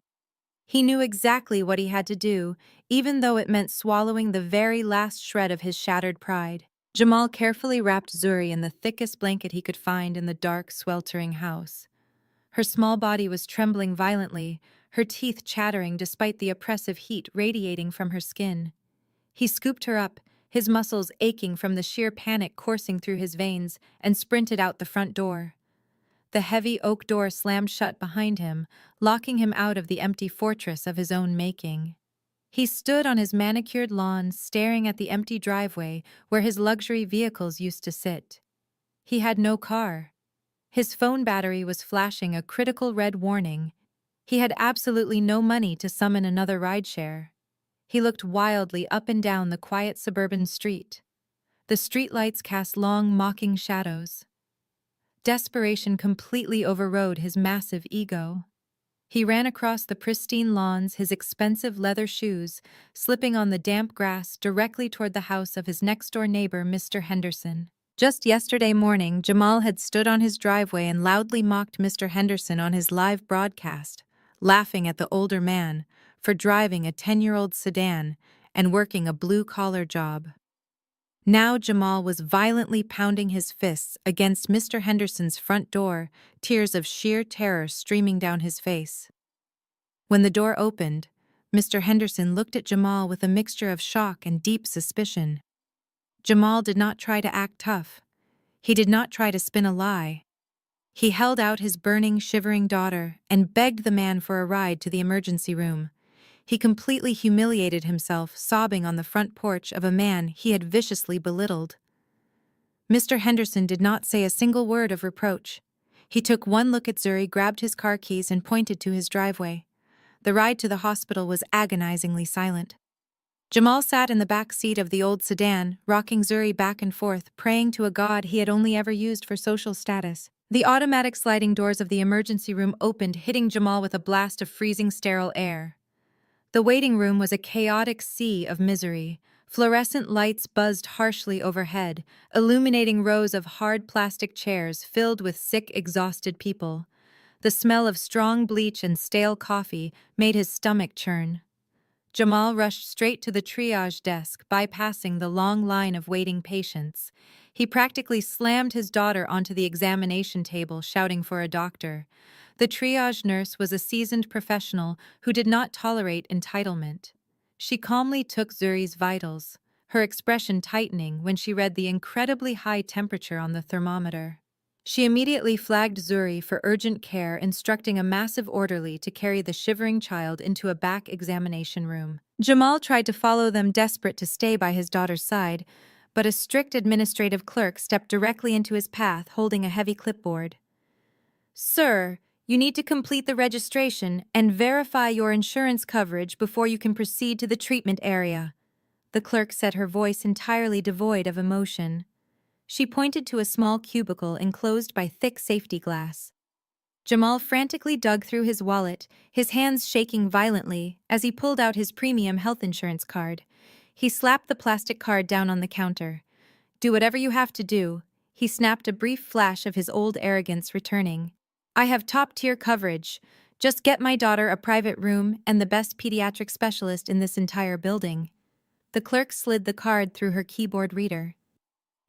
He knew exactly what he had to do, even though it meant swallowing the very last shred of his shattered pride. Jamal carefully wrapped Zuri in the thickest blanket he could find in the dark, sweltering house. Her small body was trembling violently, her teeth chattering despite the oppressive heat radiating from her skin. He scooped her up, his muscles aching from the sheer panic coursing through his veins, and sprinted out the front door. The heavy oak door slammed shut behind him, locking him out of the empty fortress of his own making. He stood on his manicured lawn, staring at the empty driveway where his luxury vehicles used to sit. He had no car. His phone battery was flashing a critical red warning. He had absolutely no money to summon another rideshare. He looked wildly up and down the quiet suburban street. The streetlights cast long, mocking shadows. Desperation completely overrode his massive ego. He ran across the pristine lawns, his expensive leather shoes, slipping on the damp grass directly toward the house of his next-door neighbor, Mr. Henderson. Just yesterday morning, Jamal had stood on his driveway and loudly mocked Mr. Henderson on his live broadcast, laughing at the older man for driving a 10-year-old sedan and working a blue-collar job. Now Jamal was violently pounding his fists against Mr. Henderson's front door, tears of sheer terror streaming down his face. When the door opened, Mr. Henderson looked at Jamal with a mixture of shock and deep suspicion. Jamal did not try to act tough. He did not try to spin a lie. He held out his burning, shivering daughter and begged the man for a ride to the emergency room. He completely humiliated himself, sobbing on the front porch of a man he had viciously belittled. Mr. Henderson did not say a single word of reproach. He took one look at Zuri, grabbed his car keys, and pointed to his driveway. The ride to the hospital was agonizingly silent. Jamal sat in the back seat of the old sedan, rocking Zuri back and forth, praying to a god he had only ever used for social status. The automatic sliding doors of the emergency room opened, hitting Jamal with a blast of freezing, sterile air. The waiting room was a chaotic sea of misery. Fluorescent lights buzzed harshly overhead, illuminating rows of hard plastic chairs filled with sick, exhausted people. The smell of strong bleach and stale coffee made his stomach churn. Jamal rushed straight to the triage desk, bypassing the long line of waiting patients. He practically slammed his daughter onto the examination table, shouting for a doctor. The triage nurse was a seasoned professional who did not tolerate entitlement. She calmly took Zuri's vitals, her expression tightening when she read the incredibly high temperature on the thermometer. She immediately flagged Zuri for urgent care, instructing a massive orderly to carry the shivering child into a back examination room. Jamal tried to follow them, desperate to stay by his daughter's side, but a strict administrative clerk stepped directly into his path, holding a heavy clipboard. "Sir, you need to complete the registration and verify your insurance coverage before you can proceed to the treatment area." The clerk said, her voice entirely devoid of emotion. She pointed to a small cubicle enclosed by thick safety glass. Jamal frantically dug through his wallet, his hands shaking violently as he pulled out his premium health insurance card. He slapped the plastic card down on the counter. "Do whatever you have to do." He snapped, a brief flash of his old arrogance returning. "I have top-tier coverage. Just get my daughter a private room and the best pediatric specialist in this entire building." The clerk slid the card through her keyboard reader.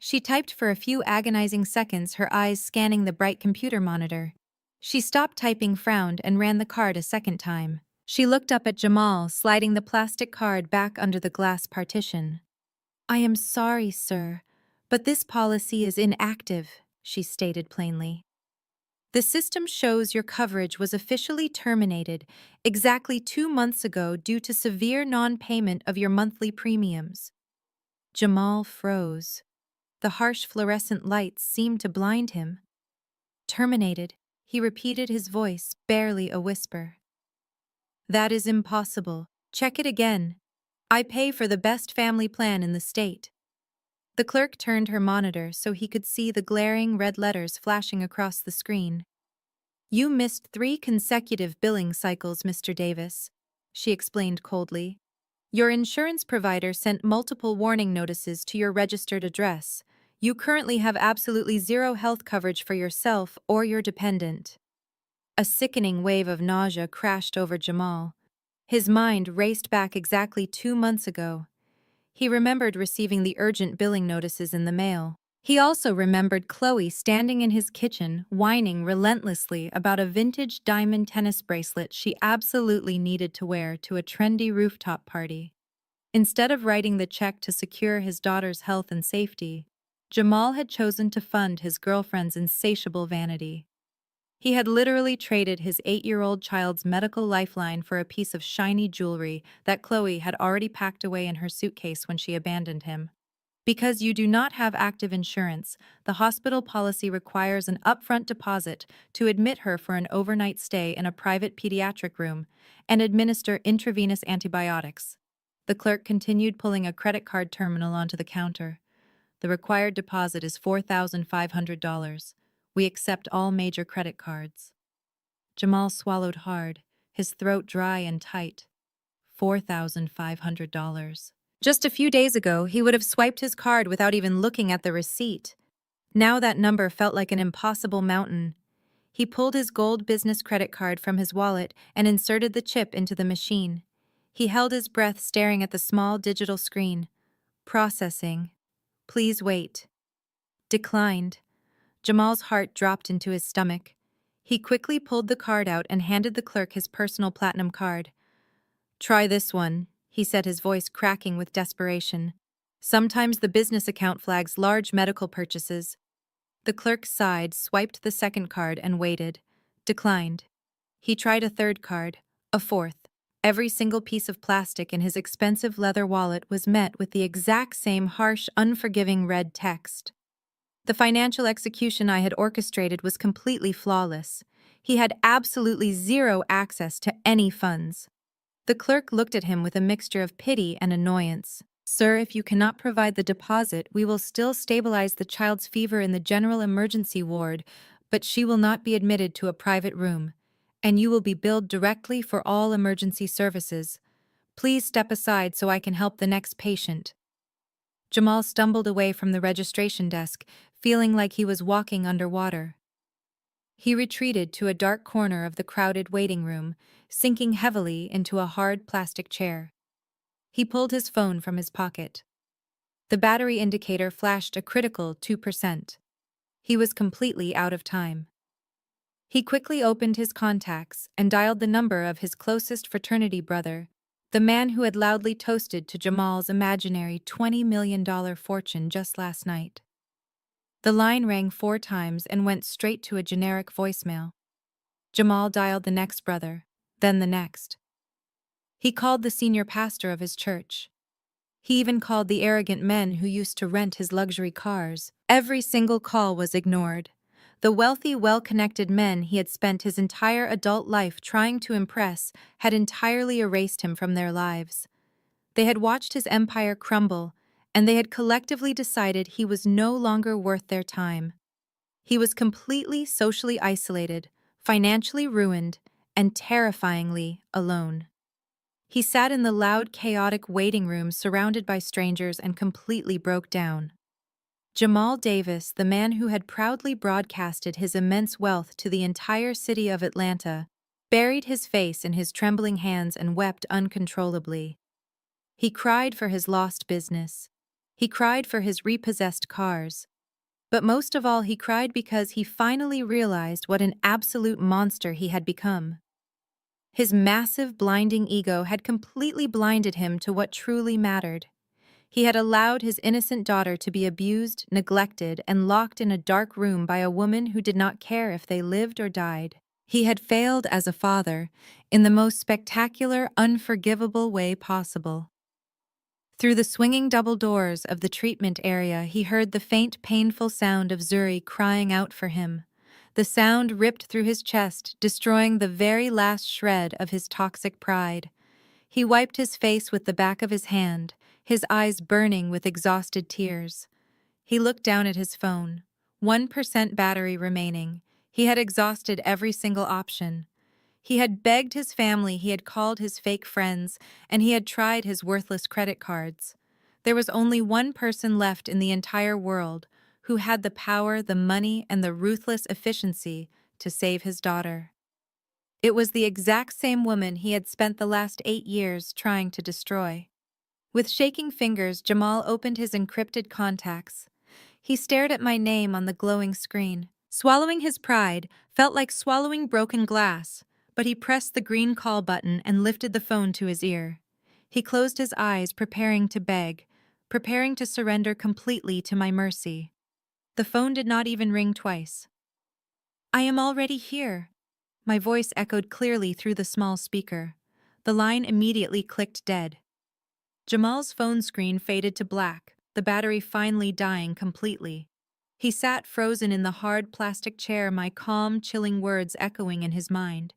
She typed for a few agonizing seconds, her eyes scanning the bright computer monitor. She stopped typing, frowned, and ran the card a second time. She looked up at Jamal, sliding the plastic card back under the glass partition. "I am sorry, sir, but this policy is inactive," she stated plainly. "The system shows your coverage was officially terminated exactly 2 months ago due to severe non-payment of your monthly premiums." Jamal froze. The harsh fluorescent lights seemed to blind him. "Terminated," he repeated, his voice barely a whisper. "That is impossible. Check it again." I pay for the best family plan in the state. The clerk turned her monitor so he could see the glaring red letters flashing across the screen. You missed 3 consecutive billing cycles, Mr. Davis, she explained coldly. Your insurance provider sent multiple warning notices to your registered address. You currently have absolutely zero health coverage for yourself or your dependent. A sickening wave of nausea crashed over Jamal. His mind raced back exactly 2 months ago. He remembered receiving the urgent billing notices in the mail. He also remembered Chloe standing in his kitchen, whining relentlessly about a vintage diamond tennis bracelet she absolutely needed to wear to a trendy rooftop party. Instead of writing the check to secure his daughter's health and safety, Jamal had chosen to fund his girlfriend's insatiable vanity. He had literally traded his 8-year-old child's medical lifeline for a piece of shiny jewelry that Chloe had already packed away in her suitcase when she abandoned him. Because you do not have active insurance, the hospital policy requires an upfront deposit to admit her for an overnight stay in a private pediatric room and administer intravenous antibiotics. The clerk continued pulling a credit card terminal onto the counter. The required deposit is $4,500. We accept all major credit cards. Jamal swallowed hard, his throat dry and tight. $4,500. Just a few days ago, he would have swiped his card without even looking at the receipt. Now that number felt like an impossible mountain. He pulled his gold business credit card from his wallet and inserted the chip into the machine. He held his breath, staring at the small digital screen. Processing. Please wait. Declined. Jamal's heart dropped into his stomach. He quickly pulled the card out and handed the clerk his personal platinum card. Try this one, he said, his voice cracking with desperation. Sometimes the business account flags large medical purchases. The clerk sighed, swiped the second card, and waited. Declined. He tried a third card, a fourth. Every single piece of plastic in his expensive leather wallet was met with the exact same harsh, unforgiving red text. The financial execution I had orchestrated was completely flawless. He had absolutely zero access to any funds. The clerk looked at him with a mixture of pity and annoyance. Sir, if you cannot provide the deposit, we will still stabilize the child's fever in the general emergency ward, but she will not be admitted to a private room, and you will be billed directly for all emergency services. Please step aside so I can help the next patient. Jamal stumbled away from the registration desk, feeling like he was walking underwater. He retreated to a dark corner of the crowded waiting room, sinking heavily into a hard plastic chair. He pulled his phone from his pocket. The battery indicator flashed a critical 2%. He was completely out of time. He quickly opened his contacts and dialed the number of his closest fraternity brother, the man who had loudly toasted to Jamal's imaginary $20 million fortune just last night. The line rang 4 times and went straight to a generic voicemail. Jamal dialed the next brother, then the next. He called the senior pastor of his church. He even called the arrogant men who used to rent his luxury cars. Every single call was ignored. The wealthy, well-connected men he had spent his entire adult life trying to impress had entirely erased him from their lives. They had watched his empire crumble, and they had collectively decided he was no longer worth their time. He was completely socially isolated, financially ruined, and terrifyingly alone. He sat in the loud, chaotic waiting room surrounded by strangers and completely broke down. Jamal Davis, the man who had proudly broadcasted his immense wealth to the entire city of Atlanta, buried his face in his trembling hands and wept uncontrollably. He cried for his lost business. He cried for his repossessed cars. But most of all, he cried because he finally realized what an absolute monster he had become. His massive, blinding ego had completely blinded him to what truly mattered. He had allowed his innocent daughter to be abused, neglected, and locked in a dark room by a woman who did not care if they lived or died. He had failed as a father in the most spectacular, unforgivable way possible. Through the swinging double doors of the treatment area, he heard the faint, painful sound of Zuri crying out for him. The sound ripped through his chest, destroying the very last shred of his toxic pride. He wiped his face with the back of his hand, his eyes burning with exhausted tears. He looked down at his phone. 1% battery remaining. He had exhausted every single option. He had begged his family, he had called his fake friends, and he had tried his worthless credit cards. There was only one person left in the entire world who had the power, the money, and the ruthless efficiency to save his daughter. It was the exact same woman he had spent the last 8 years trying to destroy. With shaking fingers, Jamal opened his encrypted contacts. He stared at my name on the glowing screen. Swallowing his pride felt like swallowing broken glass, but he pressed the green call button and lifted the phone to his ear. He closed his eyes, preparing to beg, preparing to surrender completely to my mercy. The phone did not even ring twice. "I am already here." My voice echoed clearly through the small speaker. The line immediately clicked dead. Jamal's phone screen faded to black, the battery finally dying completely. He sat frozen in the hard plastic chair, my calm, chilling words echoing in his mind.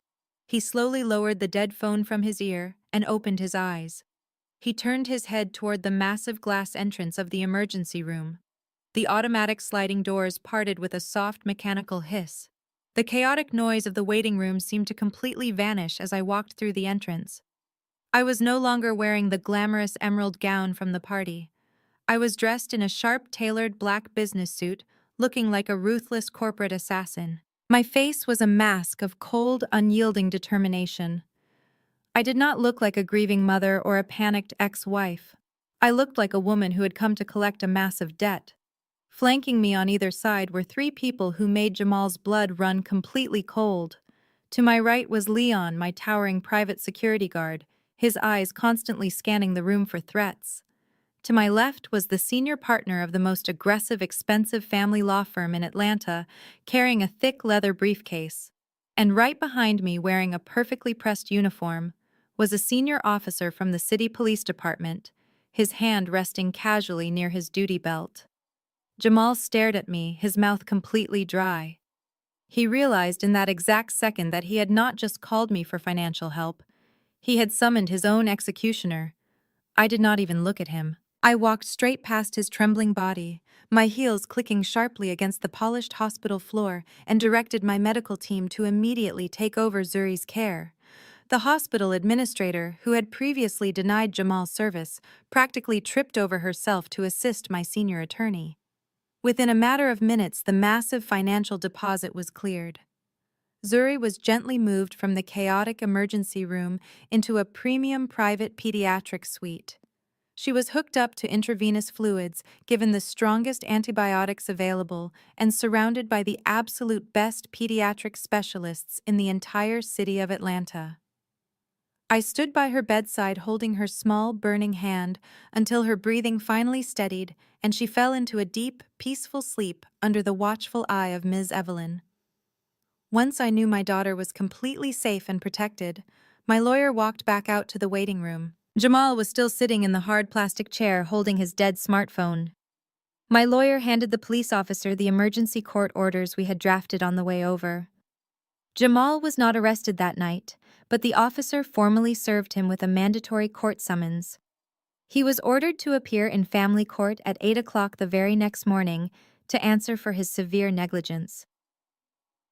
He slowly lowered the dead phone from his ear and opened his eyes. He turned his head toward the massive glass entrance of the emergency room. The automatic sliding doors parted with a soft mechanical hiss. The chaotic noise of the waiting room seemed to completely vanish as I walked through the entrance. I was no longer wearing the glamorous emerald gown from the party. I was dressed in a sharp, tailored black business suit, looking like a ruthless corporate assassin. My face was a mask of cold, unyielding determination. I did not look like a grieving mother or a panicked ex-wife. I looked like a woman who had come to collect a massive debt. Flanking me on either side were 3 people who made Jamal's blood run completely cold. To my right was Leon, my towering private security guard, his eyes constantly scanning the room for threats. To my left was the senior partner of the most aggressive, expensive family law firm in Atlanta, carrying a thick leather briefcase. And right behind me, wearing a perfectly pressed uniform, was a senior officer from the city police department, his hand resting casually near his duty belt. Jamal stared at me, his mouth completely dry. He realized in that exact second that he had not just called me for financial help. He had summoned his own executioner. I did not even look at him. I walked straight past his trembling body, my heels clicking sharply against the polished hospital floor, and directed my medical team to immediately take over Zuri's care. The hospital administrator, who had previously denied Jamal's service, practically tripped over herself to assist my senior attorney. Within a matter of minutes, the massive financial deposit was cleared. Zuri was gently moved from the chaotic emergency room into a premium private pediatric suite. She was hooked up to intravenous fluids, given the strongest antibiotics available, and surrounded by the absolute best pediatric specialists in the entire city of Atlanta. I stood by her bedside holding her small, burning hand until her breathing finally steadied and she fell into a deep, peaceful sleep under the watchful eye of Ms. Evelyn. Once I knew my daughter was completely safe and protected, my lawyer walked back out to the waiting room. Jamal was still sitting in the hard plastic chair holding his dead smartphone. My lawyer handed the police officer the emergency court orders we had drafted on the way over. Jamal was not arrested that night, but the officer formally served him with a mandatory court summons. He was ordered to appear in family court at 8 o'clock the very next morning to answer for his severe negligence.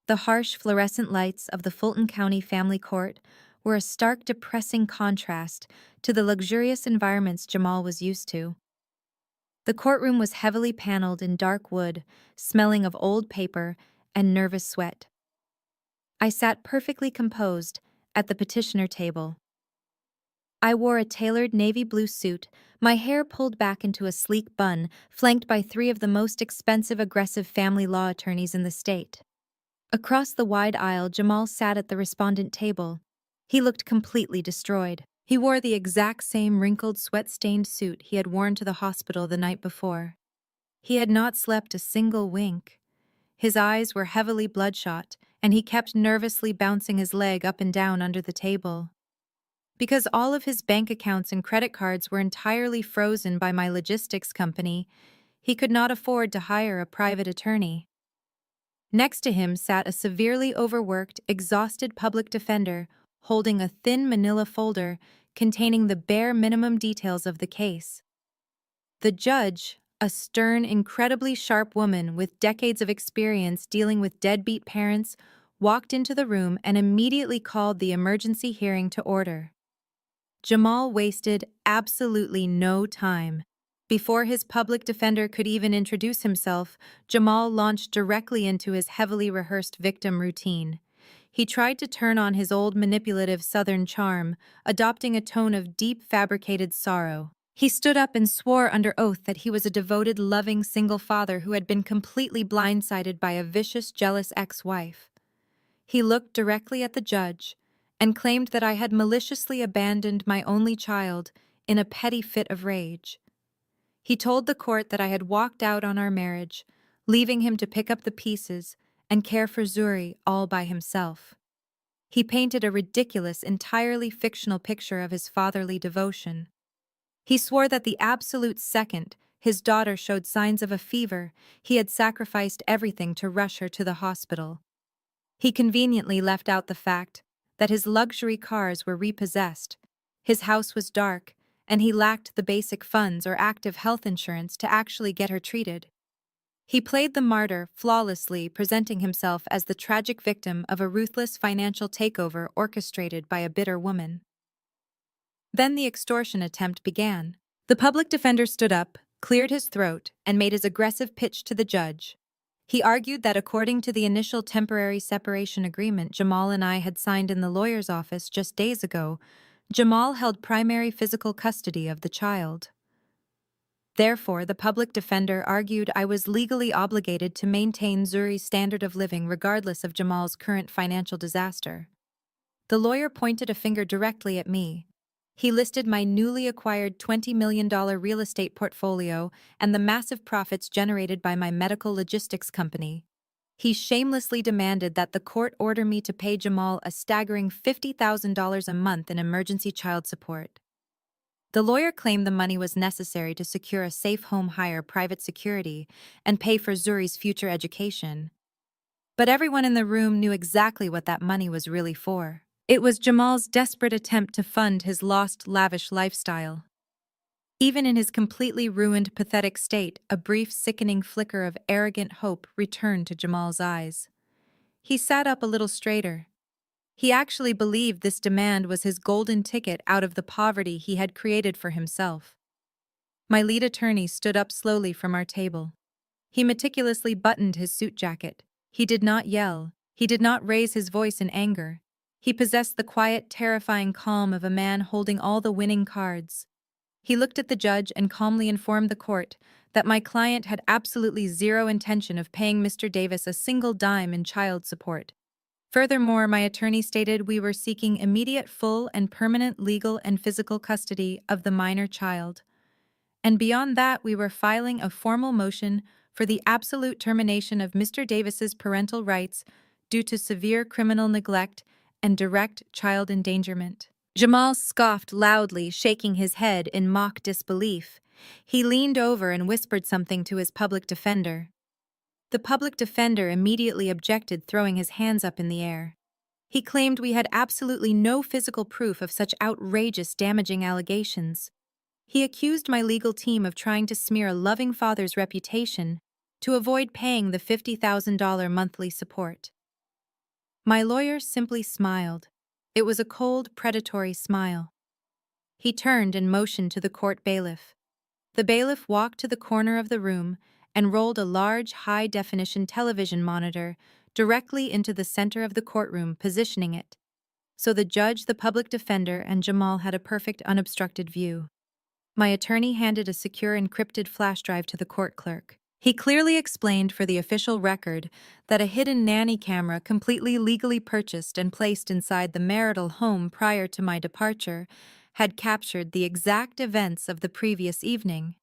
The harsh fluorescent lights of the Fulton County Family Court were a stark, depressing contrast to the luxurious environments Jamal was used to. The courtroom was heavily paneled in dark wood, smelling of old paper and nervous sweat. I sat perfectly composed at the petitioner table. I wore a tailored navy blue suit, my hair pulled back into a sleek bun, flanked by 3 of the most expensive, aggressive family law attorneys in the state. Across the wide aisle, Jamal sat at the respondent table. He looked completely destroyed. He wore the exact same wrinkled, sweat-stained suit he had worn to the hospital the night before. He had not slept a single wink. His eyes were heavily bloodshot, and he kept nervously bouncing his leg up and down under the table. Because all of his bank accounts and credit cards were entirely frozen by my logistics company, he could not afford to hire a private attorney. Next to him sat a severely overworked, exhausted public defender, holding a thin manila folder containing the bare minimum details of the case. The judge, a stern, incredibly sharp woman with decades of experience dealing with deadbeat parents, walked into the room and immediately called the emergency hearing to order. Jamal wasted absolutely no time. Before his public defender could even introduce himself, Jamal launched directly into his heavily rehearsed victim routine. He tried to turn on his old manipulative Southern charm, adopting a tone of deep fabricated sorrow. He stood up and swore under oath that he was a devoted, loving single father who had been completely blindsided by a vicious, jealous ex-wife. He looked directly at the judge and claimed that I had maliciously abandoned my only child in a petty fit of rage. He told the court that I had walked out on our marriage, leaving him to pick up the pieces and care for Zuri all by himself. He painted a ridiculous, entirely fictional picture of his fatherly devotion. He swore that the absolute second his daughter showed signs of a fever, he had sacrificed everything to rush her to the hospital. He conveniently left out the fact that his luxury cars were repossessed, his house was dark, and he lacked the basic funds or active health insurance to actually get her treated. He played the martyr flawlessly, presenting himself as the tragic victim of a ruthless financial takeover orchestrated by a bitter woman. Then the extortion attempt began. The public defender stood up, cleared his throat, and made his aggressive pitch to the judge. He argued that according to the initial temporary separation agreement Jamal and I had signed in the lawyer's office just days ago, Jamal held primary physical custody of the child. Therefore, the public defender argued I was legally obligated to maintain Zuri's standard of living regardless of Jamal's current financial disaster. The lawyer pointed a finger directly at me. He listed my newly acquired $20 million real estate portfolio and the massive profits generated by my medical logistics company. He shamelessly demanded that the court order me to pay Jamal a staggering $50,000 a month in emergency child support. The lawyer claimed the money was necessary to secure a safe home hire private security and pay for Zuri's future education. But everyone in the room knew exactly what that money was really for. It was Jamal's desperate attempt to fund his lost, lavish lifestyle. Even in his completely ruined, pathetic state, a brief, sickening flicker of arrogant hope returned to Jamal's eyes. He sat up a little straighter. He actually believed this demand was his golden ticket out of the poverty he had created for himself. My lead attorney stood up slowly from our table. He meticulously buttoned his suit jacket. He did not yell. He did not raise his voice in anger. He possessed the quiet, terrifying calm of a man holding all the winning cards. He looked at the judge and calmly informed the court that my client had absolutely zero intention of paying Mr. Davis a single dime in child support. Furthermore, my attorney stated we were seeking immediate full and permanent legal and physical custody of the minor child. And beyond that, we were filing a formal motion for the absolute termination of Mr. Davis's parental rights due to severe criminal neglect and direct child endangerment. Jamal scoffed loudly, shaking his head in mock disbelief. He leaned over and whispered something to his public defender. The public defender immediately objected, throwing his hands up in the air. He claimed we had absolutely no physical proof of such outrageous, damaging allegations. He accused my legal team of trying to smear a loving father's reputation to avoid paying the $50,000 monthly support. My lawyer simply smiled. It was a cold, predatory smile. He turned and motioned to the court bailiff. The bailiff walked to the corner of the room and rolled a large, high-definition television monitor directly into the center of the courtroom, positioning it so the judge, the public defender, and Jamal had a perfect, unobstructed view. My attorney handed a secure, encrypted flash drive to the court clerk. He clearly explained for the official record that a hidden nanny camera completely legally purchased and placed inside the marital home prior to my departure had captured the exact events of the previous evening.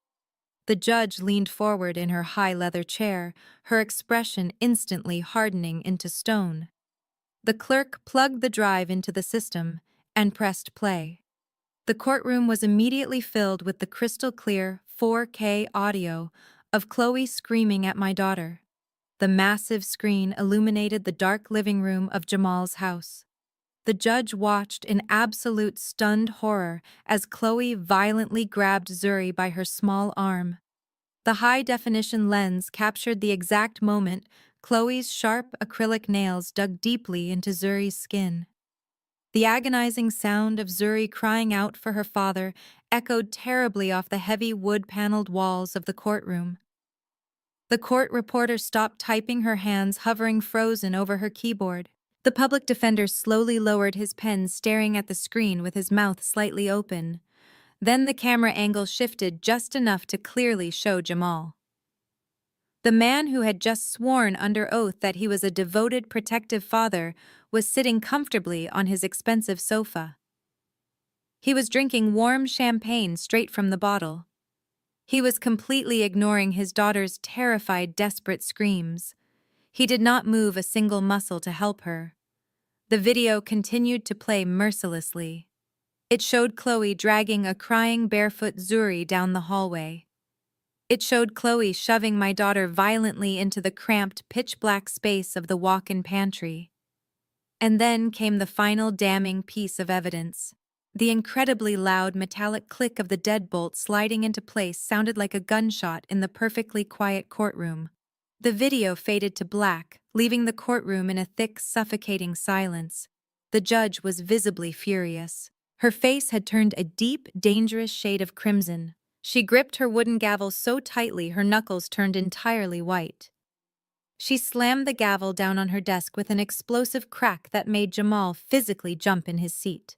The judge leaned forward in her high leather chair, her expression instantly hardening into stone. The clerk plugged the drive into the system and pressed play. The courtroom was immediately filled with the crystal-clear 4K audio of Chloe screaming at my daughter. The massive screen illuminated the dark living room of Jamal's house. The judge watched in absolute stunned horror as Chloe violently grabbed Zuri by her small arm. The high-definition lens captured the exact moment Chloe's sharp acrylic nails dug deeply into Zuri's skin. The agonizing sound of Zuri crying out for her father echoed terribly off the heavy wood-paneled walls of the courtroom. The court reporter stopped typing, her hands hovering frozen over her keyboard. The public defender slowly lowered his pen, staring at the screen with his mouth slightly open. Then the camera angle shifted just enough to clearly show Jamal. The man who had just sworn under oath that he was a devoted, protective father was sitting comfortably on his expensive sofa. He was drinking warm champagne straight from the bottle. He was completely ignoring his daughter's terrified, desperate screams. He did not move a single muscle to help her. The video continued to play mercilessly. It showed Chloe dragging a crying barefoot Zuri down the hallway. It showed Chloe shoving my daughter violently into the cramped, pitch-black space of the walk-in pantry. And then came the final damning piece of evidence. The incredibly loud metallic click of the deadbolt sliding into place sounded like a gunshot in the perfectly quiet courtroom. The video faded to black, leaving the courtroom in a thick, suffocating silence. The judge was visibly furious. Her face had turned a deep, dangerous shade of crimson. She gripped her wooden gavel so tightly her knuckles turned entirely white. She slammed the gavel down on her desk with an explosive crack that made Jamal physically jump in his seat.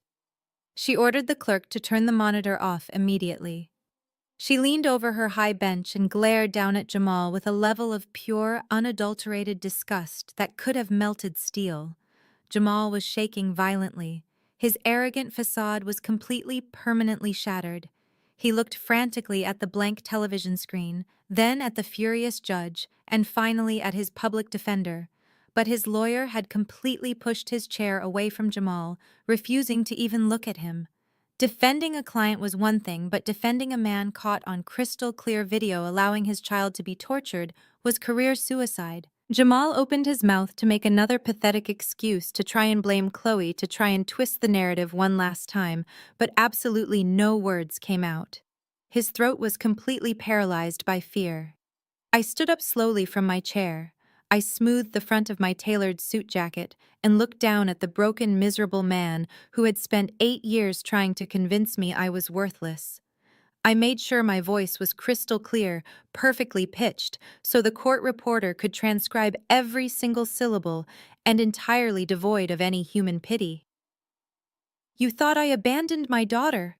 She ordered the clerk to turn the monitor off immediately. She leaned over her high bench and glared down at Jamal with a level of pure, unadulterated disgust that could have melted steel. Jamal was shaking violently. His arrogant facade was completely, permanently shattered. He looked frantically at the blank television screen, then at the furious judge, and finally at his public defender. But his lawyer had completely pushed his chair away from Jamal, refusing to even look at him. Defending a client was one thing, but defending a man caught on crystal-clear video allowing his child to be tortured was career suicide. Jamal opened his mouth to make another pathetic excuse to try and blame Chloe, to try and twist the narrative one last time, but absolutely no words came out. His throat was completely paralyzed by fear. I stood up slowly from my chair. I smoothed the front of my tailored suit jacket and looked down at the broken, miserable man who had spent 8 years trying to convince me I was worthless. I made sure my voice was crystal clear, perfectly pitched, so the court reporter could transcribe every single syllable and entirely devoid of any human pity. "You thought I abandoned my daughter?"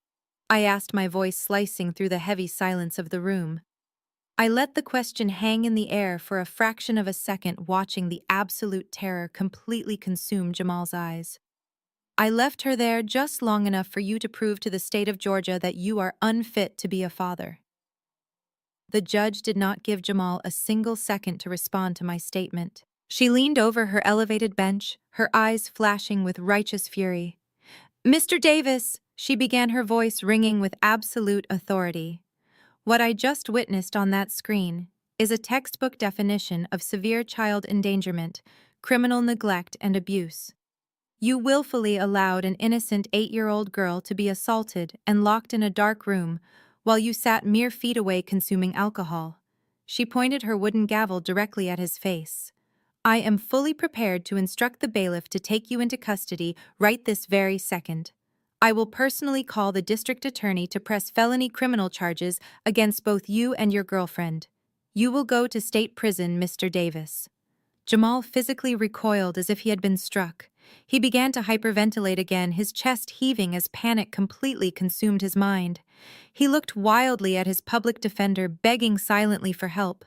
I asked, my voice slicing through the heavy silence of the room. I let the question hang in the air for a fraction of a second, watching the absolute terror completely consume Jamal's eyes. "I left her there just long enough for you to prove to the state of Georgia that you are unfit to be a father." The judge did not give Jamal a single second to respond to my statement. She leaned over her elevated bench, her eyes flashing with righteous fury. "Mr. Davis," she began, her voice ringing with absolute authority. "What I just witnessed on that screen is a textbook definition of severe child endangerment, criminal neglect, and abuse. You willfully allowed an innocent 8-year-old girl to be assaulted and locked in a dark room while you sat mere feet away consuming alcohol." She pointed her wooden gavel directly at his face. "I am fully prepared to instruct the bailiff to take you into custody right this very second. I will personally call the district attorney to press felony criminal charges against both you and your girlfriend. You will go to state prison, Mr. Davis." Jamal physically recoiled as if he had been struck. He began to hyperventilate again, his chest heaving as panic completely consumed his mind. He looked wildly at his public defender, begging silently for help.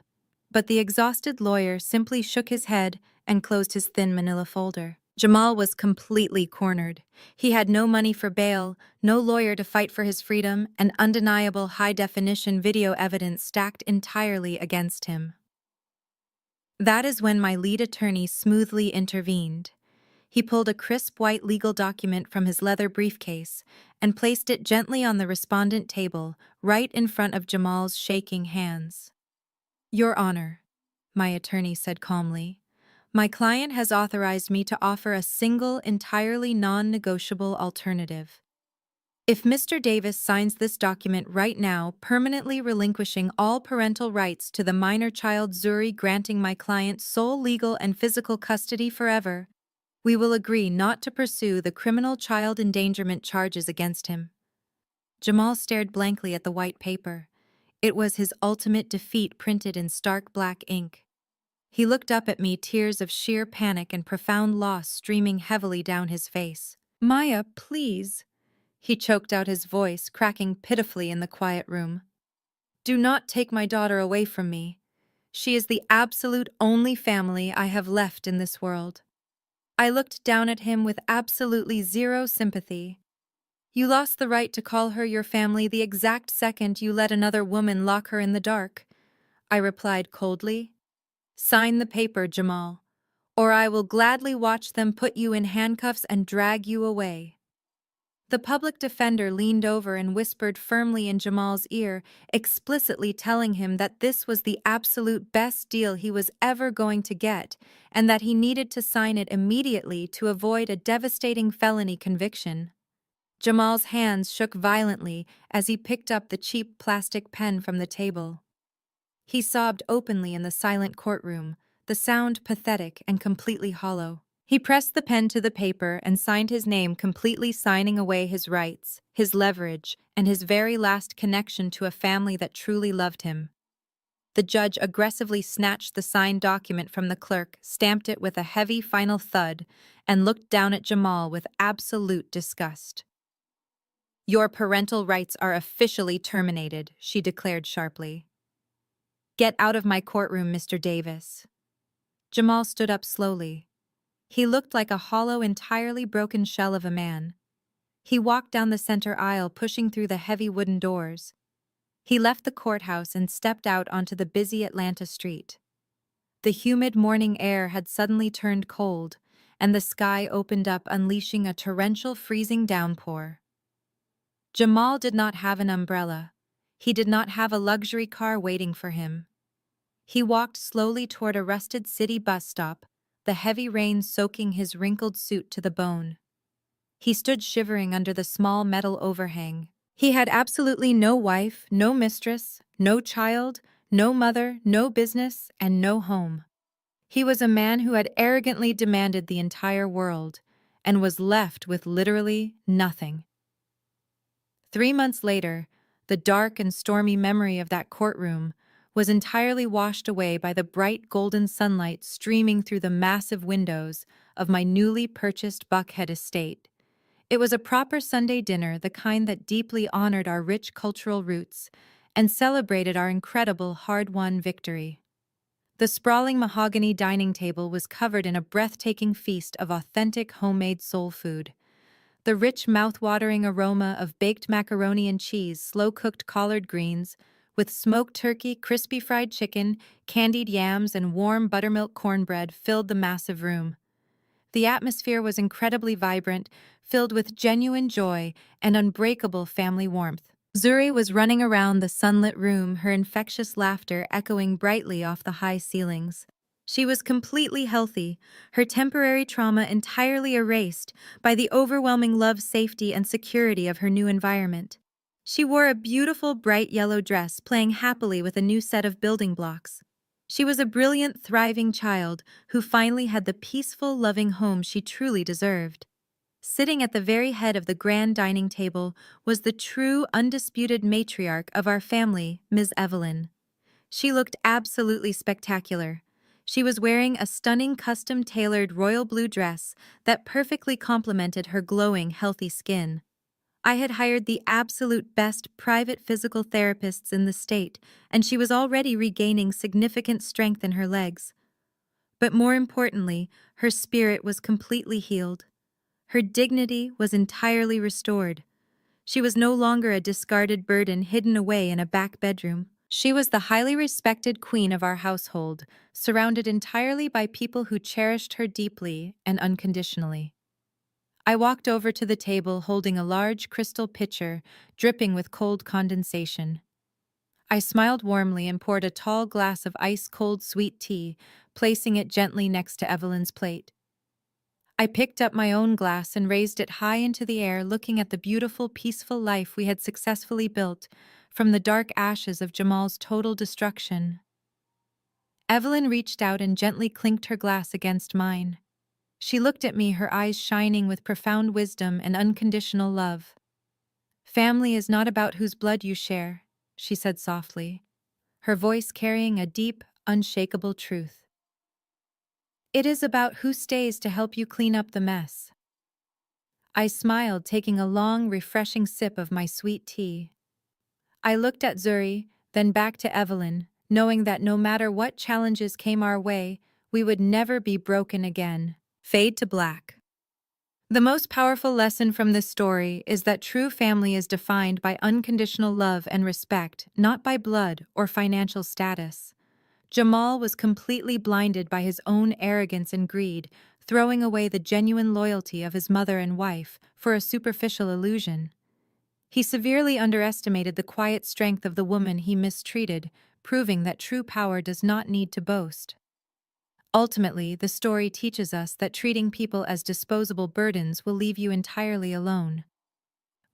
But the exhausted lawyer simply shook his head and closed his thin manila folder. Jamal was completely cornered. He had no money for bail, no lawyer to fight for his freedom, and undeniable high-definition video evidence stacked entirely against him. That is when my lead attorney smoothly intervened. He pulled a crisp white legal document from his leather briefcase and placed it gently on the respondent table, right in front of Jamal's shaking hands. "Your Honor," my attorney said calmly, My client has authorized me to offer a single, entirely non-negotiable alternative. If Mr. Davis signs this document right now, permanently relinquishing all parental rights to the minor child Zuri, granting my client sole legal and physical custody forever, we will agree not to pursue the criminal child endangerment charges against him. Jamal stared blankly at the white paper. It was his ultimate defeat printed in stark black ink. He looked up at me, tears of sheer panic and profound loss streaming heavily down his face. "Maya, please," he choked out, his voice cracking pitifully in the quiet room. "Do not take my daughter away from me. She is the absolute only family I have left in this world." I looked down at him with absolutely zero sympathy. "You lost the right to call her your family the exact second you let another woman lock her in the dark," I replied coldly. "Sign the paper, Jamal, or I will gladly watch them put you in handcuffs and drag you away." The public defender leaned over and whispered firmly in Jamal's ear, explicitly telling him that this was the absolute best deal he was ever going to get, and that he needed to sign it immediately to avoid a devastating felony conviction. Jamal's hands shook violently as he picked up the cheap plastic pen from the table. He sobbed openly in the silent courtroom, the sound pathetic and completely hollow. He pressed the pen to the paper and signed his name, completely signing away his rights, his leverage, and his very last connection to a family that truly loved him. The judge aggressively snatched the signed document from the clerk, stamped it with a heavy final thud, and looked down at Jamal with absolute disgust. "Your parental rights are officially terminated," she declared sharply. "Get out of my courtroom, Mr. Davis." Jamal stood up slowly. He looked like a hollow, entirely broken shell of a man. He walked down the center aisle, pushing through the heavy wooden doors. He left the courthouse and stepped out onto the busy Atlanta street. The humid morning air had suddenly turned cold, and the sky opened up, unleashing a torrential, freezing downpour. Jamal did not have an umbrella. He did not have a luxury car waiting for him. He walked slowly toward a rusted city bus stop, the heavy rain soaking his wrinkled suit to the bone. He stood shivering under the small metal overhang. He had absolutely no wife, no mistress, no child, no mother, no business, and no home. He was a man who had arrogantly demanded the entire world, and was left with literally nothing. 3 months later, the dark and stormy memory of that courtroom was entirely washed away by the bright golden sunlight streaming through the massive windows of my newly purchased Buckhead estate. It was a proper Sunday dinner, the kind that deeply honored our rich cultural roots and celebrated our incredible hard-won victory. The sprawling mahogany dining table was covered in a breathtaking feast of authentic homemade soul food. The rich, mouth-watering aroma of baked macaroni and cheese, slow-cooked collard greens, with smoked turkey, crispy fried chicken, candied yams, and warm buttermilk cornbread filled the massive room. The atmosphere was incredibly vibrant, filled with genuine joy and unbreakable family warmth. Zuri was running around the sunlit room, her infectious laughter echoing brightly off the high ceilings. She was completely healthy, her temporary trauma entirely erased by the overwhelming love, safety, and security of her new environment. She wore a beautiful bright yellow dress, playing happily with a new set of building blocks. She was a brilliant, thriving child who finally had the peaceful, loving home she truly deserved. Sitting at the very head of the grand dining table was the true, undisputed matriarch of our family, Ms. Evelyn. She looked absolutely spectacular. She was wearing a stunning custom-tailored royal blue dress that perfectly complemented her glowing, healthy skin. I had hired the absolute best private physical therapists in the state, and she was already regaining significant strength in her legs. But more importantly, her spirit was completely healed. Her dignity was entirely restored. She was no longer a discarded burden hidden away in a back bedroom. She was the highly respected queen of our household, surrounded entirely by people who cherished her deeply and unconditionally. I walked over to the table holding a large crystal pitcher dripping with cold condensation. I smiled warmly and poured a tall glass of ice-cold sweet tea, placing it gently next to Evelyn's plate. I picked up my own glass and raised it high into the air, looking at the beautiful, peaceful life we had successfully built from the dark ashes of Jamal's total destruction. Evelyn reached out and gently clinked her glass against mine. She looked at me, her eyes shining with profound wisdom and unconditional love. "Family is not about whose blood you share," she said softly, her voice carrying a deep, unshakable truth. "It is about who stays to help you clean up the mess." I smiled, taking a long, refreshing sip of my sweet tea. I looked at Zuri, then back to Evelyn, knowing that no matter what challenges came our way, we would never be broken again. Fade to black. The most powerful lesson from this story is that true family is defined by unconditional love and respect, not by blood or financial status. Jamal was completely blinded by his own arrogance and greed, throwing away the genuine loyalty of his mother and wife for a superficial illusion. He severely underestimated the quiet strength of the woman he mistreated, proving that true power does not need to boast. Ultimately, the story teaches us that treating people as disposable burdens will leave you entirely alone.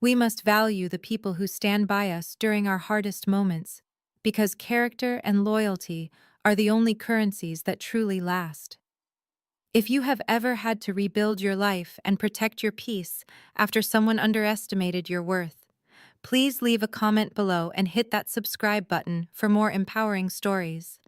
We must value the people who stand by us during our hardest moments, because character and loyalty are the only currencies that truly last. If you have ever had to rebuild your life and protect your peace after someone underestimated your worth, please leave a comment below and hit that subscribe button for more empowering stories.